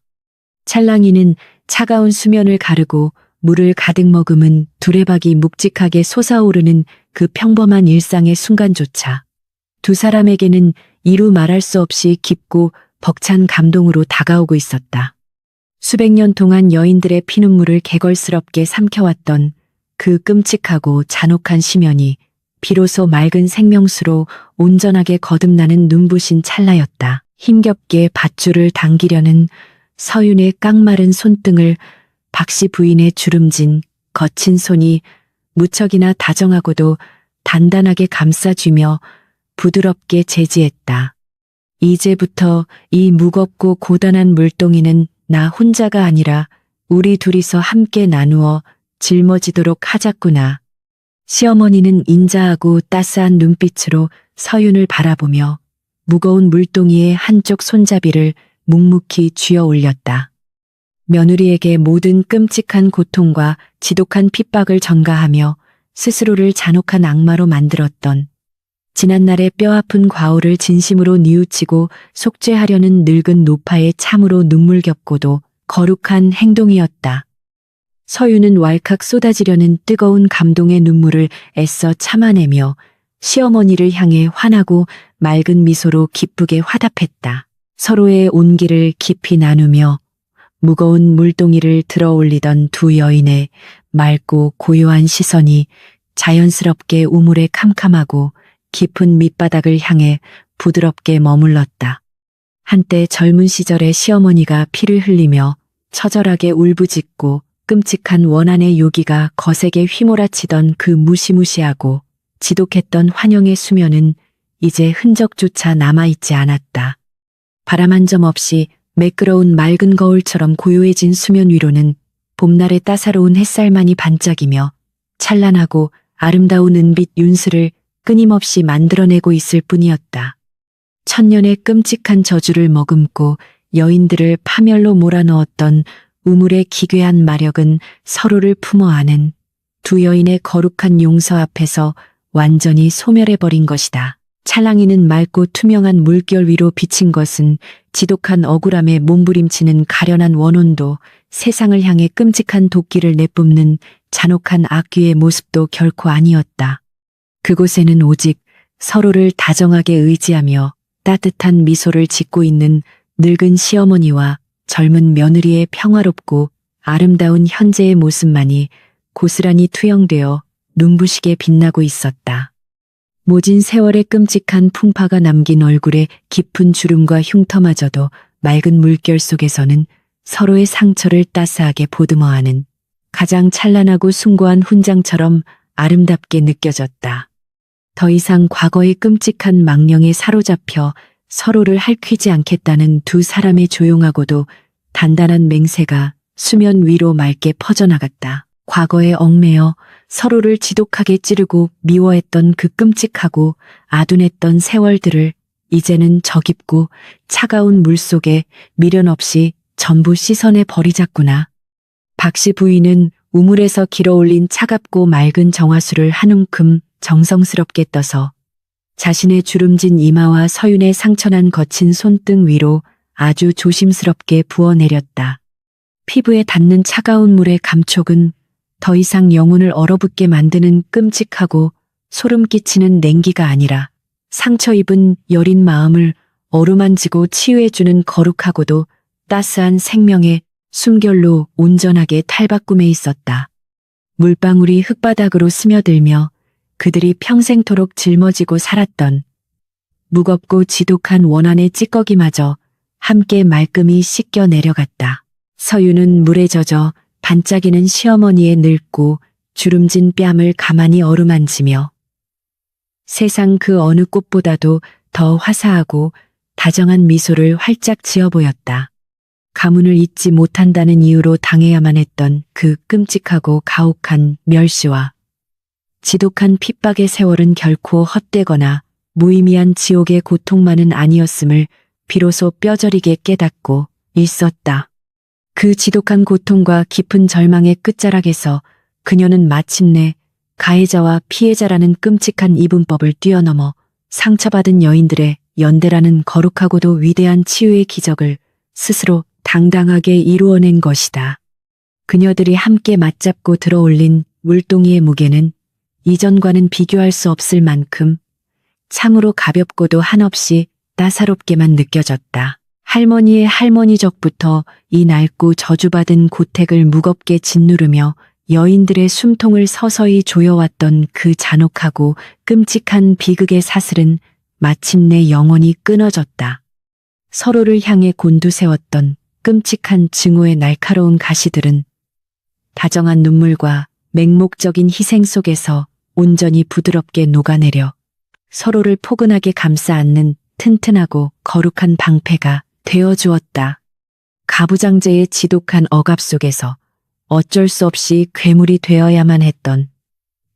찰랑이는 차가운 수면을 가르고 물을 가득 머금은 두레박이 묵직하게 솟아오르는 그 평범한 일상의 순간조차 두 사람에게는 이루 말할 수 없이 깊고 벅찬 감동으로 다가오고 있었다. 수백 년 동안 여인들의 피눈물을 개걸스럽게 삼켜왔던 그 끔찍하고 잔혹한 심연이 비로소 맑은 생명수로 온전하게 거듭나는 눈부신 찰나였다. 힘겹게 밧줄을 당기려는 서윤의 깡마른 손등을 박씨 부인의 주름진 거친 손이 무척이나 다정하고도 단단하게 감싸쥐며 부드럽게 제지했다. 이제부터 이 무겁고 고단한 물동이는 나 혼자가 아니라 우리 둘이서 함께 나누어 짊어지도록 하자꾸나. 시어머니는 인자하고 따스한 눈빛으로 서윤을 바라보며 무거운 물동이의 한쪽 손잡이를 묵묵히 쥐어 올렸다. 며느리에게 모든 끔찍한 고통과 지독한 핍박을 전가하며 스스로를 잔혹한 악마로 만들었던 지난날의 뼈아픈 과오를 진심으로 뉘우치고 속죄하려는 늙은 노파의 참으로 눈물겹고도 거룩한 행동이었다. 서윤은 왈칵 쏟아지려는 뜨거운 감동의 눈물을 애써 참아내며 시어머니를 향해 환하고 맑은 미소로 기쁘게 화답했다. 서로의 온기를 깊이 나누며 무거운 물동이를 들어 올리던 두 여인의 맑고 고요한 시선이 자연스럽게 우물의 캄캄하고 깊은 밑바닥을 향해 부드럽게 머물렀다. 한때 젊은 시절의 시어머니가 피를 흘리며 처절하게 울부짖고 끔찍한 원한의 요기가 거세게 휘몰아치던 그 무시무시하고 지독했던 환영의 수면은 이제 흔적조차 남아있지 않았다. 바람 한 점 없이 매끄러운 맑은 거울처럼 고요해진 수면 위로는 봄날의 따사로운 햇살만이 반짝이며 찬란하고 아름다운 은빛 윤슬을 끊임없이 만들어내고 있을 뿐이었다. 천년의 끔찍한 저주를 머금고 여인들을 파멸로 몰아넣었던 우물의 기괴한 마력은 서로를 품어 안은 두 여인의 거룩한 용서 앞에서 완전히 소멸해버린 것이다. 찰랑이는 맑고 투명한 물결 위로 비친 것은 지독한 억울함에 몸부림치는 가련한 원혼도 세상을 향해 끔찍한 도끼를 내뿜는 잔혹한 악귀의 모습도 결코 아니었다. 그곳에는 오직 서로를 다정하게 의지하며 따뜻한 미소를 짓고 있는 늙은 시어머니와 젊은 며느리의 평화롭고 아름다운 현재의 모습만이 고스란히 투영되어 눈부시게 빛나고 있었다. 모진 세월의 끔찍한 풍파가 남긴 얼굴에 깊은 주름과 흉터마저도 맑은 물결 속에서는 서로의 상처를 따스하게 보듬어하는 가장 찬란하고 숭고한 훈장처럼 아름답게 느껴졌다. 더 이상 과거의 끔찍한 망령에 사로잡혀 서로를 핥히지 않겠다는 두 사람의 조용하고도 단단한 맹세가 수면 위로 맑게 퍼져나갔다. 과거에 얽매여 서로를 지독하게 찌르고 미워했던 그 끔찍하고 아둔했던 세월들을 이제는 저 깊고 차가운 물속에 미련 없이 전부 씻어내 버리자꾸나. 박씨 부인은 우물에서 길어올린 차갑고 맑은 정화수를 한 움큼 정성스럽게 떠서 자신의 주름진 이마와 서윤의 상처난 거친 손등 위로 아주 조심스럽게 부어내렸다. 피부에 닿는 차가운 물의 감촉은 더 이상 영혼을 얼어붙게 만드는 끔찍하고 소름 끼치는 냉기가 아니라 상처 입은 여린 마음을 어루만지고 치유해주는 거룩하고도 따스한 생명의 숨결로 온전하게 탈바꿈해 있었다. 물방울이 흙바닥으로 스며들며 그들이 평생토록 짊어지고 살았던 무겁고 지독한 원한의 찌꺼기마저 함께 말끔히 씻겨 내려갔다. 서유는 물에 젖어 반짝이는 시어머니의 늙고 주름진 뺨을 가만히 어루만지며 세상 그 어느 꽃보다도 더 화사하고 다정한 미소를 활짝 지어 보였다. 가문을 잊지 못한다는 이유로 당해야만 했던 그 끔찍하고 가혹한 멸시와 지독한 핍박의 세월은 결코 헛되거나 무의미한 지옥의 고통만은 아니었음을 비로소 뼈저리게 깨닫고 있었다. 그 지독한 고통과 깊은 절망의 끝자락에서 그녀는 마침내 가해자와 피해자라는 끔찍한 이분법을 뛰어넘어 상처받은 여인들의 연대라는 거룩하고도 위대한 치유의 기적을 스스로 당당하게 이루어낸 것이다. 그녀들이 함께 맞잡고 들어올린 물동이의 무게는 이전과는 비교할 수 없을 만큼 참으로 가볍고도 한없이 따사롭게만 느껴졌다. 할머니의 할머니적부터 이 낡고 저주받은 고택을 무겁게 짓누르며 여인들의 숨통을 서서히 조여왔던 그 잔혹하고 끔찍한 비극의 사슬은 마침내 영원히 끊어졌다. 서로를 향해 곤두세웠던 끔찍한 증오의 날카로운 가시들은 다정한 눈물과 맹목적인 희생 속에서 온전히 부드럽게 녹아내려 서로를 포근하게 감싸 안는 튼튼하고 거룩한 방패가 되어주었다. 가부장제의 지독한 억압 속에서 어쩔 수 없이 괴물이 되어야만 했던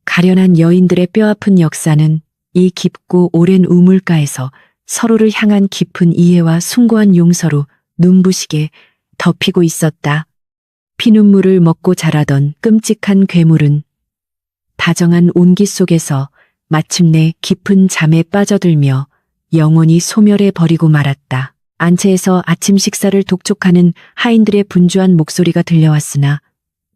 가련한 여인들의 뼈아픈 역사는 이 깊고 오랜 우물가에서 서로를 향한 깊은 이해와 숭고한 용서로 눈부시게 덮이고 있었다. 피눈물을 먹고 자라던 끔찍한 괴물은 다정한 온기 속에서 마침내 깊은 잠에 빠져들며 영원히 소멸해 버리고 말았다. 안채에서 아침 식사를 독촉하는 하인들의 분주한 목소리가 들려왔으나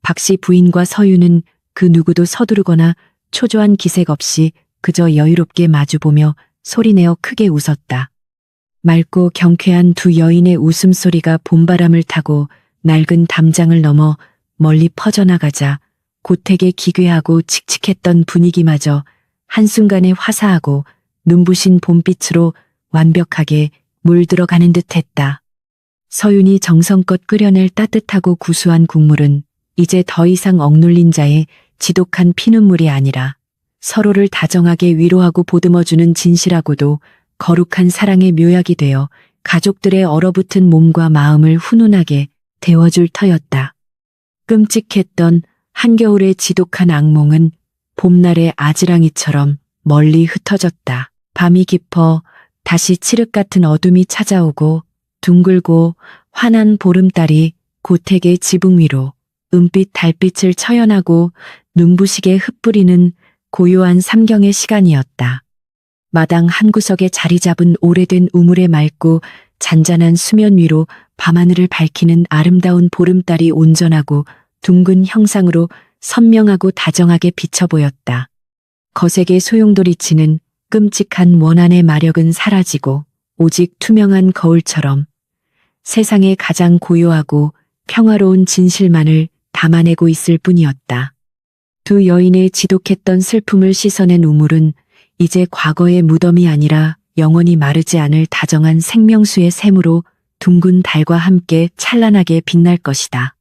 박씨 부인과 서유는 그 누구도 서두르거나 초조한 기색 없이 그저 여유롭게 마주보며 소리내어 크게 웃었다. 맑고 경쾌한 두 여인의 웃음소리가 봄바람을 타고 낡은 담장을 넘어 멀리 퍼져나가자 고택의 기괴하고 칙칙했던 분위기마저 한순간에 화사하고 눈부신 봄빛으로 완벽하게 물들어가는 듯했다. 서윤이 정성껏 끓여낼 따뜻하고 구수한 국물은 이제 더 이상 억눌린 자의 지독한 피눈물이 아니라 서로를 다정하게 위로하고 보듬어주는 진실하고도 거룩한 사랑의 묘약이 되어 가족들의 얼어붙은 몸과 마음을 훈훈하게 데워줄 터였다. 끔찍했던 한겨울의 지독한 악몽은 봄날의 아지랑이처럼 멀리 흩어졌다. 밤이 깊어 다시 칠흑 같은 어둠이 찾아오고 둥글고 환한 보름달이 고택의 지붕 위로 은빛 달빛을 처연하고 눈부시게 흩뿌리는 고요한 삼경의 시간이었다. 마당 한구석에 자리 잡은 오래된 우물의 맑고 잔잔한 수면 위로 밤하늘을 밝히는 아름다운 보름달이 온전하고 둥근 형상으로 선명하고 다정하게 비쳐 보였다. 거세게 소용돌이치는 끔찍한 원한의 마력은 사라지고 오직 투명한 거울처럼 세상의 가장 고요하고 평화로운 진실만을 담아내고 있을 뿐이었다. 두 여인의 지독했던 슬픔을 씻어낸 우물은 이제 과거의 무덤이 아니라 영원히 마르지 않을 다정한 생명수의 샘으로 둥근 달과 함께 찬란하게 빛날 것이다.